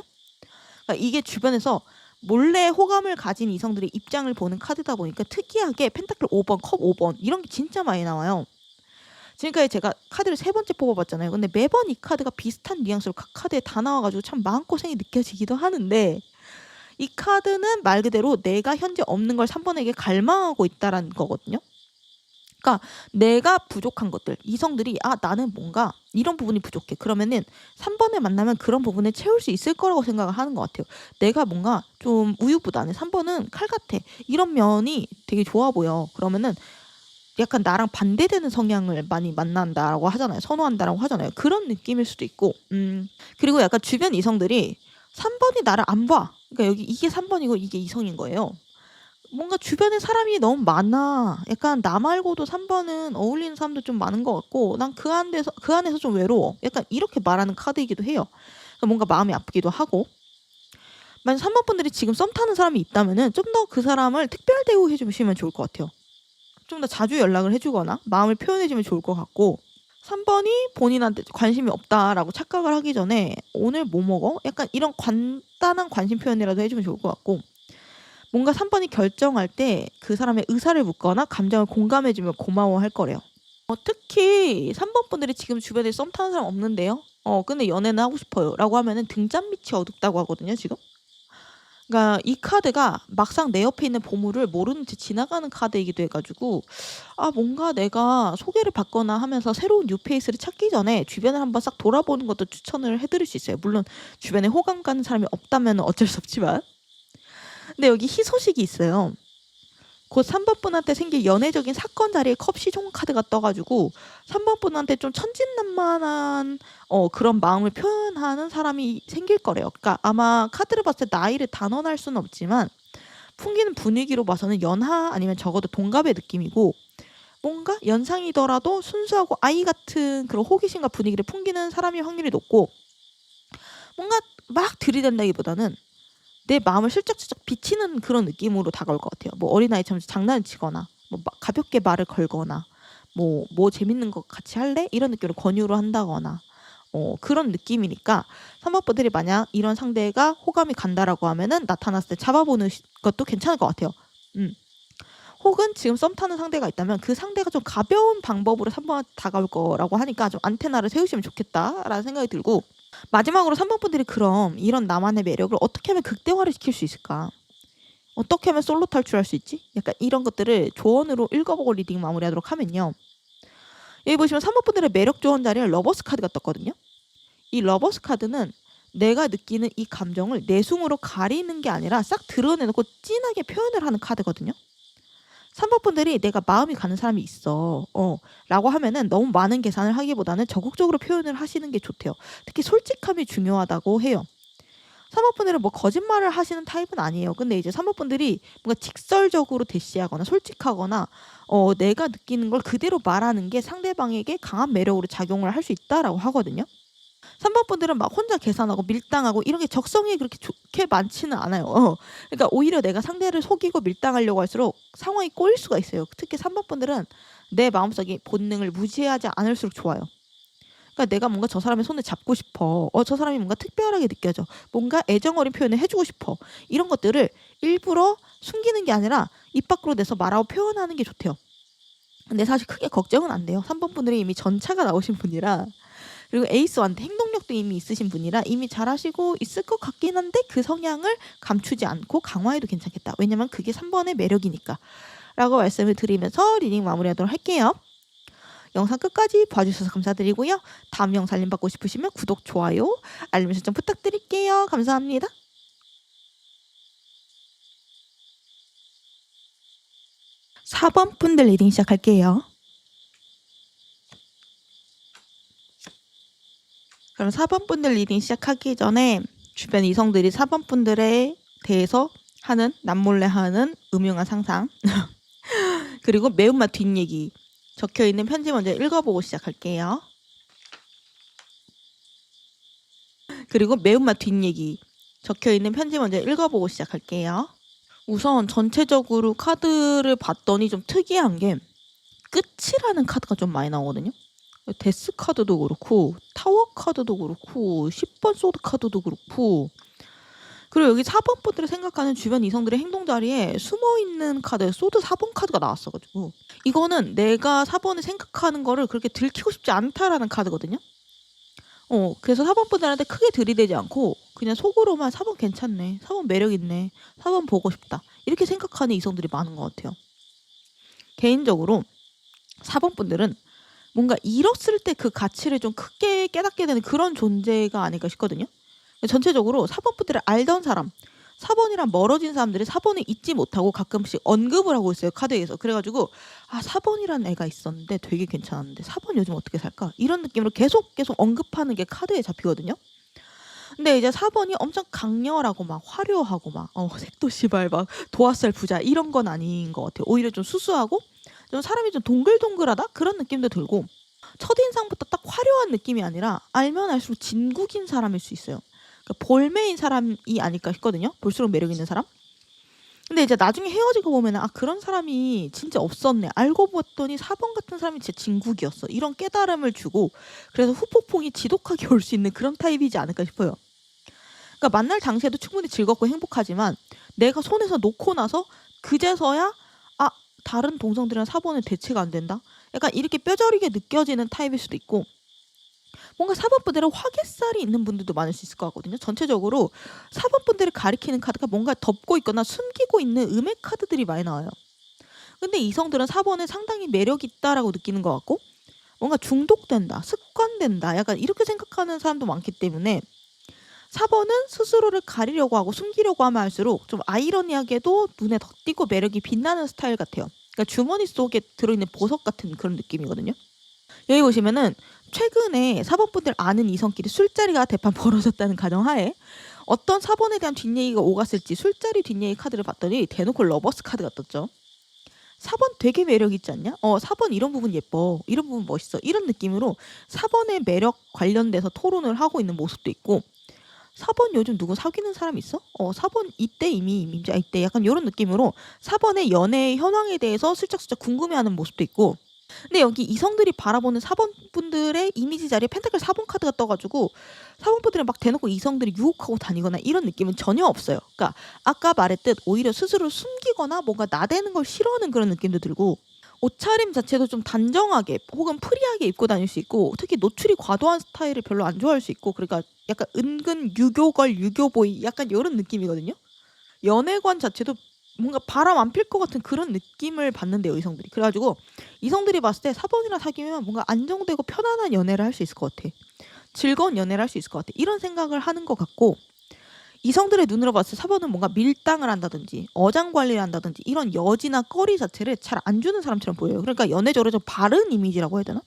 그러니까 이게 주변에서 몰래 호감을 가진 이성들의 입장을 보는 카드다 보니까 특이하게 펜타클 5번, 컵 5번 이런 게 진짜 많이 나와요. 지금까지 제가 카드를 3번째 뽑아봤잖아요. 근데 매번 이 카드가 비슷한 뉘앙스로 각 카드에 다 나와가지고 참 마음고생이 느껴지기도 하는데, 이 카드는 말 그대로 내가 현재 없는 걸 3번에게 갈망하고 있다라는 거거든요. 그러니까 내가 부족한 것들, 이성들이 나는 뭔가 이런 부분이 부족해. 그러면은 3번을 만나면 그런 부분을 채울 수 있을 거라고 생각을 하는 것 같아요. 내가 뭔가 좀 우유부단해. 3번은 칼 같아. 이런 면이 되게 좋아 보여. 그러면은 약간 나랑 반대되는 성향을 많이 만난다라고 하잖아요. 선호한다라고 하잖아요. 그런 느낌일 수도 있고, 그리고 약간 주변 이성들이 3번이 나를 안 봐. 그러니까 여기 이게 3번이고 이게 이성인 거예요. 뭔가 주변에 사람이 너무 많아. 약간 나 말고도 3번은 어울리는 사람도 좀 많은 것 같고 난 그 안에서 좀 외로워. 약간 이렇게 말하는 카드이기도 해요. 뭔가 마음이 아프기도 하고. 만약 3번 분들이 지금 썸 타는 사람이 있다면은 좀 더 그 사람을 특별 대우해 주시면 좋을 것 같아요. 좀 더 자주 연락을 해주거나 마음을 표현해주면 좋을 것 같고, 3번이 본인한테 관심이 없다라고 착각을 하기 전에 오늘 뭐 먹어? 약간 이런 간단한 관심 표현이라도 해주면 좋을 것 같고, 뭔가 3번이 결정할 때 그 사람의 의사를 묻거나 감정을 공감해주면 고마워할 거래요. 특히 3번 분들이 지금 주변에 썸 타는 사람 없는데요? 근데 연애는 하고 싶어요. 라고 하면은 등잔빛이 어둡다고 하거든요, 지금? 그러니까 이 카드가 막상 내 옆에 있는 보물을 모르는 채 지나가는 카드이기도 해가지고 뭔가 내가 소개를 받거나 하면서 새로운 뉴페이스를 찾기 전에 주변을 한번 싹 돌아보는 것도 추천을 해드릴 수 있어요. 물론 주변에 호감 가는 사람이 없다면 어쩔 수 없지만. 근데 여기 희소식이 있어요. 곧 3번 분한테 생길 연애적인 사건 자리에 컵 시종 카드가 떠가지고 3번 분한테 좀 천진난만한 그런 마음을 표현하는 사람이 생길 거래요. 그러니까 아마 카드를 봤을 때 나이를 단언할 수는 없지만 풍기는 분위기로 봐서는 연하 아니면 적어도 동갑의 느낌이고, 뭔가 연상이더라도 순수하고 아이 같은 그런 호기심과 분위기를 풍기는 사람일 확률이 높고, 뭔가 막 들이댄다기보다는 내 마음을 슬쩍슬쩍 비치는 그런 느낌으로 다가올 것 같아요. 뭐 어린아이처럼 장난을 치거나 뭐 가볍게 말을 걸거나 뭐 재밌는 거 같이 할래? 이런 느낌으로 권유를 한다거나 그런 느낌이니까 3번 분들이 만약 이런 상대가 호감이 간다라고 하면은 나타났을 때 잡아보는 것도 괜찮을 것 같아요. 혹은 지금 썸 타는 상대가 있다면 그 상대가 좀 가벼운 방법으로 3번한테 다가올 거라고 하니까 좀 안테나를 세우시면 좋겠다라는 생각이 들고, 마지막으로 3번 분들이 그럼 이런 나만의 매력을 어떻게 하면 극대화를 시킬 수 있을까? 어떻게 하면 솔로 탈출할 수 있지? 약간 이런 것들을 조언으로 읽어보고 리딩 마무리하도록 하면요. 여기 보시면 3번 분들의 매력 조언 자리에 러버스 카드가 떴거든요. 이 러버스 카드는 내가 느끼는 이 감정을 내숭으로 가리는 게 아니라 싹 드러내놓고 진하게 표현을 하는 카드거든요. 3번 분들이 내가 마음이 가는 사람이 있어 라고 하면은 너무 많은 계산을 하기보다는 적극적으로 표현을 하시는 게 좋대요. 특히 솔직함이 중요하다고 해요. 3번 분들은 뭐 거짓말을 하시는 타입은 아니에요. 근데 이제 3번 분들이 뭔가 직설적으로 대시하거나 솔직하거나 내가 느끼는 걸 그대로 말하는 게 상대방에게 강한 매력으로 작용을 할 수 있다라고 하거든요. 3번 분들은 막 혼자 계산하고 밀당하고 이런 게 적성이 그렇게 좋게 많지는 않아요. 그러니까 오히려 내가 상대를 속이고 밀당하려고 할수록 상황이 꼬일 수가 있어요. 특히 3번 분들은 내 마음속에 본능을 무시하지 않을수록 좋아요. 그러니까 내가 뭔가 저 사람의 손을 잡고 싶어. 저 사람이 뭔가 특별하게 느껴져. 뭔가 애정 어린 표현을 해주고 싶어. 이런 것들을 일부러 숨기는 게 아니라 입 밖으로 내서 말하고 표현하는 게 좋대요. 근데 사실 크게 걱정은 안 돼요. 3번 분들이 이미 전차가 나오신 분이라, 그리고 에이스한테 행동력도 이미 있으신 분이라 이미 잘하시고 있을 것 같긴 한데 그 성향을 감추지 않고 강화해도 괜찮겠다. 왜냐면 그게 3번의 매력이니까 라고 말씀을 드리면서 리딩 마무리하도록 할게요. 영상 끝까지 봐주셔서 감사드리고요. 다음 영상 알림 받고 싶으시면 구독, 좋아요, 알림 설정 부탁드릴게요. 감사합니다. 4번 분들 리딩 시작할게요. 그럼 4번 분들 리딩 시작하기 전에 주변 이성들이 4번 분들에 대해서 하는, 남몰래 하는 음흉한 상상 그리고 매운맛 뒷얘기 적혀있는 편지 먼저 읽어보고 시작할게요. 그리고 매운맛 뒷얘기 적혀있는 편지 먼저 읽어보고 시작할게요. 우선 전체적으로 카드를 봤더니 좀 특이한 게 끝이라는 카드가 좀 많이 나오거든요. 데스 카드도 그렇고 타워 카드도 그렇고 10번 소드 카드도 그렇고, 그리고 여기 4번 분들이 생각하는 주변 이성들의 행동 자리에 숨어있는 카드 소드 4번 카드가 나왔어가지고, 이거는 내가 4번을 생각하는 거를 그렇게 들키고 싶지 않다라는 카드거든요. 그래서 4번 분들한테 크게 들이대지 않고 그냥 속으로만 4번 괜찮네, 4번 매력있네, 4번 보고 싶다 이렇게 생각하는 이성들이 많은 것 같아요. 개인적으로 4번 분들은 뭔가 잃었을 때 그 가치를 좀 크게 깨닫게 되는 그런 존재가 아닐까 싶거든요. 전체적으로 4번 분들을 알던 사람, 4번이랑 멀어진 사람들이 4번을 잊지 못하고 가끔씩 언급을 하고 있어요, 카드에서. 그래가지고 4번이라는 애가 있었는데 되게 괜찮았는데 4번 요즘 어떻게 살까? 이런 느낌으로 계속 언급하는 게 카드에 잡히거든요. 근데 이제 4번이 엄청 강렬하고 막 화려하고 막 색도시발 막 도화살 부자 이런 건 아닌 것 같아요. 오히려 좀 수수하고 좀 사람이 좀 동글동글하다 그런 느낌도 들고, 첫인상부터 딱 화려한 느낌이 아니라 알면 알수록 진국인 사람일 수 있어요. 그러니까 볼매인 사람이 아닐까 싶거든요. 볼수록 매력 있는 사람. 근데 이제 나중에 헤어지고 보면은 그런 사람이 진짜 없었네, 알고 봤더니 4번 같은 사람이 진짜 진국이었어, 이런 깨달음을 주고, 그래서 후폭풍이 지독하게 올 수 있는 그런 타입이지 않을까 싶어요. 그러니까 만날 당시에도 충분히 즐겁고 행복하지만 내가 손에서 놓고 나서 그제서야 다른 동성들이랑 4번은 대체가 안 된다, 약간 이렇게 뼈저리게 느껴지는 타입일 수도 있고, 뭔가 4번 분들은 화개살이 있는 분들도 많을 수 있을 것 같거든요. 전체적으로 4번 분들을 가리키는 카드가 뭔가 덮고 있거나 숨기고 있는 음의 카드들이 많이 나와요. 근데 이성들은 4번을 상당히 매력 있다라고 느끼는 것 같고, 뭔가 중독된다, 습관된다, 약간 이렇게 생각하는 사람도 많기 때문에 4번은 스스로를 가리려고 하고 숨기려고 하면 할수록 좀 아이러니하게도 눈에 더 띄고 매력이 빛나는 스타일 같아요. 그러니까 주머니 속에 들어있는 보석 같은 그런 느낌이거든요. 여기 보시면은 최근에 4번 분들 아는 이성끼리 술자리가 대판 벌어졌다는 가정하에 어떤 4번에 대한 뒷얘기가 오갔을지 술자리 뒷얘기 카드를 봤더니 대놓고 러버스 카드가 떴죠. 4번 되게 매력 있지 않냐? 4번 이런 부분 예뻐, 이런 부분 멋있어, 이런 느낌으로 4번의 매력 관련돼서 토론을 하고 있는 모습도 있고, 4번 요즘 누구 사귀는 사람 있어? 4번 이때 이미 이때 약간 이런 느낌으로 4번의 연애 현황에 대해서 슬쩍슬쩍 궁금해하는 모습도 있고, 근데 여기 이성들이 바라보는 4번 분들의 이미지 자리에 펜타클 4번 카드가 떠 가지고 4번 분들이 막 대놓고 이성들이 유혹하고 다니거나 이런 느낌은 전혀 없어요. 그러니까 아까 말했듯 오히려 스스로를 숨기거나 뭔가 나대는 걸 싫어하는 그런 느낌도 들고, 옷차림 자체도 좀 단정하게 혹은 프리하게 입고 다닐 수 있고, 특히 노출이 과도한 스타일을 별로 안 좋아할 수 있고, 그러니까 약간 은근 유교걸 유교보이 약간 요런 느낌이거든요. 연애관 자체도 뭔가 바람 안 필 것 같은 그런 느낌을 받는데요, 이성들이. 그래 가지고 이성들이 봤을 때 4번이랑 사귀면 뭔가 안정되고 편안한 연애를 할 수 있을 것 같아. 즐거운 연애를 할 수 있을 것 같아. 이런 생각을 하는 것 같고, 이성들의 눈으로 봤을 때 4번은 뭔가 밀당을 한다든지 어장관리를 한다든지 이런 여지나 거리 자체를 잘 안 주는 사람처럼 보여요. 그러니까 연애적으로 좀 바른 이미지라고 해야 되나?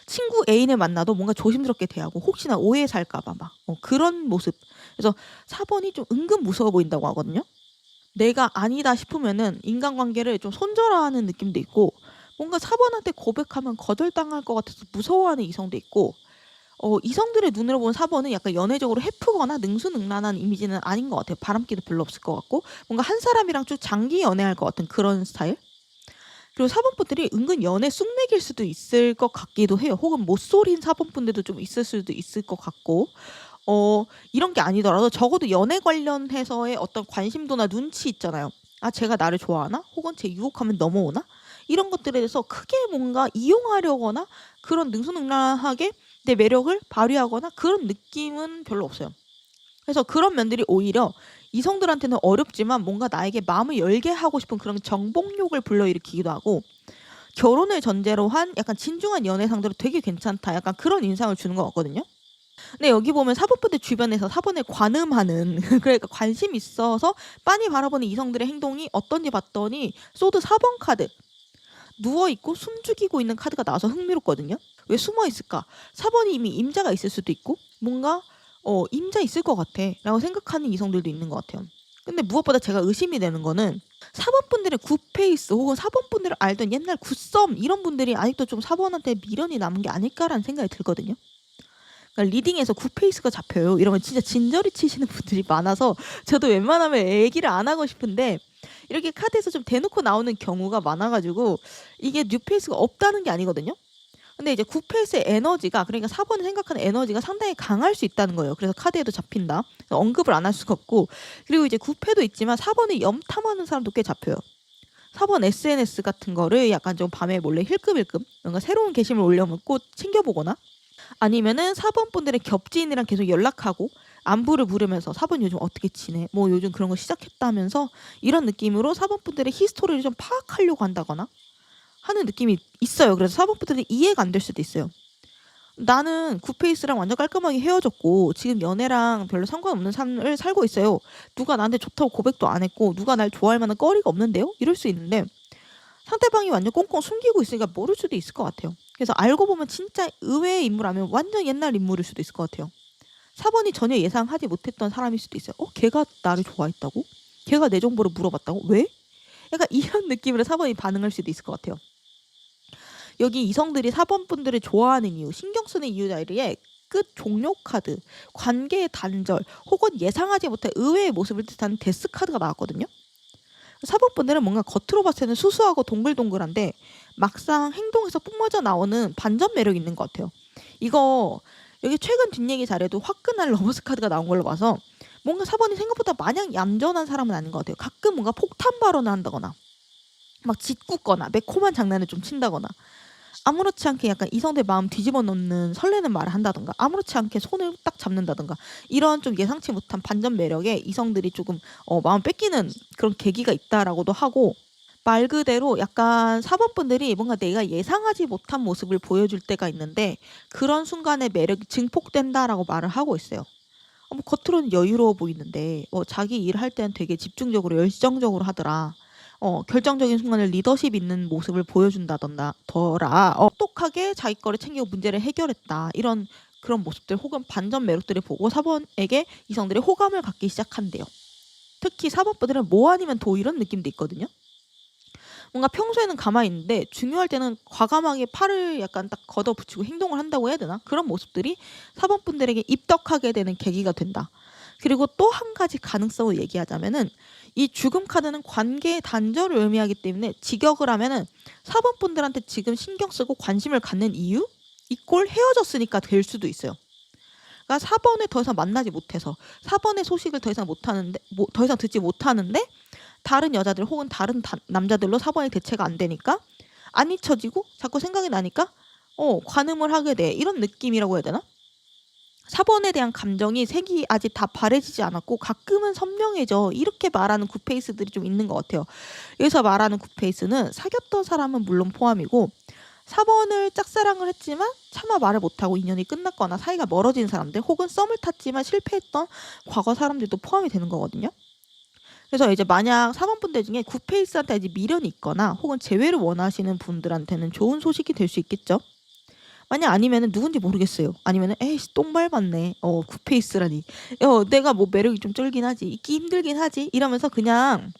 친구 애인을 만나도 뭔가 조심스럽게 대하고 혹시나 오해 살까 봐 막 그런 모습. 그래서 4번이 좀 은근 무서워 보인다고 하거든요. 내가 아니다 싶으면은 인간관계를 좀 손절하는 느낌도 있고, 뭔가 4번한테 고백하면 거절당할 것 같아서 무서워하는 이성도 있고, 이성들의 눈으로 본 4번은 약간 연애적으로 해프거나 능수능란한 이미지는 아닌 것 같아요. 바람기도 별로 없을 것 같고, 뭔가 한 사람이랑 좀 장기 연애할 것 같은 그런 스타일. 그리고 4번 분들이 은근 연애 쑥맥일 수도 있을 것 같기도 해요. 혹은 못쏠인 4번 분들도 좀 있을 수도 있을 것 같고, 이런 게 아니더라도 적어도 연애 관련해서의 어떤 관심도나 눈치 있잖아요. 아, 제가 나를 좋아하나? 혹은 제 유혹하면 넘어오나? 이런 것들에 대해서 크게 뭔가 이용하려거나 그런 능수능란하게 내 매력을 발휘하거나 그런 느낌은 별로 없어요. 그래서 그런 면들이 오히려 이성들한테는 어렵지만 뭔가 나에게 마음을 열게 하고 싶은 그런 정복욕을 불러일으키기도 하고, 결혼을 전제로 한 약간 진중한 연애 상대로 되게 괜찮다, 약간 그런 인상을 주는 것 같거든요. 근데 여기 보면 4번 분들 주변에서 4번을 관음하는 그러니까 관심 있어서 빤히 바라보는 이성들의 행동이 어떤지 봤더니 소드 4번 카드, 누워있고 숨죽이고 있는 카드가 나와서 흥미롭거든요. 왜 숨어있을까? 4번이 이미 임자가 있을 수도 있고 뭔가 임자 있을 것 같아 라고 생각하는 이성들도 있는 것 같아요. 근데 무엇보다 제가 의심이 되는 거는 4번 분들의 굿페이스 혹은 4번 분들을 알던 옛날 굿썸 이런 분들이 아직도 좀 4번한테 미련이 남은 게 아닐까라는 생각이 들거든요. 그러니까 리딩에서 굿페이스가 잡혀요 이러면 진짜 진저리 치시는 분들이 많아서 저도 웬만하면 얘기를 안 하고 싶은데, 이렇게 카드에서 좀 대놓고 나오는 경우가 많아가지고 이게 뉴페이스가 없다는 게 아니거든요. 근데 이제 굿페이스의 에너지가, 그러니까 4번이 생각하는 에너지가 상당히 강할 수 있다는 거예요. 그래서 카드에도 잡힌다. 언급을 안 할 수가 없고, 그리고 이제 굿패도 있지만 4번을 염탐하는 사람도 꽤 잡혀요. 4번 SNS 같은 거를 약간 좀 밤에 몰래 힐끔힐끔 뭔가 새로운 게시물 올려면 꼭 챙겨보거나, 아니면은 4번 분들의 겹지인이랑 계속 연락하고 안부를 물으면서 4번 요즘 어떻게 지내? 뭐 요즘 그런 거 시작했다면서 이런 느낌으로 4번 분들의 히스토리를 좀 파악하려고 한다거나 하는 느낌이 있어요. 그래서 4번 분들이 이해가 안 될 수도 있어요. 나는 굿페이스랑 완전 깔끔하게 헤어졌고 지금 연애랑 별로 상관없는 삶을 살고 있어요. 누가 나한테 좋다고 고백도 안 했고 누가 날 좋아할 만한 거리가 없는데요? 이럴 수 있는데 상대방이 완전 꽁꽁 숨기고 있으니까 모를 수도 있을 것 같아요. 그래서 알고 보면 진짜 의외의 인물 아니면 완전 옛날 인물일 수도 있을 것 같아요. 4번이 전혀 예상하지 못했던 사람일 수도 있어요. 걔가 나를 좋아했다고? 걔가 내 정보를 물어봤다고? 왜? 약간 이런 느낌으로 4번이 반응할 수도 있을 것 같아요. 여기 이성들이 4번 분들을 좋아하는 이유, 신경 쓰는 이유 자리에 끝 종료 카드, 관계의 단절, 혹은 예상하지 못한 의외의 모습을 뜻하는 데스 카드가 나왔거든요. 4번 분들은 뭔가 겉으로 봤을 때는 수수하고 동글동글한데 막상 행동에서 뿜어져 나오는 반전 매력이 있는 것 같아요. 이거 여기 최근 뒷얘기 자료도 화끈한 러버스 카드가 나온 걸로 봐서 뭔가 4번이 생각보다 마냥 얌전한 사람은 아닌 것 같아요. 가끔 뭔가 폭탄 발언을 한다거나 막 짓궂거나 매콤한 장난을 좀 친다거나 아무렇지 않게 약간 이성들 마음 뒤집어 놓는 설레는 말을 한다던가 아무렇지 않게 손을 딱 잡는다던가 이런 좀 예상치 못한 반전 매력에 이성들이 조금 마음 뺏기는 그런 계기가 있다라고도 하고, 말 그대로 약간 4번 분들이 뭔가 내가 예상하지 못한 모습을 보여줄 때가 있는데 그런 순간에 매력이 증폭된다라고 말을 하고 있어요. 뭐 겉으로는 여유로워 보이는데 자기 일을 할 때는 되게 집중적으로 열정적으로 하더라. 결정적인 순간에 리더십 있는 모습을 보여준다던가 더라. 똑똑하게 자기 거를 챙기고 문제를 해결했다. 이런 그런 모습들 혹은 반전 매력들을 보고 4번에게 이성들이 호감을 갖기 시작한대요. 특히 4번 분들은 뭐 아니면 도 이런 느낌도 있거든요. 뭔가 평소에는 가만히 있는데 중요할 때는 과감하게 팔을 약간 딱 걷어붙이고 행동을 한다고 해야 되나? 그런 모습들이 4번 분들에게 입덕하게 되는 계기가 된다. 그리고 또 한 가지 가능성을 얘기하자면은 이 죽음 카드는 관계의 단절을 의미하기 때문에 직역을 하면은 4번 분들한테 지금 신경 쓰고 관심을 갖는 이유? 이꼴 헤어졌으니까 될 수도 있어요. 그러니까 4번에 더 이상 만나지 못해서 4번의 소식을 더 이상 못하는데 더 이상 듣지 못하는데 다른 여자들 혹은 다른 남자들로 4번이 대체가 안 되니까 안 잊혀지고 자꾸 생각이 나니까 관음을 하게 돼. 이런 느낌이라고 해야 되나? 4번에 대한 감정이 색이 아직 다 바래지지 않았고 가끔은 선명해져. 이렇게 말하는 굿페이스들이 좀 있는 것 같아요. 여기서 말하는 굿페이스는 사귀었던 사람은 물론 포함이고 4번을 짝사랑을 했지만 차마 말을 못하고 인연이 끝났거나 사이가 멀어진 사람들 혹은 썸을 탔지만 실패했던 과거 사람들도 포함이 되는 거거든요. 그래서 이제 만약 4번 분들 중에 굿페이스한테 이제 미련이 있거나 혹은 재회를 원하시는 분들한테는 좋은 소식이 될 수 있겠죠. 만약 아니면은 누군지 모르겠어요. 아니면은 에이씨 똥 밟았네. 굿페이스라니. 내가 뭐 매력이 좀 쫄긴 하지. 있기 힘들긴 하지. 이러면서 그냥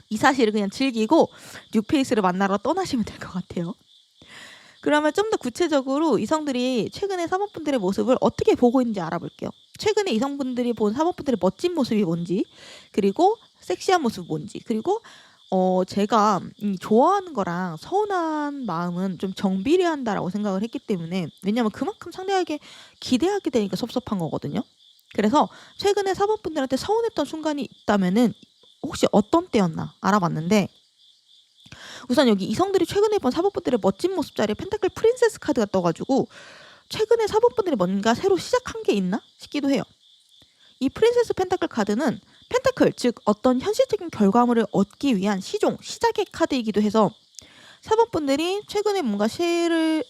이 사실을 그냥 즐기고 뉴페이스를 만나러 떠나시면 될 것 같아요. 그러면 좀 더 구체적으로 이성들이 최근에 4번 분들의 모습을 어떻게 보고 있는지 알아볼게요. 최근에 이성분들이 본 4번 분들의 멋진 모습이 뭔지, 그리고 섹시한 모습이 뭔지, 그리고 제가 좋아하는 거랑 서운한 마음은 좀 정비례한다라고 생각을 했기 때문에, 왜냐면 그만큼 상대에게 기대하게 되니까 섭섭한 거거든요. 그래서 최근에 4번 분들한테 서운했던 순간이 있다면은 혹시 어떤 때였나 알아봤는데, 우선 여기 이성들이 최근에 본 4번 분들의 멋진 모습 자리에 펜타클 프린세스 카드가 떠가지고 최근에 4번 분들이 뭔가 새로 시작한 게 있나 싶기도 해요. 이 프린세스 펜타클 카드는 펜타클, 즉 어떤 현실적인 결과물을 얻기 위한 시작의 카드이기도 해서 4번 분들이 최근에 뭔가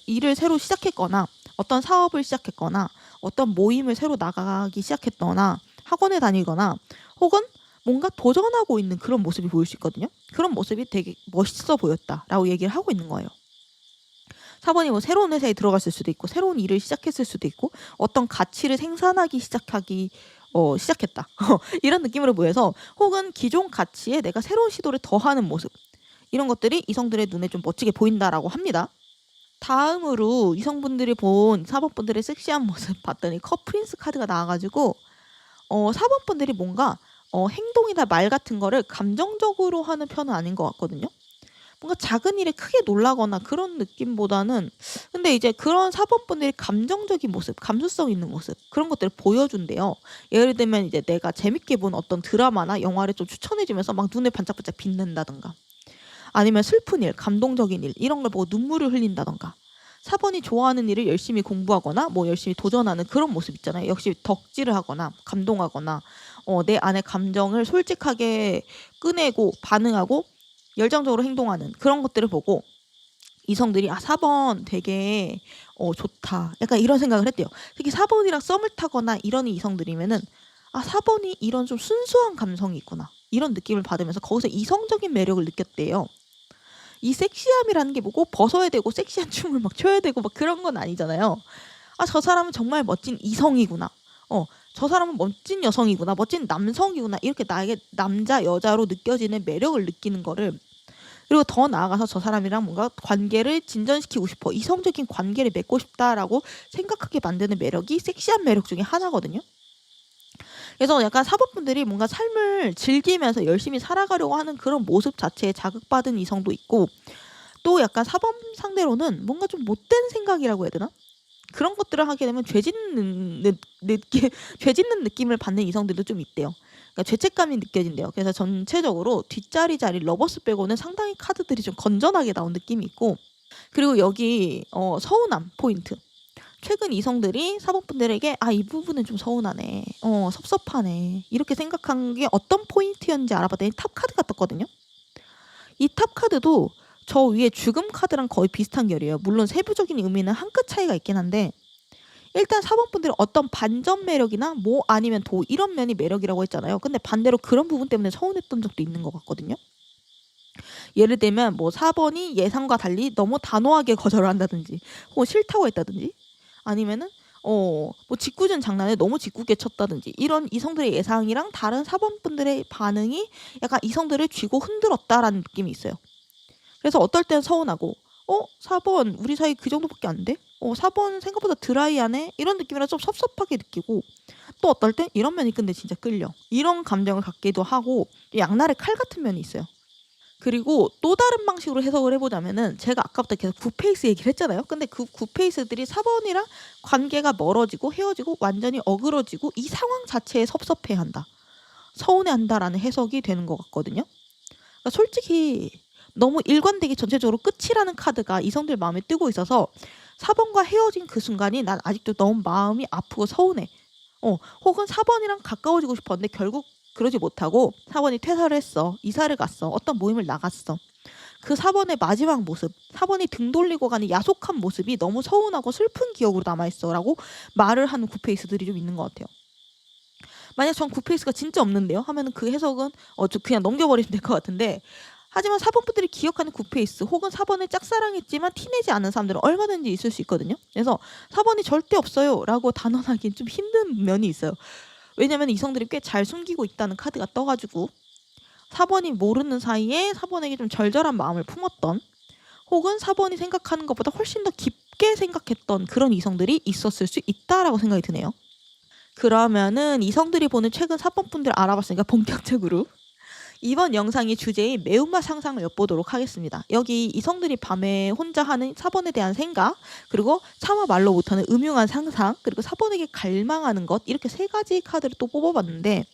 일을 새로 시작했거나 어떤 사업을 시작했거나 어떤 모임을 새로 나가기 시작했거나 학원에 다니거나 혹은 뭔가 도전하고 있는 그런 모습이 보일 수 있거든요. 그런 모습이 되게 멋있어 보였다라고 얘기를 하고 있는 거예요. 4번이 뭐 새로운 회사에 들어갔을 수도 있고 새로운 일을 시작했을 수도 있고 어떤 가치를 생산하기 시작했다. 이런 느낌으로 보여서 혹은 기존 가치에 내가 새로운 시도를 더하는 모습, 이런 것들이 이성들의 눈에 좀 멋지게 보인다라고 합니다. 다음으로 이성분들이 본 4번 분들의 섹시한 모습 봤더니 컵프린스 카드가 나와가지고 4번 분들이 뭔가 행동이나 말 같은 거를 감정적으로 하는 편은 아닌 것 같거든요. 뭔가 작은 일에 크게 놀라거나 그런 느낌보다는, 근데 이제 그런 4번 분들이 감정적인 모습, 감수성 있는 모습, 그런 것들을 보여준대요. 예를 들면 이제 내가 재밌게 본 어떤 드라마나 영화를 좀 추천해주면서 막 눈을 반짝반짝 빛낸다던가, 아니면 슬픈 일, 감동적인 일, 이런 걸 보고 눈물을 흘린다던가, 4번이 좋아하는 일을 열심히 공부하거나 뭐 열심히 도전하는 그런 모습 있잖아요. 역시 덕질을 하거나 감동하거나 내 안의 감정을 솔직하게 꺼내고 반응하고 열정적으로 행동하는 그런 것들을 보고 이성들이 4번 되게 좋다, 약간 이런 생각을 했대요. 특히 4번이랑 썸을 타거나 이런 이성들이면은 4번이 이런 좀 순수한 감성이 있구나, 이런 느낌을 받으면서 거기서 이성적인 매력을 느꼈대요. 이 섹시함이라는 게 뭐고 벗어야 되고 섹시한 춤을 막 춰야 되고 막 그런 건 아니잖아요. 저 사람은 정말 멋진 이성이구나. 저 사람은 멋진 여성이구나. 멋진 남성이구나. 이렇게 나에게 남자, 여자로 느껴지는 매력을 느끼는 거를, 그리고 더 나아가서 저 사람이랑 뭔가 관계를 진전시키고 싶어, 이성적인 관계를 맺고 싶다라고 생각하게 만드는 매력이 섹시한 매력 중에 하나거든요. 그래서 약간 4번 분들이 뭔가 삶을 즐기면서 열심히 살아가려고 하는 그런 모습 자체에 자극받은 이성도 있고, 또 약간 4번 상대로는 뭔가 좀 못된 생각이라고 해야 되나? 그런 것들을 하게 되면 죄 짓는 느낌을 받는 이성들도 좀 있대요. 그러니까 죄책감이 느껴진대요. 그래서 전체적으로 뒷자리 자리 러버스 빼고는 상당히 카드들이 좀 건전하게 나온 느낌이 있고, 그리고 여기 서운함 포인트. 최근 이성들이 4번 분들에게 이 부분은 좀 서운하네, 섭섭하네, 이렇게 생각한 게 어떤 포인트였는지 알아봤더니 탑 카드가 떴거든요. 이 탑 카드도 저 위에 죽음 카드랑 거의 비슷한 결이에요. 물론 세부적인 의미는 한 끗 차이가 있긴 한데, 일단 4번 분들은 어떤 반전 매력이나 뭐 아니면 이런 면이 매력이라고 했잖아요. 근데 반대로 그런 부분 때문에 서운했던 적도 있는 것 같거든요. 예를 들면 뭐 4번이 예상과 달리 너무 단호하게 거절을 한다든지 혹은 싫다고 했다든지, 아니면은 뭐 짓궂은 장난을 너무 짓궂게 쳤다든지, 이런 이성들의 예상이랑 다른 4번 분들의 반응이 약간 이성들을 쥐고 흔들었다라는 느낌이 있어요. 그래서 어떨 땐 서운하고 4번 우리 사이 그 정도밖에 안 돼? 4번 생각보다 드라이하네? 이런 느낌이라 좀 섭섭하게 느끼고, 또 어떨 땐 이런 면이 근데 진짜 끌려. 이런 감정을 갖기도 하고 양날의 칼 같은 면이 있어요. 그리고 또 다른 방식으로 해석을 해보자면은 제가 아까부터 계속 굿페이스 얘기를 했잖아요. 근데 그 굿페이스들이 4번이랑 관계가 멀어지고 헤어지고 완전히 어그러지고 이 상황 자체에 섭섭해한다. 서운해한다라는 해석이 되는 것 같거든요. 그러니까 솔직히 너무 일관되게 전체적으로 끝이라는 카드가 이성들 마음에 뜨고 있어서 4번과 헤어진 그 순간이 난 아직도 너무 마음이 아프고 서운해. 혹은 4번이랑 가까워지고 싶었는데 결국 그러지 못하고 4번이 퇴사를 했어. 이사를 갔어. 어떤 모임을 나갔어. 그 4번의 마지막 모습, 4번이 등 돌리고 가는 야속한 모습이 너무 서운하고 슬픈 기억으로 남아있어 라고 말을 하는 굿페이스들이 좀 있는 것 같아요. 만약 전 굿페이스가 진짜 없는데요? 하면은 그 해석은 그냥 넘겨버리면 될 것 같은데, 하지만 4번 분들이 기억하는 굿페이스 혹은 4번을 짝사랑했지만 티내지 않은 사람들은 얼마든지 있을 수 있거든요. 그래서 4번이 절대 없어요 라고 단언하기엔 좀 힘든 면이 있어요. 왜냐면 이성들이 꽤 잘 숨기고 있다는 카드가 떠가지고 4번이 모르는 사이에 4번에게 좀 절절한 마음을 품었던, 혹은 4번이 생각하는 것보다 훨씬 더 깊게 생각했던 그런 이성들이 있었을 수 있다라고 생각이 드네요. 그러면은 이성들이 보는 최근 4번 분들 알아봤으니까 본격적으로 이번 영상의 주제인 매운맛 상상을 엿보도록 하겠습니다. 여기 이성들이 밤에 혼자 하는 4번에 대한 생각, 그리고 차마 말로 못하는 음흉한 상상, 그리고 4번에게 갈망하는 것, 이렇게 3가지 카드를 또 뽑아봤는데,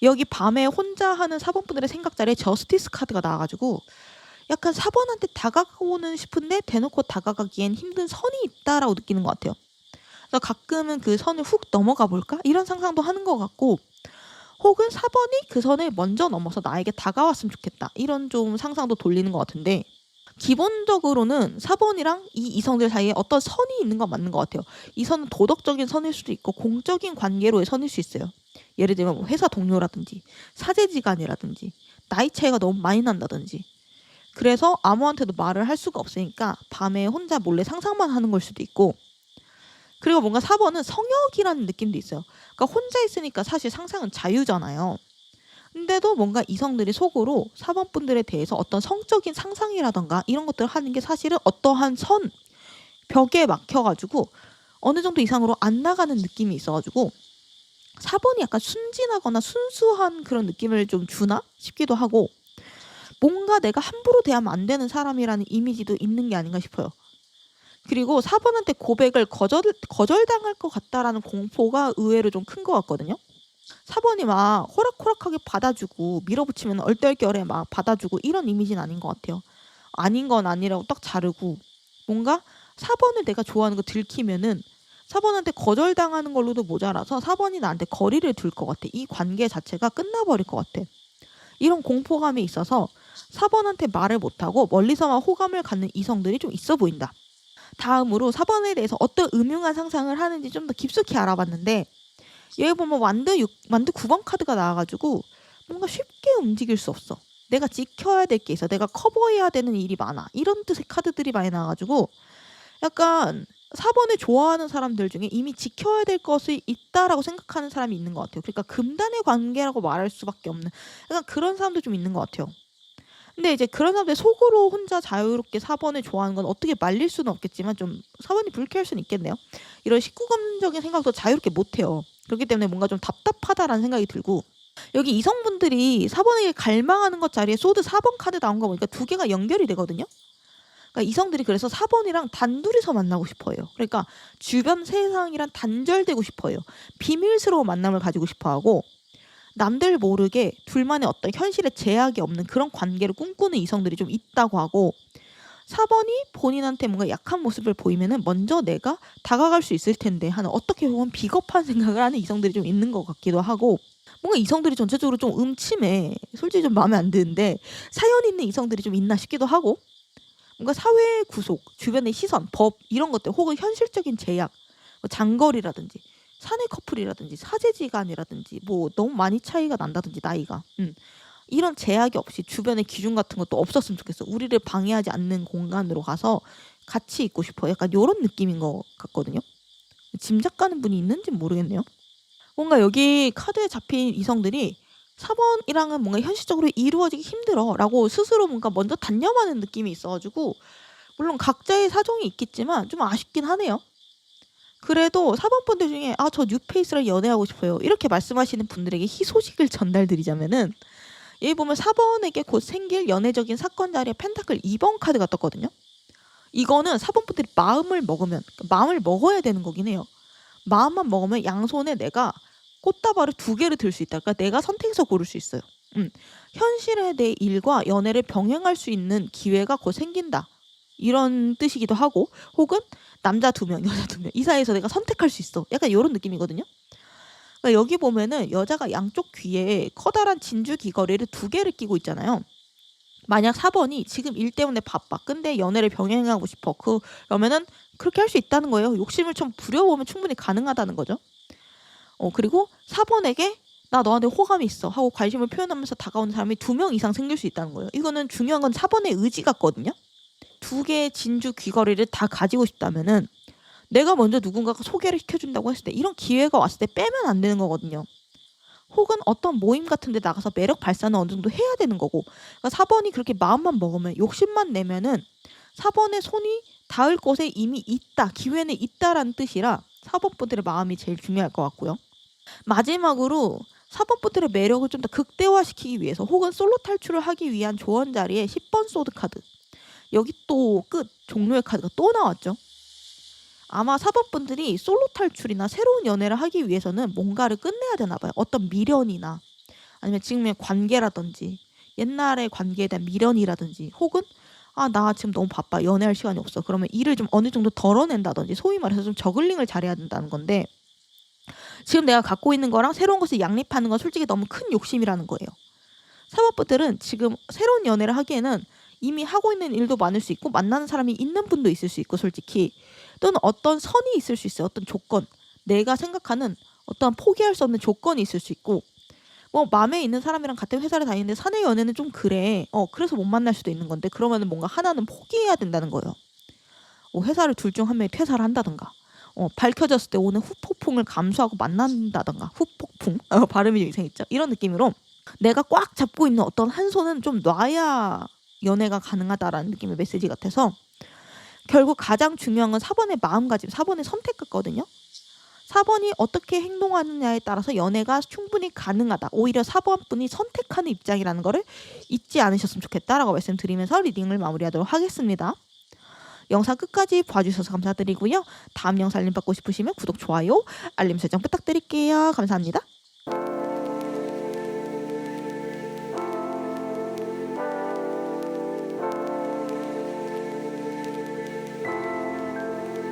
여기 밤에 혼자 하는 4번 분들의 생각 자리에 저스티스 카드가 나와가지고 약간 4번한테 다가가고는 싶은데 대놓고 다가가기엔 힘든 선이 있다라고 느끼는 것 같아요. 그래서 가끔은 그 선을 훅 넘어가 볼까? 이런 상상도 하는 것 같고, 혹은 4번이 그 선을 먼저 넘어서 나에게 다가왔으면 좋겠다. 이런 좀 상상도 돌리는 것 같은데, 기본적으로는 4번이랑 이 이성들 사이에 어떤 선이 있는 건 맞는 것 같아요. 이 선은 도덕적인 선일 수도 있고 공적인 관계로의 선일 수 있어요. 예를 들면 뭐 회사 동료라든지 사제지간이라든지 나이 차이가 너무 많이 난다든지. 그래서 아무한테도 말을 할 수가 없으니까 밤에 혼자 몰래 상상만 하는 걸 수도 있고, 그리고 뭔가 4번은 성역이라는 느낌도 있어요. 그러니까 혼자 있으니까 사실 상상은 자유잖아요. 근데도 뭔가 이성들이 속으로 4번 분들에 대해서 어떤 성적인 상상이라던가 이런 것들을 하는 게 사실은 어떠한 선, 벽에 막혀가지고 어느 정도 이상으로 안 나가는 느낌이 있어가지고 4번이 약간 순진하거나 순수한 그런 느낌을 좀 주나 싶기도 하고, 뭔가 내가 함부로 대하면 안 되는 사람이라는 이미지도 있는 게 아닌가 싶어요. 그리고 4번한테 고백을 거절당할 것 같다라는 공포가 의외로 좀 큰 것 같거든요. 4번이 막 호락호락하게 받아주고 밀어붙이면 얼떨결에 막 받아주고 이런 이미지는 아닌 것 같아요. 아닌 건 아니라고 딱 자르고, 뭔가 4번을 내가 좋아하는 거 들키면은 4번한테 거절당하는 걸로도 모자라서 4번이 나한테 거리를 둘 것 같아. 이 관계 자체가 끝나버릴 것 같아. 이런 공포감이 있어서 4번한테 말을 못하고 멀리서만 호감을 갖는 이성들이 좀 있어 보인다. 다음으로 4번에 대해서 어떤 음흉한 상상을 하는지 좀 더 깊숙이 알아봤는데, 여기 보면 완드 9번 카드가 나와가지고 뭔가 쉽게 움직일 수 없어. 내가 지켜야 될 게 있어. 내가 커버해야 되는 일이 많아. 이런 뜻의 카드들이 많이 나와가지고 약간 4번을 좋아하는 사람들 중에 이미 지켜야 될 것이 있다라고 생각하는 사람이 있는 것 같아요. 그러니까 금단의 관계라고 말할 수밖에 없는 약간 그런 사람도 좀 있는 것 같아요. 근데 이제 그런 사람들 속으로 혼자 자유롭게 4번을 좋아하는 건 어떻게 말릴 수는 없겠지만 좀 4번이 불쾌할 수는 있겠네요. 이런 19금적인 생각도 자유롭게 못해요. 그렇기 때문에 뭔가 좀 답답하다라는 생각이 들고, 여기 이성분들이 4번에게 갈망하는 것 자리에 소드 4번 카드 나온 거 보니까 2개가 연결이 되거든요. 그러니까 이성들이 그래서 4번이랑 단둘이서 만나고 싶어요. 그러니까 주변 세상이랑 단절되고 싶어요. 비밀스러운 만남을 가지고 싶어하고, 남들 모르게 둘만의 어떤 현실에 제약이 없는 그런 관계를 꿈꾸는 이성들이 좀 있다고 하고, 4번이 본인한테 뭔가 약한 모습을 보이면은 먼저 내가 다가갈 수 있을 텐데 하는 어떻게 보면 비겁한 생각을 하는 이성들이 좀 있는 것 같기도 하고, 뭔가 이성들이 전체적으로 좀 음침해. 솔직히 좀 마음에 안 드는데 사연 있는 이성들이 좀 있나 싶기도 하고, 뭔가 사회의 구속, 주변의 시선, 법 이런 것들, 혹은 현실적인 제약, 뭐 장거리라든지 사내 커플이라든지 사제지간이라든지 뭐 너무 많이 차이가 난다든지 나이가 이런 제약이 없이 주변의 기준 같은 것도 없었으면 좋겠어. 우리를 방해하지 않는 공간으로 가서 같이 있고 싶어. 약간 이런 느낌인 것 같거든요. 짐작 가는 분이 있는지 모르겠네요. 뭔가 여기 카드에 잡힌 이성들이 4번이랑은 뭔가 현실적으로 이루어지기 힘들어 라고 스스로 뭔가 먼저 단념하는 느낌이 있어가지고, 물론 각자의 사정이 있겠지만 좀 아쉽긴 하네요. 그래도 4번 분들 중에 "아 저 뉴페이스랑 연애하고 싶어요." 이렇게 말씀하시는 분들에게 희소식을 전달드리자면은, 여기 보면 4번에게 곧 생길 연애적인 사건 자리에 펜타클 2번 카드가 떴거든요. 이거는 4번 분들이 마음을 먹으면, 마음을 먹어야 되는 거긴 해요. 마음만 먹으면 양손에 내가 꽃다발을 2개를 들 수 있다. 그러니까 내가 선택해서 고를 수 있어요. 현실의 내 일과 연애를 병행할 수 있는 기회가 곧 생긴다. 이런 뜻이기도 하고, 혹은 남자 2명, 여자 2명 이 사이에서 내가 선택할 수 있어. 약간 이런 느낌이거든요. 그러니까 여기 보면은 여자가 양쪽 귀에 커다란 진주 귀걸이를 2개를 끼고 있잖아요. 만약 4번이 지금 일 때문에 바빠. 근데 연애를 병행하고 싶어. 그러면은 그렇게 할 수 있다는 거예요. 욕심을 좀 부려보면 충분히 가능하다는 거죠. 그리고 4번에게 나 너한테 호감이 있어 하고 관심을 표현하면서 다가오는 사람이 2명 이상 생길 수 있다는 거예요. 이거는 중요한 건 4번의 의지 같거든요. 2개의 진주 귀걸이를 다 가지고 싶다면은 내가 먼저 누군가가 소개를 시켜준다고 했을 때, 이런 기회가 왔을 때 빼면 안 되는 거거든요. 혹은 어떤 모임 같은 데 나가서 매력 발산을 어느 정도 해야 되는 거고, 그러니까 4번이 그렇게 마음만 먹으면, 욕심만 내면은 4번의 손이 닿을 곳에 이미 있다, 기회는 있다라는 뜻이라 4번 분들의 마음이 제일 중요할 것 같고요. 마지막으로 4번 분들의 매력을 좀 더 극대화시키기 위해서, 혹은 솔로 탈출을 하기 위한 조언 자리에 10번 소드 카드. 여기 또 끝 종료의 카드가 또 나왔죠. 아마 4번 분들이 솔로 탈출이나 새로운 연애를 하기 위해서는 뭔가를 끝내야 되나 봐요. 어떤 미련이나 아니면 지금의 관계라든지 옛날의 관계에 대한 미련이라든지, 혹은 나 지금 너무 바빠, 연애할 시간이 없어. 그러면 일을 좀 어느 정도 덜어낸다든지, 소위 말해서 좀 저글링을 잘해야 된다는 건데, 지금 내가 갖고 있는 거랑 새로운 것을 양립하는 건 솔직히 너무 큰 욕심이라는 거예요. 4번 분들은 지금 새로운 연애를 하기에는 이미 하고 있는 일도 많을 수 있고, 만나는 사람이 있는 분도 있을 수 있고, 솔직히 또는 어떤 선이 있을 수 있어요. 어떤 조건, 내가 생각하는 어떤 포기할 수 없는 조건이 있을 수 있고, 뭐 마음에 있는 사람이랑 같은 회사를 다니는데 사내 연애는 좀 그래, 그래서 못 만날 수도 있는 건데, 그러면은 뭔가 하나는 포기해야 된다는 거예요. 회사를 둘 중 한 명이 퇴사를 한다든가, 밝혀졌을 때 오는 후폭풍을 감수하고 만난다든가, 후폭풍 발음이 이상했죠. 이런 느낌으로 내가 꽉 잡고 있는 어떤 한 손은 좀 놔야 연애가 가능하다라는 느낌의 메시지 같아서, 결국 가장 중요한 건 4번의 마음가짐, 4번의 선택 같거든요. 4번이 어떻게 행동하느냐에 따라서 연애가 충분히 가능하다. 오히려 4번 분이 선택하는 입장이라는 거를 잊지 않으셨으면 좋겠다라고 말씀드리면서 리딩을 마무리하도록 하겠습니다. 영상 끝까지 봐주셔서 감사드리고요. 다음 영상 알림 받고 싶으시면 구독, 좋아요, 알림 설정 부탁드릴게요. 감사합니다.